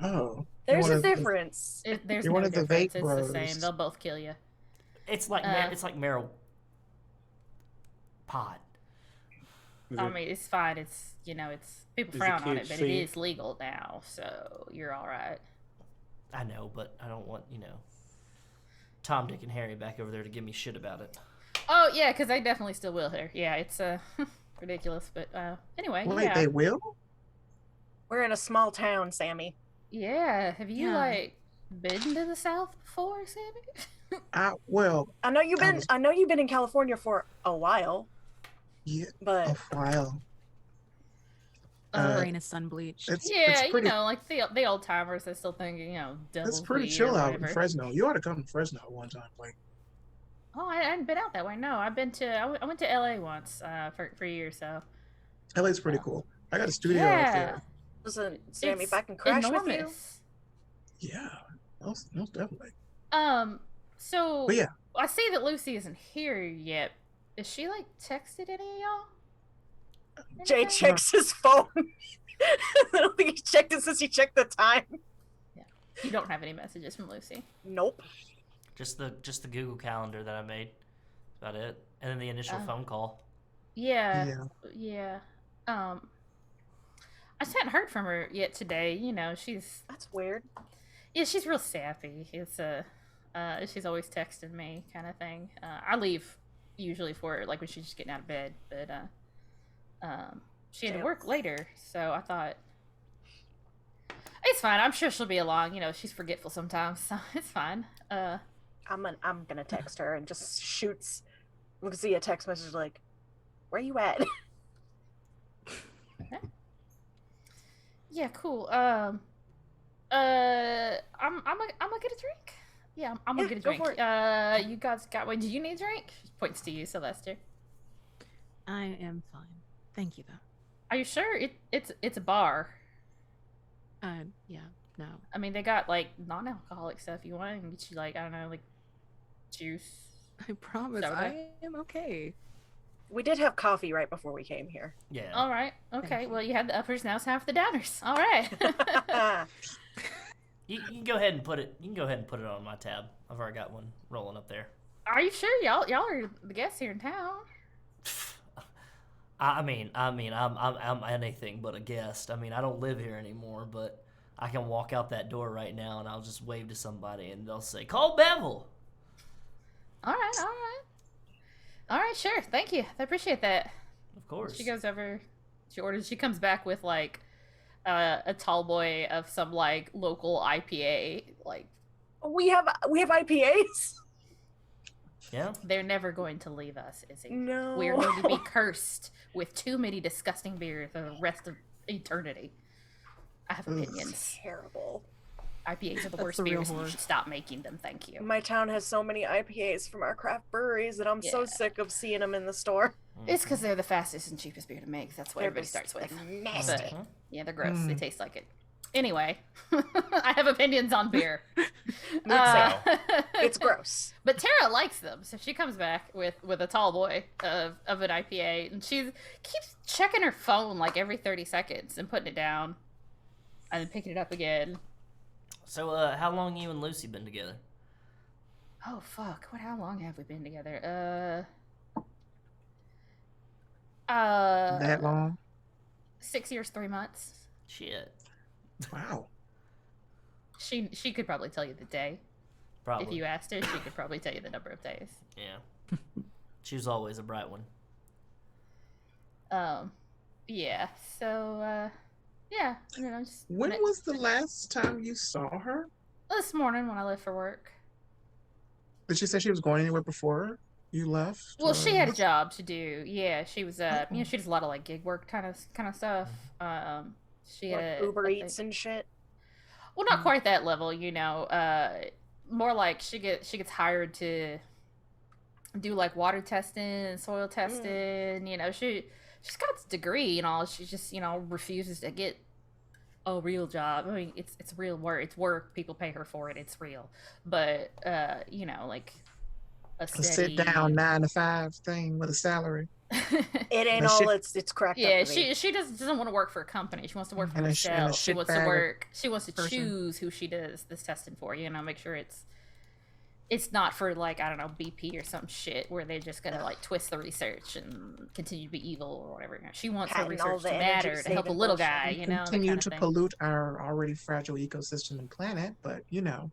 Oh. There's a difference. There's You're no one of the difference. vape It's bros. the same. They'll both kill you. It's like Meryl pod. I mean, it's fine. It's, you know, it's people frown on it, but it is legal now, so you're all right. I know, but I don't want, you know, Tom, Dick, and Harry back over there to give me shit about it. Oh yeah, because they definitely still will here. Yeah, it's ridiculous, but anyway. Wait, yeah. they will? We're in a small town, Sammy. Yeah, have you like been to the South before, Sammy? Well, I know you've been in California for a while. Yeah, but a while. Brain is sun bleached. It's you pretty, know, like the old timers, they still think, you know, it's pretty chill out in Fresno. You ought to come to Fresno one time, like. Oh, I hadn't been out that way. No, I went to LA once for years. So LA's pretty cool. I got a studio out there. Listen, Sammy, if I can crash enormous. with you. Yeah, most definitely. So but yeah, I see that Lucy isn't here yet. Is she like texted any of y'all? Jay checks his phone. I don't think he's checked it since he checked the time. Yeah, you don't have any messages from Lucy. Nope. Just the Google Calendar that I made. That's about it. And then the initial phone call. Yeah. I just hadn't heard from her yet today. You know, that's weird. Yeah, she's real sappy. It's she's always texting me kind of thing. I leave usually for like when she's just getting out of bed, but she had to work later, so I thought it's fine. I'm sure she'll be along. You know, she's forgetful sometimes, so it's fine. I'm gonna text her and just shoots. We'll see a text message like, "Where you at?" Okay. Yeah, cool. I'm gonna get a drink. Yeah, I'm gonna get a drink. You guys got one? Do you need a drink? She points to you, Sylvester. I am fine. Thank you, though. Are you sure? It's a bar. Yeah, no. I mean, they got like non-alcoholic stuff. You want? I can get you like, I don't know, like juice. I promise, soda. I am okay. We did have coffee right before we came here. Yeah. All right. Okay. Well, you had the uppers. Now's half the downers. All right. You can go ahead and put it. You can go ahead and put it on my tab. I've already got one rolling up there. Are you sure y'all are the guests here in town? I mean, I'm anything but a guest. I mean, I don't live here anymore, but I can walk out that door right now and I'll just wave to somebody and they'll say, "Call Bevel." All right, sure. Thank you. I appreciate that. Of course. She goes over. She orders. She comes back with like a tall boy of some like local IPA. Like we have IPAs. Yeah. They're never going to leave us, is it? No. We're going to be cursed with too many disgusting beers for the rest of eternity. I have opinions. Terrible. IPAs are the worst beers, and you should stop making them. Thank you. My town has so many IPAs from our craft breweries that I'm so sick of seeing them in the store. It's because they're the fastest and cheapest beer to make. That's what everybody starts with. Nasty. But, yeah, they're gross. They taste like it. Anyway, I have opinions on beer. It's gross. But Tara likes them, so she comes back with a tall boy of an IPA, and she keeps checking her phone like every 30 seconds and putting it down, and then picking it up again. So, how long you and Lucy been together? Oh fuck! How long have we been together? That long? 6 years, 3 months. Shit. Wow. She could probably tell you the day. Probably. If you asked her, she could probably tell you the number of days. Yeah. She was always a bright one. Yeah. So, yeah. You know, just When was the last time you saw her? This morning when I left for work. Did she say she was going anywhere before you left? Well, she had a job to do. Yeah, she was. You know, she does a lot of like gig work kind of stuff. She Like had Uber Eats and shit. Well, not quite that level, you know. More like she gets hired to do like water testing, soil testing. You know, she's got a degree and all. She just, you know, refuses to get a real job. I mean, it's real work. It's work. People pay her for it. It's real. But you know, like a steady... sit down 9 to 5 thing with a salary. It ain't all it's cracked yeah, up to be. she doesn't want to work for a company. She wants to work for And a herself. She wants to shitbag work. She wants to person. choose who she does this testing for. You know, make sure it's not for like, I don't know, BP or some shit where they're just gonna like twist the research and continue to be evil or whatever. She wants her Patent all research the to matter, to energy-saving help a little bullshit. guy. You know, that Continue kind of to thing. pollute our already fragile ecosystem and planet, but you know.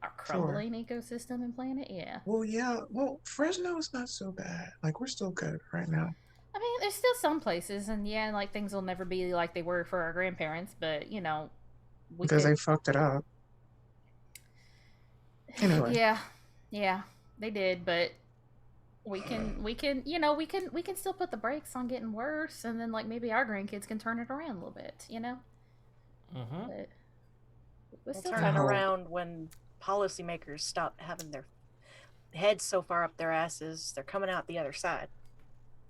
Our crumbling ecosystem and planet. Yeah. Well, yeah. Well, Fresno's not so bad. Like, we're still good right now. I mean, there's still some places, and yeah, like things will never be like they were for our grandparents, but you know, Because they fucked it up. Anyway. Yeah, they did, but we can, you know, we can still put the brakes on getting worse, and then like maybe our grandkids can turn it around a little bit, you know. But We'll turn it around when policymakers stop having their heads so far up their asses, they're coming out the other side.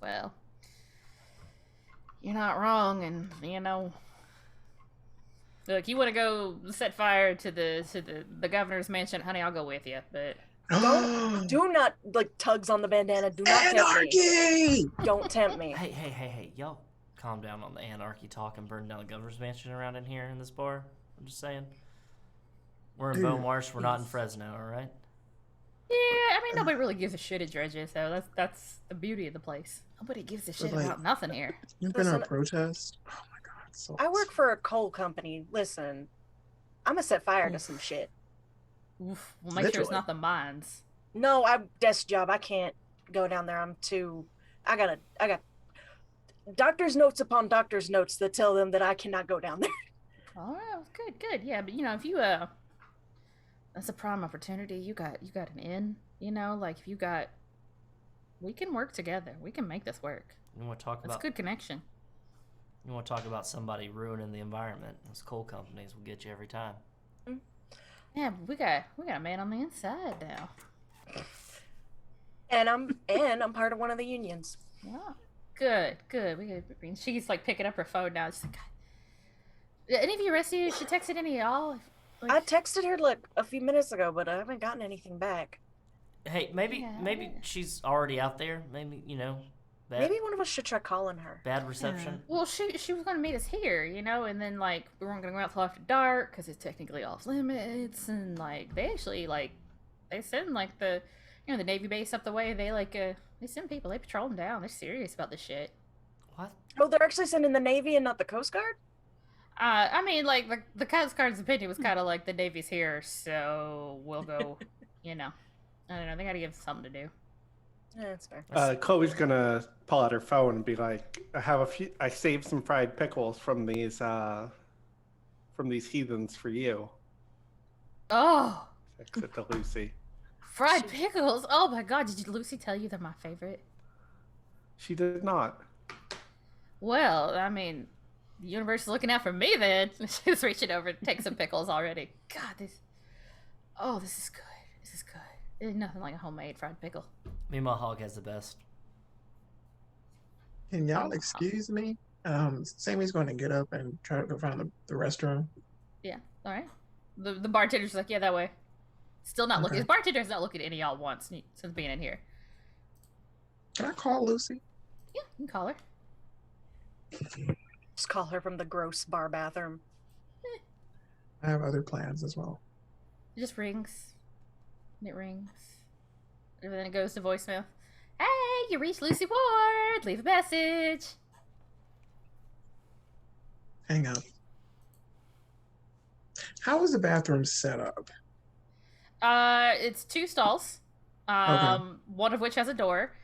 Well, you're not wrong, and you know, look, you want to go set fire to the governor's mansion, honey, I'll go with you, but do not like tugs on the bandana. Do not tempt me. Don't tempt me. Hey, y'all, calm down on the anarchy talk and burn down the governor's mansion around in here in this bar. I'm just saying. We're in Beaumarsh. We're not in Fresno, all right? Yeah, I mean, nobody really gives a shit at Dredges, though. That's the beauty of the place. Nobody gives a shit about nothing here. You've been on a protest? Oh my god. So I work for a coal company. Listen, I'm gonna set fire to some shit. Oof. We'll make sure it's not the mines. No, desk job. I can't go down there. I'm too. I got doctor's notes upon doctor's notes that tell them that I cannot go down there. Oh, good. Yeah, but you know, if you that's a prime opportunity. You got an in. You know, like if you got, we can work together. We can make this work. You want to talk about? That's good connection. You want to talk about somebody ruining the environment? Those coal companies will get you every time. Yeah, but we got a man on the inside now. And I'm part of one of the unions. Yeah, good. She's like picking up her phone now. She's like, God. Any of you arrested you? She texted any of y'all? Like... I texted her like a few minutes ago, but I haven't gotten anything back. Hey, maybe she's already out there. Maybe, you know. Maybe one of us should try calling her. Bad reception. Yeah. Well, she was going to meet us here, you know, and then like we weren't going to go out till after dark because it's technically off limits, and like they actually like they send like the the Navy base up the way. They like they send people. They patrol them down. They're serious about this shit. What? Oh, they're actually sending the Navy and not the Coast Guard? I mean, like the Coast Guard's opinion was kind of like the Navy's here, so we'll go. You know, I don't know. They got to give them something to do. Yeah, that's fair. Chloe's gonna pull out her phone and be like, I saved some fried pickles from these heathens for you. Oh. Text it to Lucy. Fried pickles? Oh my god, did Lucy tell you they're my favorite? She did not. Well, I mean, the universe is looking out for me then. She was reaching over to take some pickles already. God, this is good. This is good. There's nothing like a homemade fried pickle. Me and my hog has the best. Can y'all excuse me? Sammy's going to get up and try to go find the restroom. Yeah. All right. The bartender's like, yeah, that way. Still not looking. Okay. The bartender's not looking at any of y'all once since being in here. Can I call Lucy? Yeah, you can call her. Just call her from the gross bar bathroom. I have other plans as well. It just rings. And it rings. And then it goes to voicemail. Hey, you reached Lucy Ward. Leave a message. Hang up. How is the bathroom set up? It's 2 stalls. One of which has a door,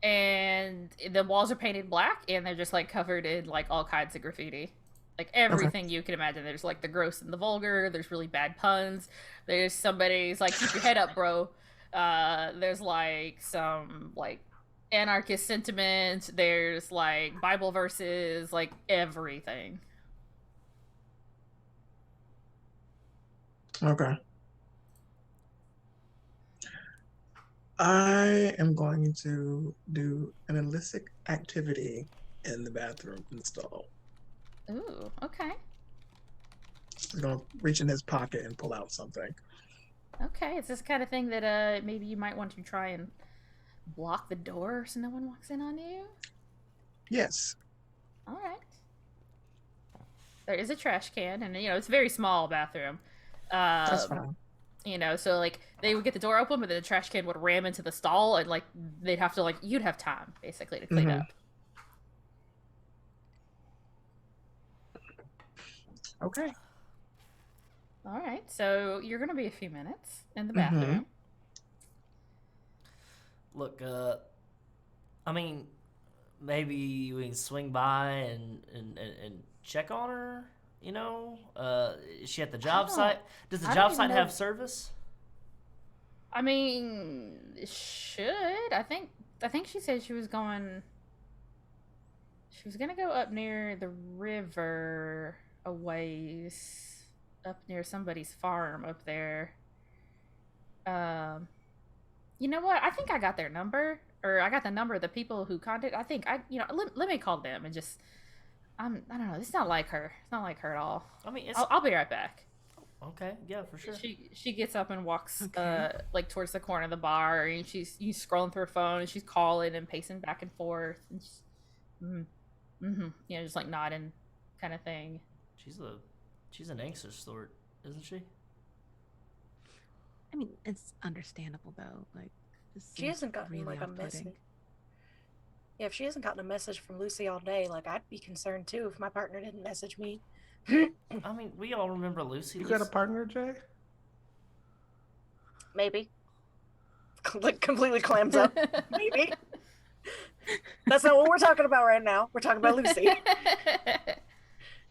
and the walls are painted black, and they're just like covered in like all kinds of graffiti. Like everything you can imagine. There's like the gross and the vulgar. There's really bad puns. There's somebody's like, keep your head up, bro. There's like some like anarchist sentiment. There's like Bible verses, like everything. Okay. I am going to do an illicit activity in the bathroom install. Ooh, okay. He's going to reach in his pocket and pull out something. Okay, it's this kind of thing that maybe you might want to try and block the door so no one walks in on you. Yes. All right. There is a trash can, and it's a very small bathroom. That's fine. So like they would get the door open, but then the trash can would ram into the stall, and like they'd have to like you'd have time basically to clean up. Okay. All right, so you're gonna be a few minutes in the bathroom. Look, I mean, maybe we can swing by and check on her. Is she at the job site? Does the job site have service? I mean, it should. I think she said she was gonna go up near the river a ways, up near somebody's farm up there. You know what? I think I got their number, or I got the number of the people who contacted. I think let me call them and just. I don't know. It's not like her. It's not like her at all. I mean, I'll be right back. Okay, yeah, for sure. She gets up and walks like towards the corner of the bar, and she's scrolling through her phone, and she's calling and pacing back and forth, and she's, just like nodding, kind of thing. She's an anxious sort, isn't she? I mean, it's understandable though. Like, she hasn't gotten really like a message. Yeah, if she hasn't gotten a message from Lucy all day, like I'd be concerned too if my partner didn't message me. I mean, we all remember Lucy. You got a partner, Jay? Maybe. Like completely clams up. Maybe. That's not what we're talking about right now. We're talking about Lucy.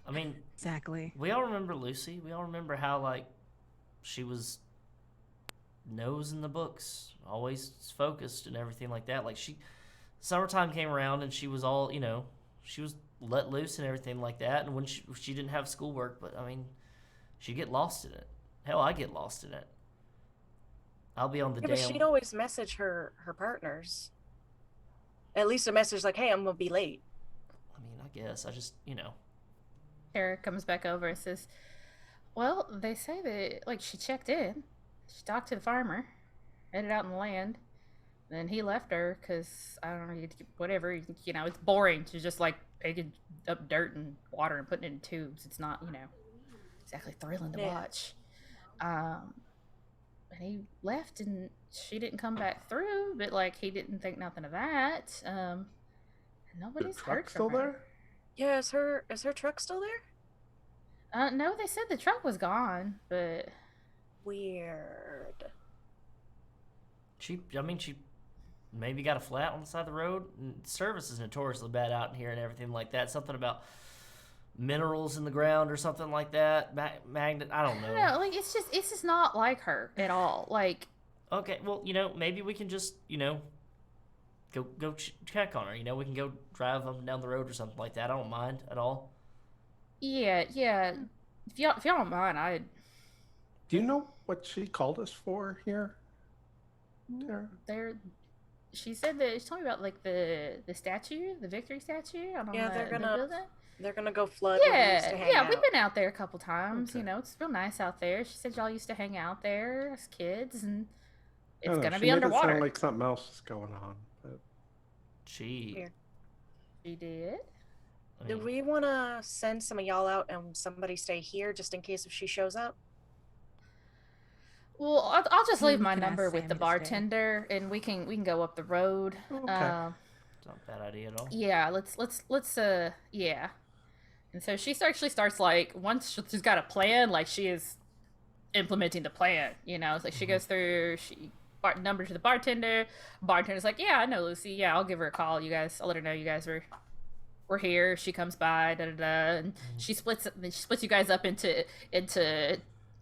I mean, exactly. We all remember Lucy. We all remember how like she was nose in the books, always focused and everything like that. Like summertime came around and she was all, she was let loose and everything like that. And when she didn't have schoolwork, but I mean, she'd get lost in it. Hell, I get lost in it. I'll be on the damn. But she'd always message her partners. At least a message like, "Hey, I'm gonna be late." I mean, I guess I just, Tara comes back over and says, "Well, they say that like she checked in, she talked to the farmer, headed out in the land." Then he left her because, I don't know, whatever, it's boring to just like picking up dirt and water and putting it in tubes. It's not, exactly thrilling to watch. And he left and she didn't come back through, but like he didn't think nothing of that. Nobody's heard from her. There? Yeah, is her truck still there? No, they said the truck was gone, but weird. She maybe got a flat on the side of the road. Service is notoriously bad out in here and everything like that. Something about minerals in the ground or something like that. Magnet, I don't know. No, like it's just not like her at all. Like, okay, well, maybe we can just, go check on her. We can go drive up and down the road or something like that. I don't mind at all. Yeah. If y'all don't mind, I'd. Do you know what she called us for here? She said that she told me about like the statue, the victory statue. Yeah, they're gonna They're gonna go flood where we used to hang out. We've been out there a couple times. Okay. You know, it's real nice out there. She said y'all used to hang out there as kids, and I it's don't know, gonna she be made underwater. It sound like something else is going on. But... Gee. Weird. She did. I Do mean, we want to send some of y'all out and somebody stay here just in case if she shows up? Well, I'll just leave We my can ask number with Sammy the to stay. bartender, and we can go up the road. Okay. it's not a bad idea at all. Yeah, let's yeah. And so she actually starts like once she's got a plan, like she is implementing the plan. You know, it's like she goes through number to the bartender. Bartender's like, yeah, I know Lucy. Yeah, I'll give her a call. You guys, I'll let her know you guys were here. She comes by, and she splits you guys up into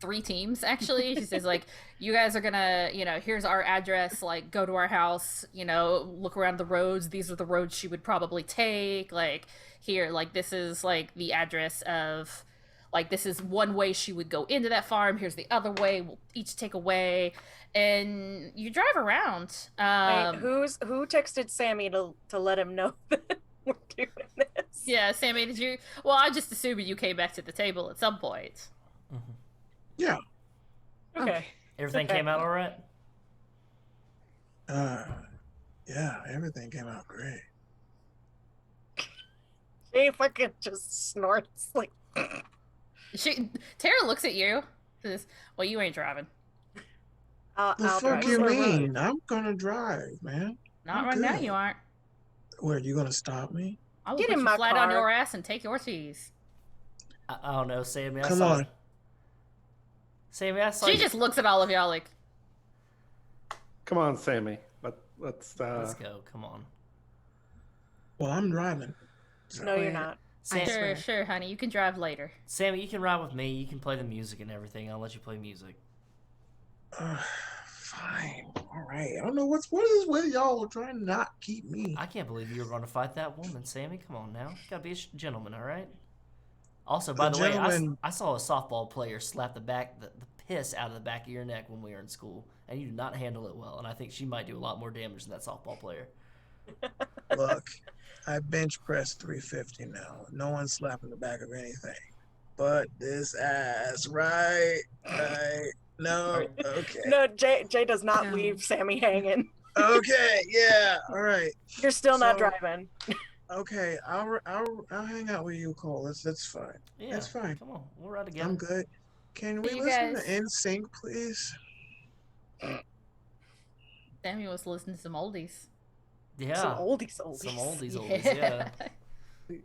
3 teams. Actually, she says like, you guys are gonna, you know, here's our address. Like, go to our house. You know, look around the roads. These are the roads she would probably take. Like, here, like this is like the address of. Like, this is one way she would go into that farm. Here's the other way. We'll each take a way. And you drive around. Wait, who texted Sammy to let him know that we're doing this? Yeah, Sammy, did you... Well, I just assumed you came back to the table at some point. Yeah. Okay. Everything Okay. came out all right? Yeah, everything came out great. She fucking just snorts like. Tara looks at you. Says, well, you ain't driving. I'll The fuck drive. you We're road. mean? I'm gonna drive, man. Not I'm right now, good. you aren't. Where, you gonna stop me? I will Get put in you my flat on car. your ass and take your cheese. I don't know, Sammy. Come on. Sammy, I saw She you. just looks at all of y'all like, Come on, Sammy. Let's Let's go. Come on. Well, I'm driving. No, you're not. I sure, swear. honey, you can drive later. Sammy, you can ride with me. You can play the music and everything. I'll let you play music. Fine. All right. I don't know what is with y'all trying to not keep me. I can't believe you were going to fight that woman, Sammy. Come on now. You gotta be a gentleman, all right? Also, by the way, gentleman- I saw a softball player slap the piss out of the back of your neck when we were in school, and you did not handle it well. And I think she might do a lot more damage than that softball player. Look, I bench press 350 now. No one's slapping the back of anything. But this ass, right? No, okay. No, Jay does not No. leave Sammy hanging. Okay, yeah, all right. You're still not So- driving. Okay, I'll hang out with you, Cole. That's fine. Yeah, That's fine. Come on, we'll ride together. I'm good. Can we You listen guys- to NSYNC, please? Sammy was listening to some oldies. Yeah, Some oldies. Some oldies, yeah. This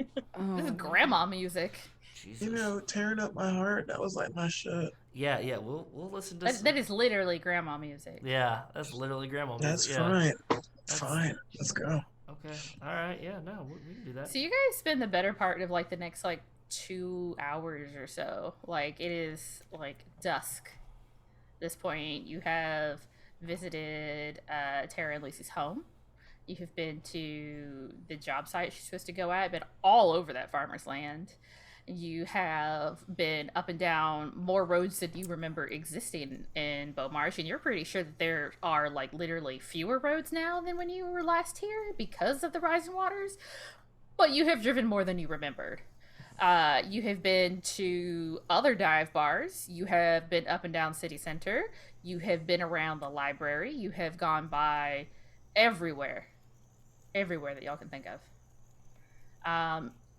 is Oh. grandma music. Jesus. You know, tearing up my heart. That was like my shit. Yeah, we'll listen to. That is literally grandma music. Yeah, that's literally grandma. That's music, yeah. fine. Fine. Let's go. Okay. All right. Yeah. No, we can do that. So you guys spend the better part of like the next like 2 hours or so. Like it is like dusk. At this point, you have visited Tara and Lucy's home. You have been to the job site she's supposed to go at, been all over that farmer's land. You have been up and down more roads than you remember existing in Beaumarsh, and you're pretty sure that there are like literally fewer roads now than when you were last here because of the rising waters. But you have driven more than you remembered. You have been to other dive bars. You have been up and down city center. You have been around the library. You have gone by everywhere that y'all can think of.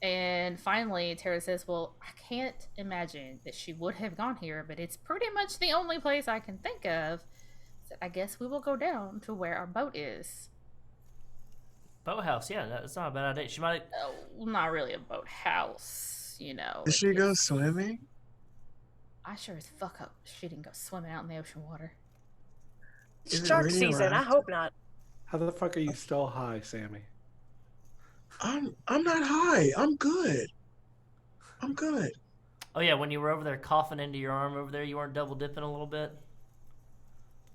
And finally, Tara says, well, I can't imagine that she would have gone here, but it's pretty much the only place I can think of. So I guess we will go down to where our boat is. Boathouse. Yeah, that's not a bad idea. She might. Not really a boathouse, you know. Did she go it's- swimming? I sure as fuck hope she didn't go swimming out in the ocean water. Is it Shark season. I radioactive? hope not. How the fuck are you still high, Sammy? I'm not high. I'm good. I'm good. Oh yeah, when you were over there coughing into your arm over there, you weren't double dipping a little bit.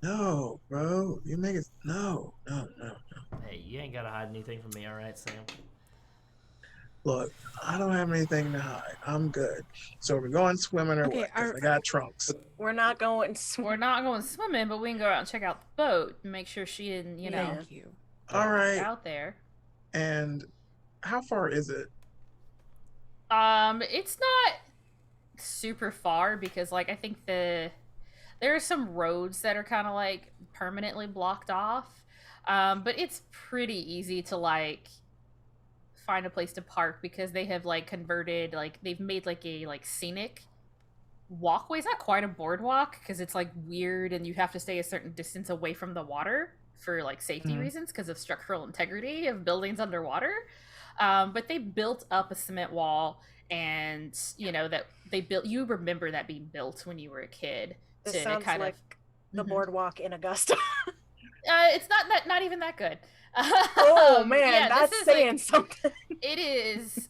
No, bro. You make it. No. Hey, you ain't gotta hide anything from me, all right, Sam? Look, I don't have anything to hide. I'm good. So we're going swimming or Okay, what? 'Cause our- I got trunks. We're not going. We're not going swimming, but we can go out and check out the boat and make sure she didn't, you know, Thank you. All right. out there. And how far is it? It's not super far because, like, I think there are some roads that are kind of like permanently blocked off. But it's pretty easy to like find a place to park because they have like converted, like they've made like a like scenic walkway. It's not quite a boardwalk because it's like weird and you have to stay a certain distance away from the water for like safety reasons because of structural integrity of buildings underwater. But they built up a cement wall, and you know that they built. You remember that being built when you were a kid. This to sounds kind like of the boardwalk in Augusta. it's not even that good. Oh man, yeah, that's saying something. It is.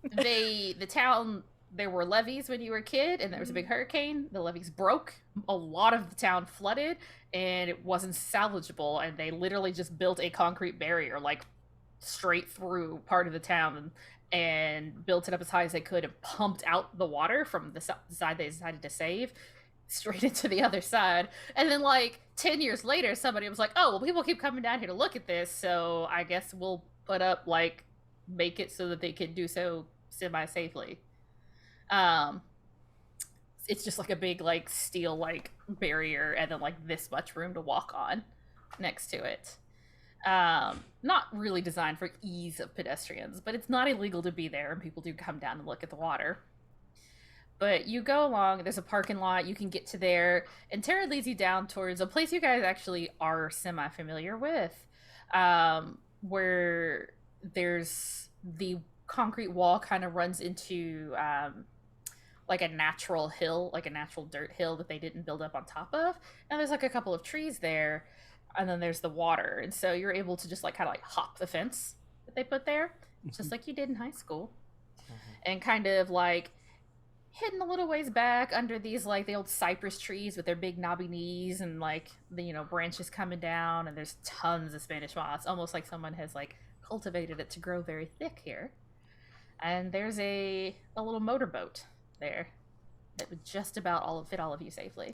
The town. There were levees when you were a kid, and there was a big hurricane. The levees broke. A lot of the town flooded, and it wasn't salvageable. And they literally just built a concrete barrier, like straight through part of the town, and built it up as high as they could, and pumped out the water from the side they decided to save straight into the other side. And then like 10 years later, somebody was like, oh well, people keep coming down here to look at this, so I guess we'll put up like make it so that they can do so semi-safely. It's just like a big like steel like barrier, and then like this much room to walk on next to it. Not really designed for ease of pedestrians, but it's not illegal to be there, and people do come down and look at the water. But you go along, there's a parking lot, you can get to there, and Tara leads you down towards a place you guys actually are semi-familiar with, where there's the concrete wall kind of runs into like a natural hill, like a natural dirt hill that they didn't build up on top of, and there's like a couple of trees there, and then there's the water, and so you're able to just like kind of like hop the fence that they put there, just like you did in high school, and kind of like hidden a little ways back under these like the old cypress trees with their big knobby knees and like the, you know, branches coming down, and there's tons of Spanish moss, almost like someone has like cultivated it to grow very thick here. And there's a little motorboat there that would just about fit all of you safely.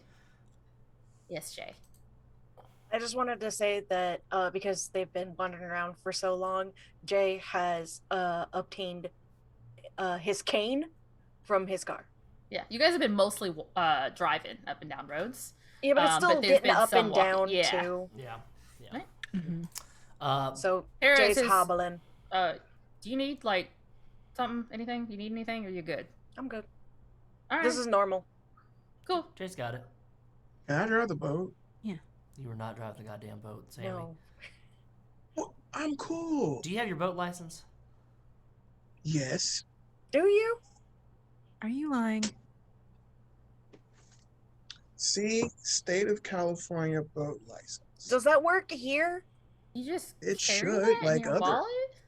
Yes, Jay. I just wanted to say that because they've been wandering around for so long, Jay has obtained his cane from his car. Yeah, you guys have been mostly driving up and down roads. Yeah, but it's still but there's getting been up some and down walking. too. Yeah. Right? So Harris Jay's is- hobbling. Do you need like something, anything? You need anything, or you good? I'm good. All right. This is normal. Cool. Jay's got it. Can I drive the boat? You were not driving the goddamn boat, Sammy. No. Well, I'm cool. Do you have your boat license? Yes. Do you? Are you lying? See, state of California boat license. Does that work here? You just It carry should, that in like your other- wallet?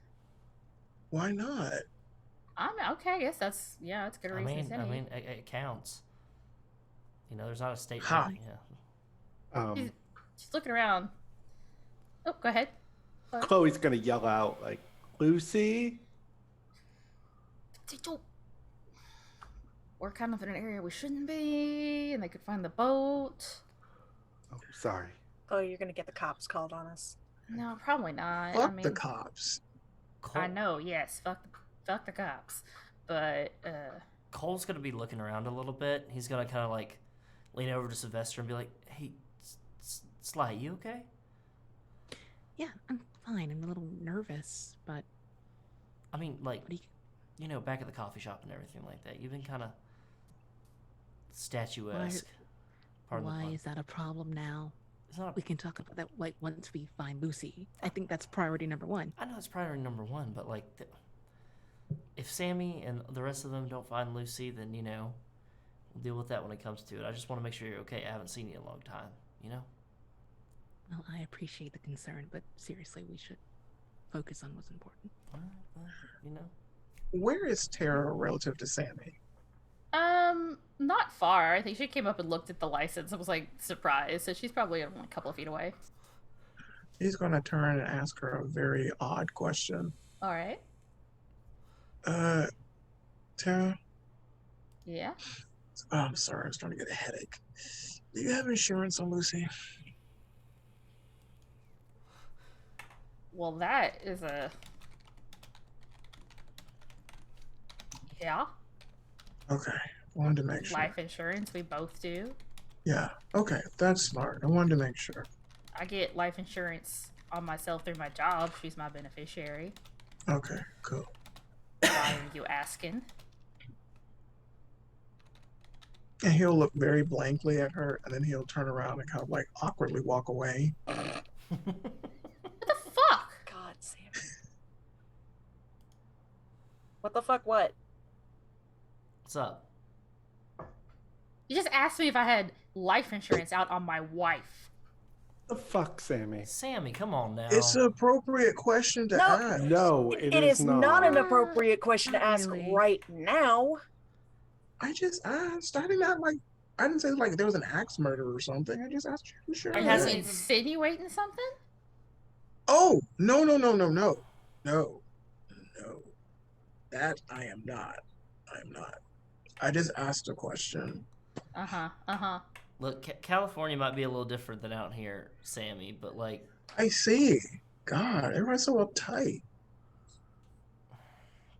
Why not? Okay. I guess that's good I reason. mean, it counts. You know, there's not a state. Ha. Yeah. She's looking around. Oh, go ahead. Chloe's gonna yell out like, Lucy. We're kind of in an area we shouldn't be, and they could find the boat. Oh, sorry. Oh, you're gonna get the cops called on us. No, probably not. Fuck I mean, the cops. I know. Yes, fuck the cops. But Cole's gonna be looking around a little bit. He's gonna kind of like lean over to Sylvester and be like, "Hey, Sly, you okay?" Yeah, I'm fine. I'm a little nervous, but I mean, like, what do you know, back at the coffee shop and everything like that. You've been kind of statuesque. why is that a problem now? It's not. We can talk about that like once we find Lucy. I think that's priority number one. I know it's priority number one, but like, if Sammy and the rest of them don't find Lucy, then you know, we'll deal with that when it comes to it. I just want to make sure you're okay. I haven't seen you in a long time. You know. Well, I appreciate the concern, but seriously, we should focus on what's important. Well, you know. Where is Tara relative to Sammy? Not far. I think she came up and looked at the license and was like surprised. So she's probably a couple of feet away. He's gonna turn and ask her a very odd question. All right. Tara? Yeah. Oh, I'm sorry, I was starting to get a headache. Do you have insurance on Lucy? Well, that is a Yeah. Okay. Wanted to make sure. Life insurance, we both do. Yeah. Okay. That's smart. I wanted to make sure. I get life insurance on myself through my job. She's my beneficiary. Okay. Cool. Why are you asking? And he'll look very blankly at her, and then he'll turn around and kind of like awkwardly walk away. What the fuck? God, Sam. What the fuck? What? What's up? You just asked me if I had life insurance out on my wife. The fuck, Sammy? Sammy, come on now. It's an appropriate question to ask. No, It is not an appropriate question to ask really. right now. I just asked. I didn't say like there was an axe murder or something. I just asked you. Sure. Are you hasn't- insinuating something? Oh, no. That I am not. I just asked a question. Look, California might be a little different than out here, Sammy, but like... I see. God, everyone's so uptight.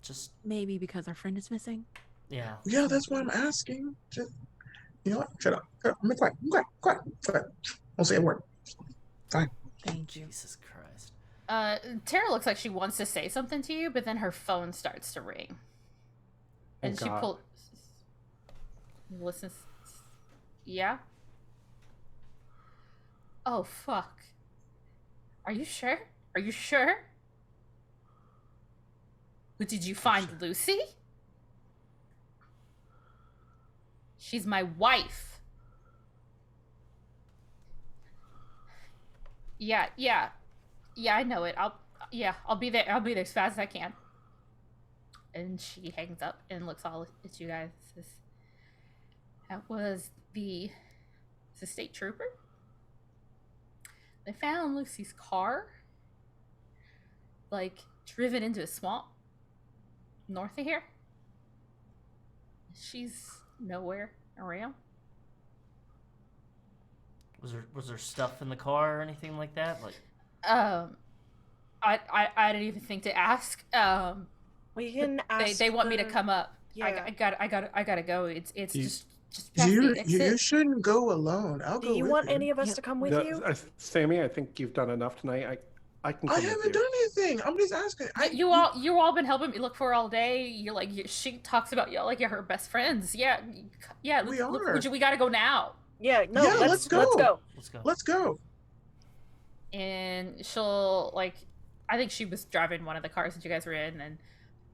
Just... Maybe because our friend is missing. Yeah. Yeah, that's what I'm asking. Just, you know what? Shut up. I'm quiet. Don't say a word. Fine. Thank you. Jesus Christ. Tara looks like she wants to say something to you, but then her phone starts to ring. And she God. listens. Yeah? Oh, fuck. Are you sure? But did you find Lucy? She's my wife. Yeah, I know it. I'll be there. I'll be there as fast as I can. And she hangs up and looks all at you guys. That was the state trooper. They found Lucy's car, like, driven into a swamp north of here. She's nowhere around. Was there stuff in the car or anything like that? Like... I didn't even think to ask. We can ask. They want me to come up. Yeah. I gotta go. It's just You shouldn't go alone. I'll go Do you with want you. any of us to come with you? Sammy, I think you've done enough tonight. I can come I with haven't you. done anything. I'm just asking. You all been helping me look for her all day. You're like she talks about y'all like you're her best friends. Yeah. We are. We gotta go now. Yeah. No. Yeah, let's go. Let's go. And she'll like, I think she was driving one of the cars that you guys were in, and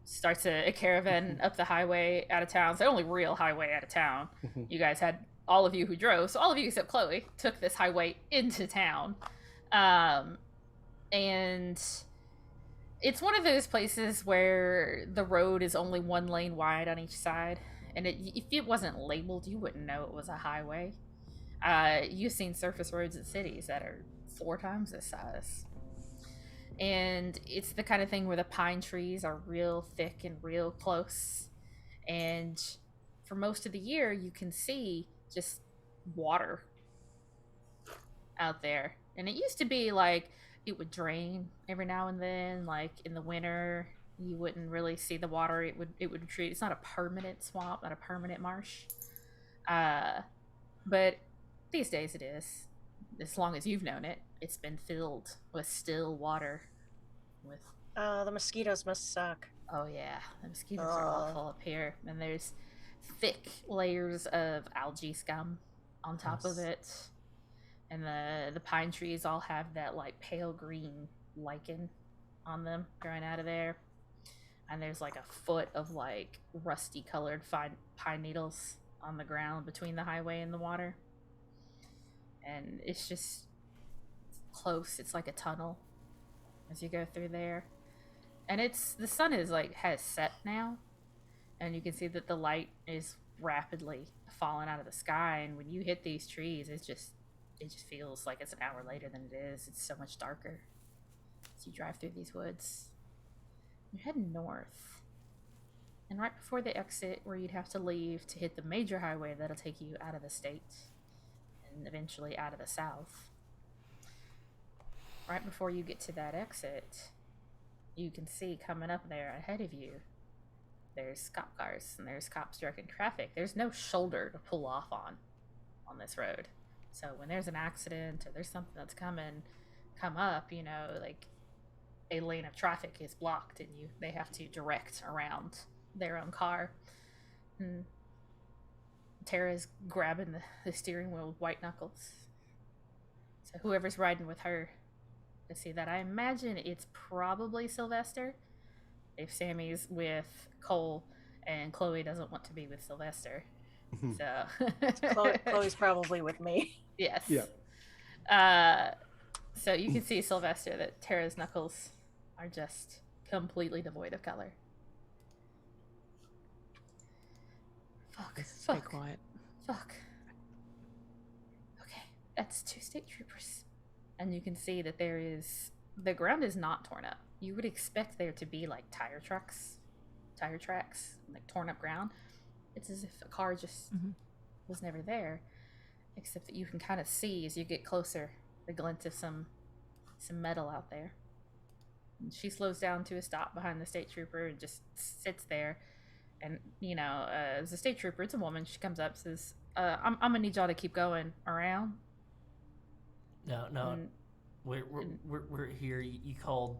starts a caravan up the highway out of town. It's the only real highway out of town. You guys had all of you who drove, so all of you except Chloe took this highway into town. And it's one of those places where the road is only one lane wide on each side, and if it wasn't labeled, you wouldn't know it was a highway. You've seen surface roads in cities that are 4 times this size. And it's the kind of thing where the pine trees are real thick and real close. And for most of the year, you can see just water out there. And it used to be like it would drain every now and then. Like in the winter, you wouldn't really see the water. It would retreat. It's not a permanent swamp, not a permanent marsh. But these days it is. As long as you've known it, it's been filled with still water. With The mosquitoes must suck. oh yeah, the mosquitoes are awful up here, and there's thick layers of algae scum on top of it, and the pine trees all have that like pale green lichen on them growing out of there, and there's like a foot of like rusty colored fine pine needles on the ground between the highway and the water. And it's just close. It's like a tunnel as you go through there. And the sun is like has set now, and you can see that the light is rapidly falling out of the sky, and when you hit these trees, it just feels like it's an hour later than it is. It's so much darker as you drive through these woods. You're heading north, and right before the exit where you'd have to leave to hit the major highway that'll take you out of the state and eventually out of the south, right before you get to that exit, you can see coming up there ahead of you, There's cop cars and there's cops directing traffic. There's no shoulder to pull off on this road. So when there's an accident or there's something that's come up, you know, like a lane of traffic is blocked and they have to direct around their own car. And Tara's grabbing the steering wheel with white knuckles. So whoever's riding with her to see that, I imagine it's probably Sylvester. If Sammy's with Cole and Chloe doesn't want to be with Sylvester. So Chloe's probably with me. Yes. So you can see, Sylvester, that Tara's knuckles are just completely devoid of color. Stay quiet. Fuck. Okay, that's 2 state troopers. And you can see that the ground is not torn up. You would expect there to be like tire tracks, like torn up ground. It's as if a car just was never there, except that you can kind of see as you get closer the glint of some metal out there. And she slows down to a stop behind the state trooper and just sits there. And, you know, as a state trooper, it's a woman, she comes up and says, I'm gonna need y'all to keep going around. No, and, we're here. You called.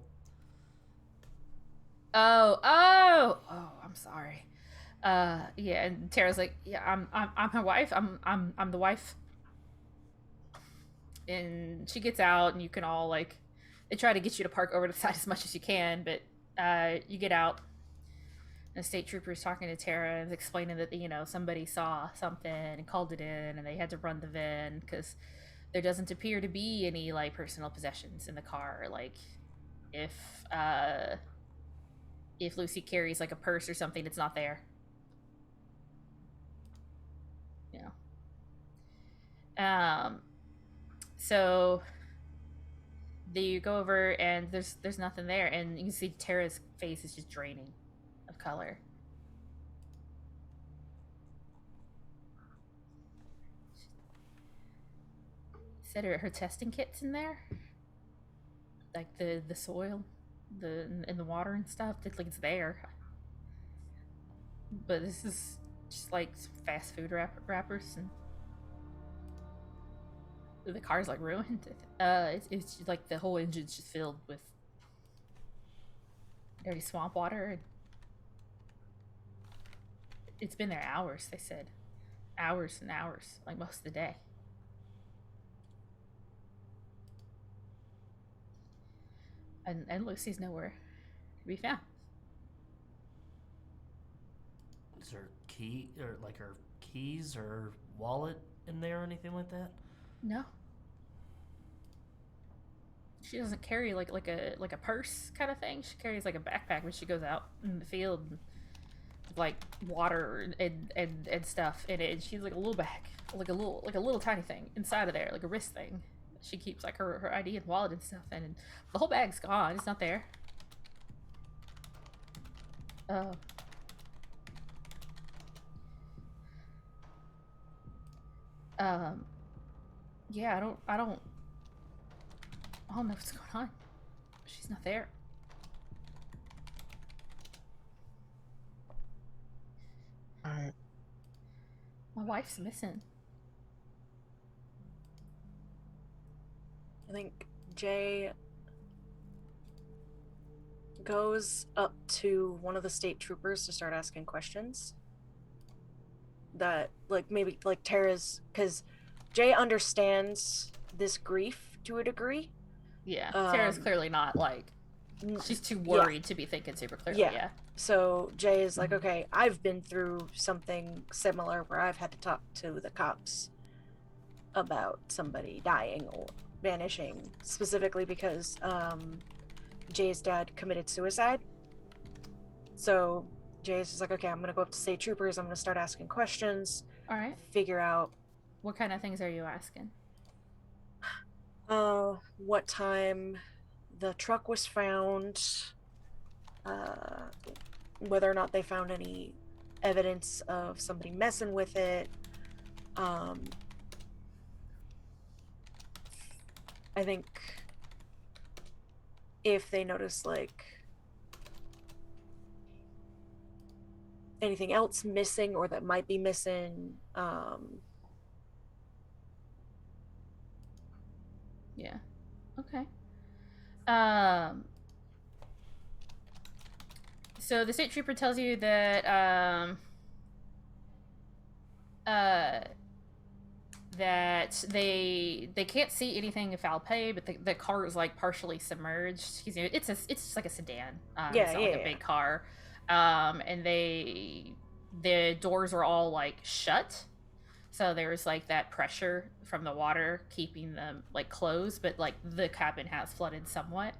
Oh, I'm sorry. Yeah, and Tara's like, yeah, I'm her wife. I'm the wife. And she gets out, and you can all like, they try to get you to park over to the side as much as you can, but you get out. And the state trooper is talking to Tara and explaining that, you know, somebody saw something and called it in, and they had to run the VIN because there doesn't appear to be any like personal possessions in the car. Like, if Lucy carries like a purse or something, it's not there. You know. So you go over and there's nothing there, and you can see Tara's face is just draining of color. Said her testing kit's in there, like the soil, and the water and stuff. It's like it's there, but this is just like fast food wrappers, and the car's like ruined. It's just like the whole engine's just filled with dirty swamp water. And it's been there hours. They said hours and hours, like most of the day. And Lucy's nowhere to be found. Is her key or like her keys or wallet in there or anything like that? No. She doesn't carry like a purse kind of thing. She carries like a backpack when she goes out in the field with like water and stuff in it. And she's like a little bag, like a little tiny thing inside of there, like a wrist thing. She keeps like her ID and wallet and stuff, and the whole bag's gone. It's not there. Yeah, I don't know what's going on. She's not there. Alright. My wife's missing. I think Jay goes up to one of the state troopers to start asking questions. That, like, maybe, like, Tara's... Because Jay understands this grief to a degree. Yeah, Tara's clearly not, like... She's too worried to be thinking super clearly, yeah. So Jay is like, okay, I've been through something similar where I've had to talk to the cops about somebody dying or vanishing, specifically because Jay's dad committed suicide. So Jay's just like, okay, I'm gonna go up to state troopers, I'm gonna start asking questions. All right. Figure out what kind of things are you asking. What time the truck was found, whether or not they found any evidence of somebody messing with it. I think if they notice, like, anything else missing or that might be missing. Yeah. Okay. So the state trooper tells you that that they can't see anything of foul play, but the car is like partially submerged. It's just like a sedan. It's not like a big car. And the doors are all like shut. So there's like that pressure from the water keeping them like closed, but like the cabin has flooded somewhat.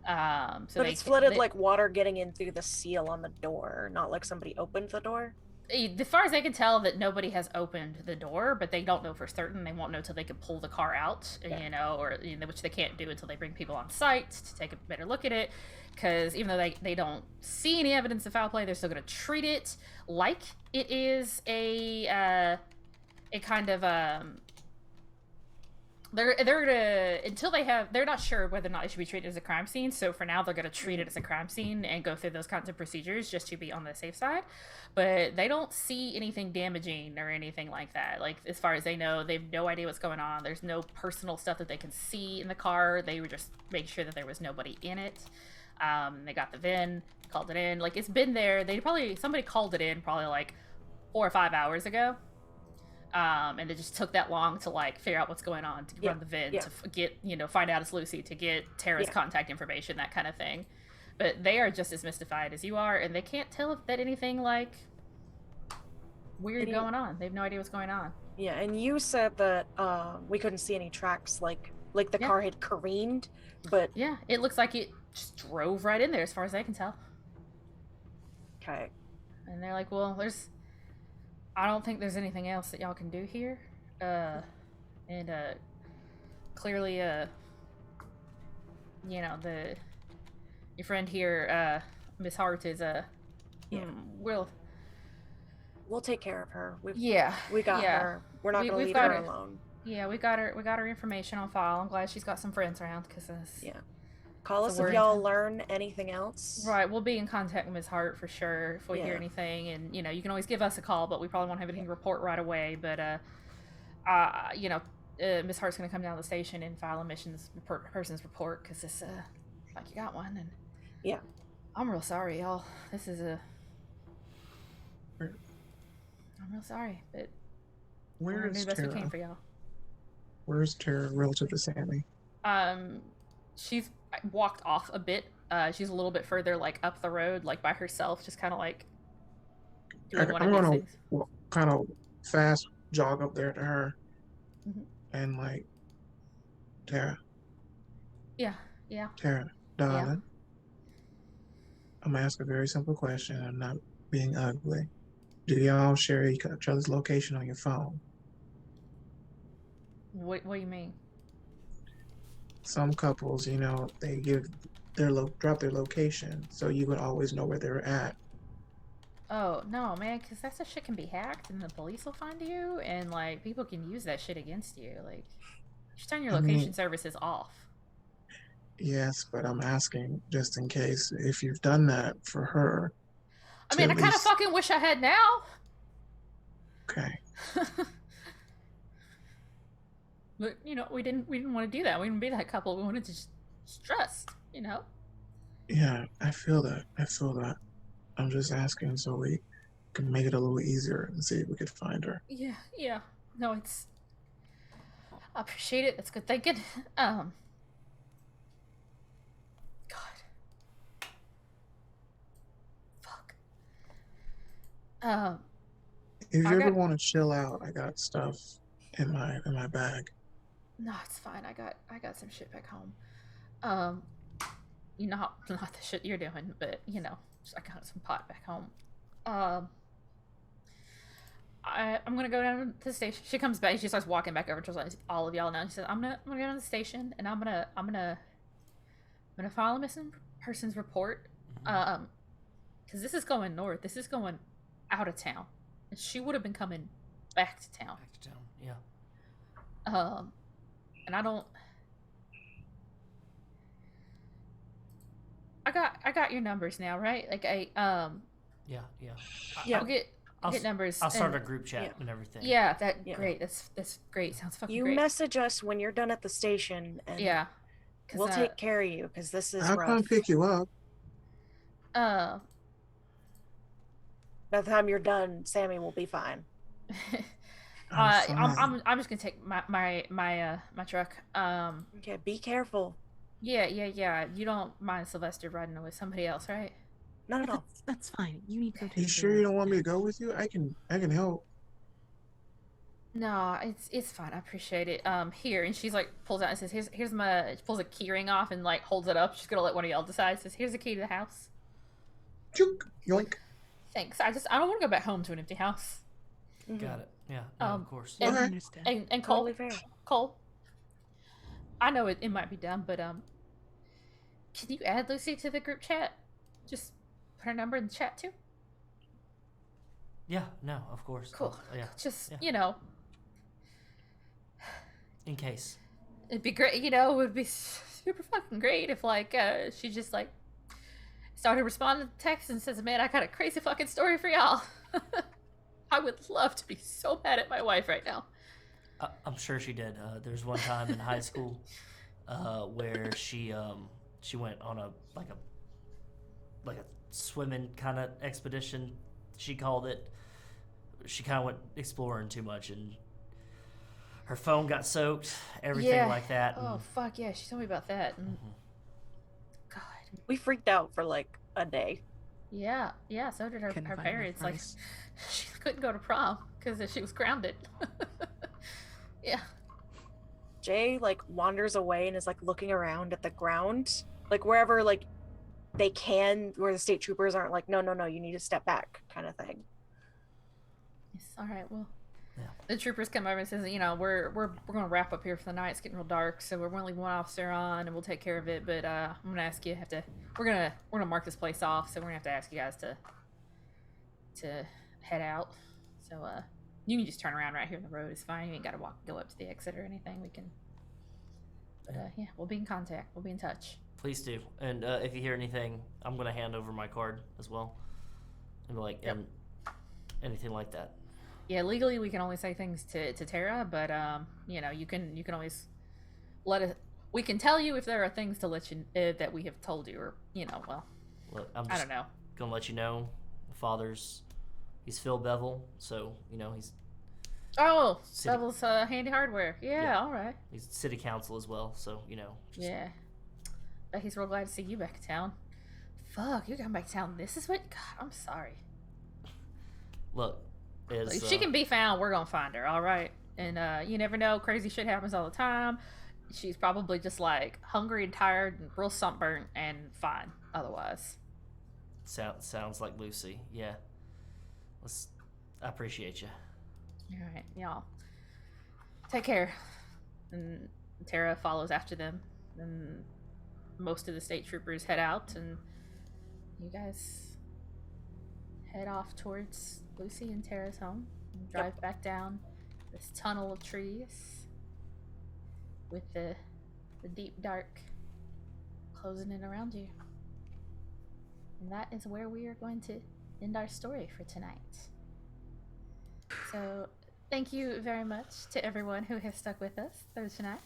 But it's flooded like water getting in through the seal on the door, not like somebody opened the door. As far as I can tell, that nobody has opened the door, but they don't know for certain. They won't know till they can pull the car out, which they can't do until they bring people on site to take a better look at it. Because even though they don't see any evidence of foul play, they're still going to treat it like it is a kind of they're gonna they're not sure whether or not it should be treated as a crime scene. So for now, they're gonna treat it as a crime scene and go through those kinds of procedures just to be on the safe side. But they don't see anything damaging or anything like that. Like, as far as they know, they have no idea what's going on. There's no personal stuff that they can see in the car. They were just making sure that there was nobody in it. They got the VIN, called it in. Like, it's been there. Somebody called it in probably like 4 or 5 hours ago. And it just took that long to like figure out what's going on, to run the VIN, to get, find out it's Lucy, to get Tara's contact information, that kind of thing. But they are just as mystified as you are, and they can't tell that anything like weird going on. They have no idea what's going on. Yeah, and you said that we couldn't see any tracks, like the car had careened, but yeah, it looks like it just drove right in there, as far as I can tell. Okay. And they're like, well, I don't think there's anything else that y'all can do here. Clearly, your friend here, Miss Hart, is we'll take care of her. We got yeah. her. We're not gonna leave her alone. Yeah, we got her information on file. I'm glad she's got some friends around, because call us if y'all learn anything else. Right, we'll be in contact with Ms. Hart for sure if we hear anything, and you can always give us a call, but we probably won't have anything to report right away. But Ms. Hart's gonna come down to the station and file a person's report, because this like you got one, and I'm real sorry, y'all. This is I'm real sorry, but where is Tara? We came for y'all. Where's Tara relative to Sammy? She's walked off a bit. She's a little bit further, like up the road, like by herself, just kind of like doing one of these things. Kind of fast jog up there to her, and like, Tara. Yeah. Tara, darling. I'm gonna ask a very simple question. I'm not being ugly. Do y'all share each other's location on your phone? What do you mean? Some couples, they give drop their location, so you would always know where they're at. Oh no, man, because that shit can be hacked, and the police will find you, and like people can use that shit against you. Like, you should turn your location services off. Yes, but I'm asking just in case if you've done that for her. I mean, I kind of fucking wish I had now. Okay. But we didn't want to do that. We didn't be that couple. We wanted to just trust. Yeah, I feel that. I'm just asking so we can make it a little easier and see if we could find her. Yeah. No, I appreciate it. That's good thinking. God. Fuck. If you ever want to chill out, I got stuff in my bag. No, it's fine. I got some shit back home. Not the shit you're doing, but I got some pot back home. I'm gonna go down to the station. She comes back. She starts walking back over to all of y'all now. She says, "I'm gonna go down to the station, and I'm gonna file a missing persons report. Because this is going north. This is going out of town. And she would have been coming back to town. Yeah. And I got your numbers now, right? Like Yeah. Yeah. I'll get numbers. I'll start and- a group chat and everything. Yeah, Yeah. great. That's great. Sounds fucking You great. message us when you're done at the station, and Yeah. 'Cause, we'll take care of you because this is I'll rough. come pick you up. By the time you're done, Sammy will be fine. I'm just gonna take my truck. Okay, be careful. Yeah. You don't mind Sylvester riding with somebody else, right? Not at all. That's fine. You need to take You sure you don't want me to go with you? I can help. No, it's fine. I appreciate it. Here, and she's like pulls out and says, "Here's my." She pulls a key ring off and like holds it up. She's gonna let one of y'all decide. Says, "Here's the key to the house." Chook, yoink. Thanks. I don't want to go back home to an empty house. Got it. Yeah. No, of course. And, Okay. understand. and Cole, Totally fair. Cole. I know it might be dumb, but can you add Lucy to the group chat? Just put her number in the chat too. Yeah. No, of course. Cool. Yeah. Just Yeah. In case. It'd be great. It would be super fucking great if like she just like started responding to text and says, "Man, I got a crazy fucking story for y'all." I would love to be so mad at my wife right now. I'm sure she did. There's one time in high school where she went on a swimming kind of expedition. She called it. She kind of went exploring too much, and her phone got soaked. Everything like that. Oh fuck yeah! She told me about that. And... God. We freaked out for like a day. Yeah. So did her Couldn't find parents. enough Like rice. she couldn't go to prom because she was grounded. Yeah. Jay like wanders away and is like looking around at the ground, like wherever like they can, where the state troopers aren't like, no, you need to step back, kind of thing. Yes. All right. Well. Yeah. The troopers come over and says, we're gonna wrap up here for the night. It's getting real dark, so we're gonna leave one officer on, and we'll take care of it. But I'm gonna ask you we're gonna mark this place off, so we're gonna have to ask you guys to head out. So you can just turn around right here in the road. It's fine. You ain't gotta go up to the exit or anything. We can. But yeah, we'll be in contact. We'll be in touch. Please do. And if you hear anything, I'm gonna hand over my card as well, and be like, and anything like that. Yeah, legally we can only say things to Tara, but you can always let us. We can tell you if there are things to let you that we have told you, or well, Look, I'm I just don't know. gonna let you know, he's Phil Bevel, so he's Oh, City- Bevel's handy hardware. Yeah, all right. he's city council as well, so just- Yeah. Bet he's real glad to see you back in town. Fuck, you got back to town. This is what. God, I'm sorry. Look, If she can be found, we're gonna find her. All right. And you never know. Crazy shit happens all the time. She's probably just like hungry and tired and real sunburnt and fine otherwise. sounds like Lucy. Yeah. I appreciate you. All right, y'all. Take care. And Tara follows after them. And most of the state troopers head out, and you guys head off towards Lucy and Tara's home and drive back down this tunnel of trees with the deep dark closing in around you. And that is where we are going to end our story for tonight. So thank you very much to everyone who has stuck with us through tonight.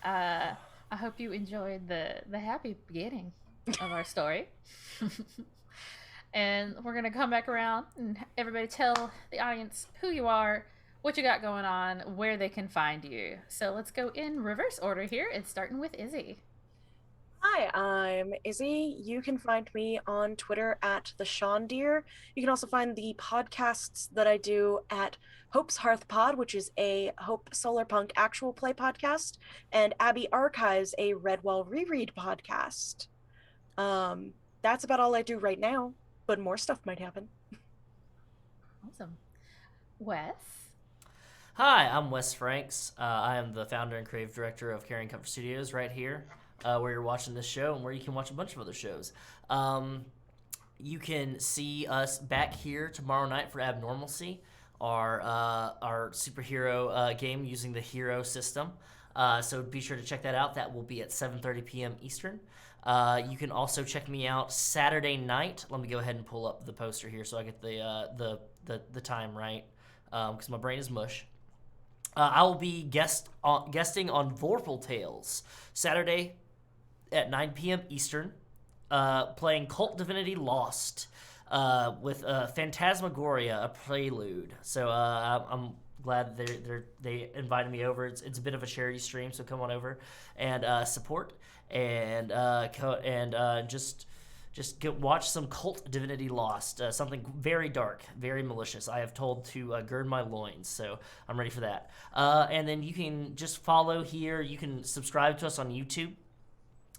I hope you enjoyed the happy beginning of our story. And we're going to come back around and everybody tell the audience who you are, what you got going on, where they can find you. So let's go in reverse order here. It's starting with Izzy. Hi, I'm Izzy. You can find me on Twitter at the Sean Deer. You can also find the podcasts that I do at Hope's Hearth Pod, which is a Hope Solar Punk actual play podcast, and Abby Archives, a Redwall reread podcast. That's about all I do right now, but more stuff might happen. Awesome. Wes? Hi, I'm Wes Franks. I am the founder and creative director of Carrion Comfort Studios right here, where you're watching this show and where you can watch a bunch of other shows. You can see us back here tomorrow night for Abnormalcy, our superhero game using the hero system. So be sure to check that out. That will be at 7:30 p.m. Eastern. You can also check me out Saturday night. Let me go ahead and pull up the poster here so I get the time right, because my brain is mush. I will be guesting on Vorpal Tales Saturday at 9 p.m. Eastern, playing Cult Divinity Lost with Phantasmagoria, a prelude. So I'm glad they invited me over. It's a bit of a charity stream, so come on over and support and just watch some Cult Divinity Lost, something very dark, very malicious. I have told to gird my loins, so I'm ready for that. And then you can just follow here. You can subscribe to us on YouTube,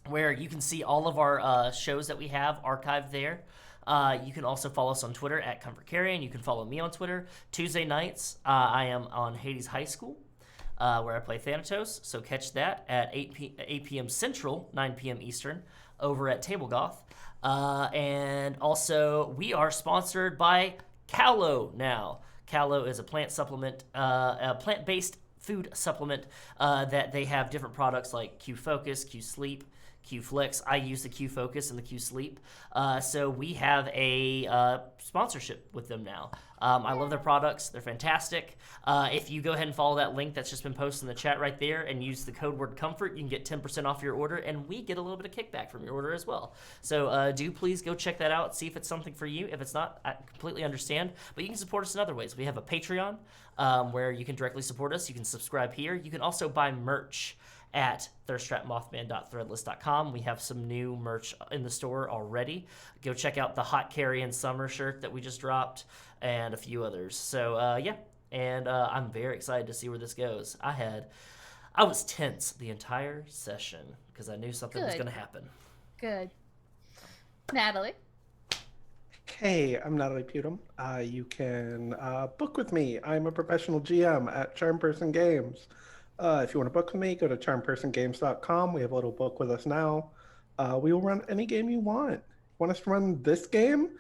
where you can see all of our shows that we have archived there. You can also follow us on Twitter at Comfort Carrion. You can follow me on Twitter. Tuesday nights, I am on Hades High School, where I play Thanatos. So catch that at 8 p.m. Central, 9 p.m. Eastern, over at Table Goth. And also, we are sponsored by Callow now. Callow is a plant supplement, a plant-based food supplement that they have different products like Q Focus, Q Sleep, Q Flex. I use the Q Focus and the Q Sleep. So we have a sponsorship with them now. I love their products. They're fantastic. If you go ahead and follow that link that's just been posted in the chat right there and use the code word COMFORT, you can get 10% off your order, and we get a little bit of kickback from your order as well. So do please go check that out, see if it's something for you. If it's not, I completely understand. But you can support us in other ways. We have a Patreon where you can directly support us. You can subscribe here. You can also buy merch at thirsttrapmothman.threadless.com. We have some new merch in the store already. Go check out the Hot Carrion summer shirt that we just dropped and a few others. So yeah, and I'm very excited to see where this goes. I was tense the entire session because I knew something was going to happen. Good. Natalie? Hey, I'm Natalie Putum. You can book with me. I'm a professional GM at Charm Person Games. If you want to book with me, go to charmpersongames.com. We have a little book with us now. We will run any game you want. Want us to run this game?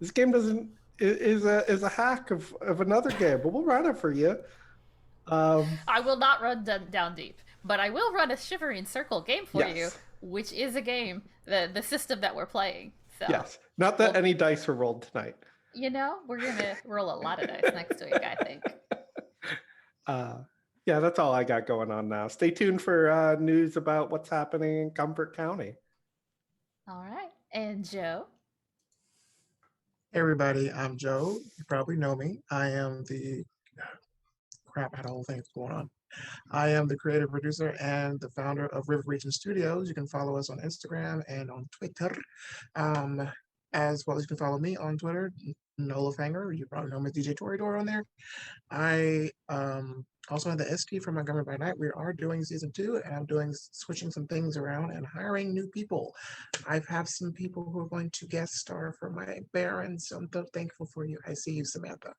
This game is a hack of another game, but we'll run it for you. I will not run Down Deep, but I will run a Shivering Circle game for you, which is a game, the system that we're playing. So, yes, not that any dice were rolled tonight. You know, we're going to roll a lot of dice next week, I think. Yeah, that's all I got going on now. Stay tuned for news about what's happening in Comfort County. All right. And Joe? Hey everybody, I'm Joe. You probably know me. I am the crap, I had a whole thing going on. I am the creative producer and the founder of River Region Studios. You can follow us on Instagram and on Twitter. As well as you can follow me on Twitter, Nola Fanger. You probably know me as DJ Toridor on there. I also have the ST for Montgomery by Night. We are doing season 2, and I'm switching some things around and hiring new people. I have some people who are going to guest star for my Baron, so I'm so thankful for you. I see you, Samantha.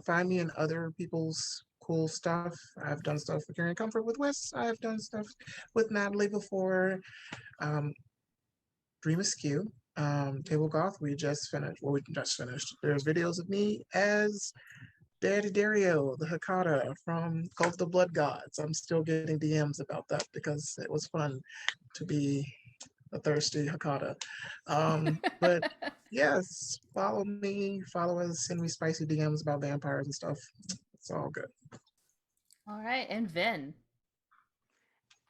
Find me in other people's cool stuff. I've done stuff with Carrion Comfort with Wes. I've done stuff with Natalie before. Dream Askew. Table Goth, we just finished. There's videos of me as Daddy Dario, the Hakata from Cult of the Blood Gods. I'm still getting DMs about that because it was fun to be a thirsty Hakata. But yes, follow me, follow us, send me spicy DMs about vampires and stuff. It's all good. All right, and Vin.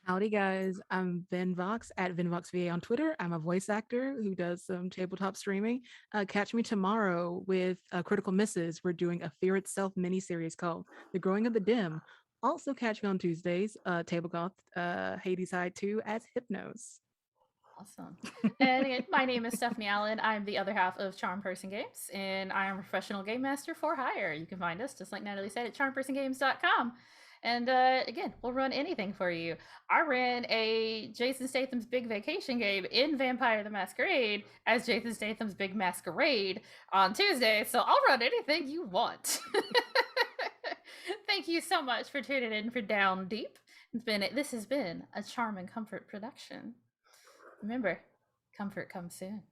Howdy guys, I'm Vin Vox at VinVoxVA on Twitter. I'm a voice actor who does some tabletop streaming. Catch me tomorrow with Critical Misses. We're doing a Fear Itself miniseries called The Growing of the Dim. Also catch me on Tuesdays, Table Goth, Hades High 2 as Hypnos. Awesome. And again, my name is Stephanie Allen. I'm the other half of Charm Person Games, and I am a professional game master for hire. You can find us, just like Natalie said, at charmpersongames.com. And again, we'll run anything for you. I ran a Jason Statham's Big Vacation game in Vampire the Masquerade as Jason Statham's Big Masquerade on Tuesday, so I'll run anything you want. Thank you so much for tuning in for Down Deep. This has been a Charm and Comfort production. Remember, comfort comes soon.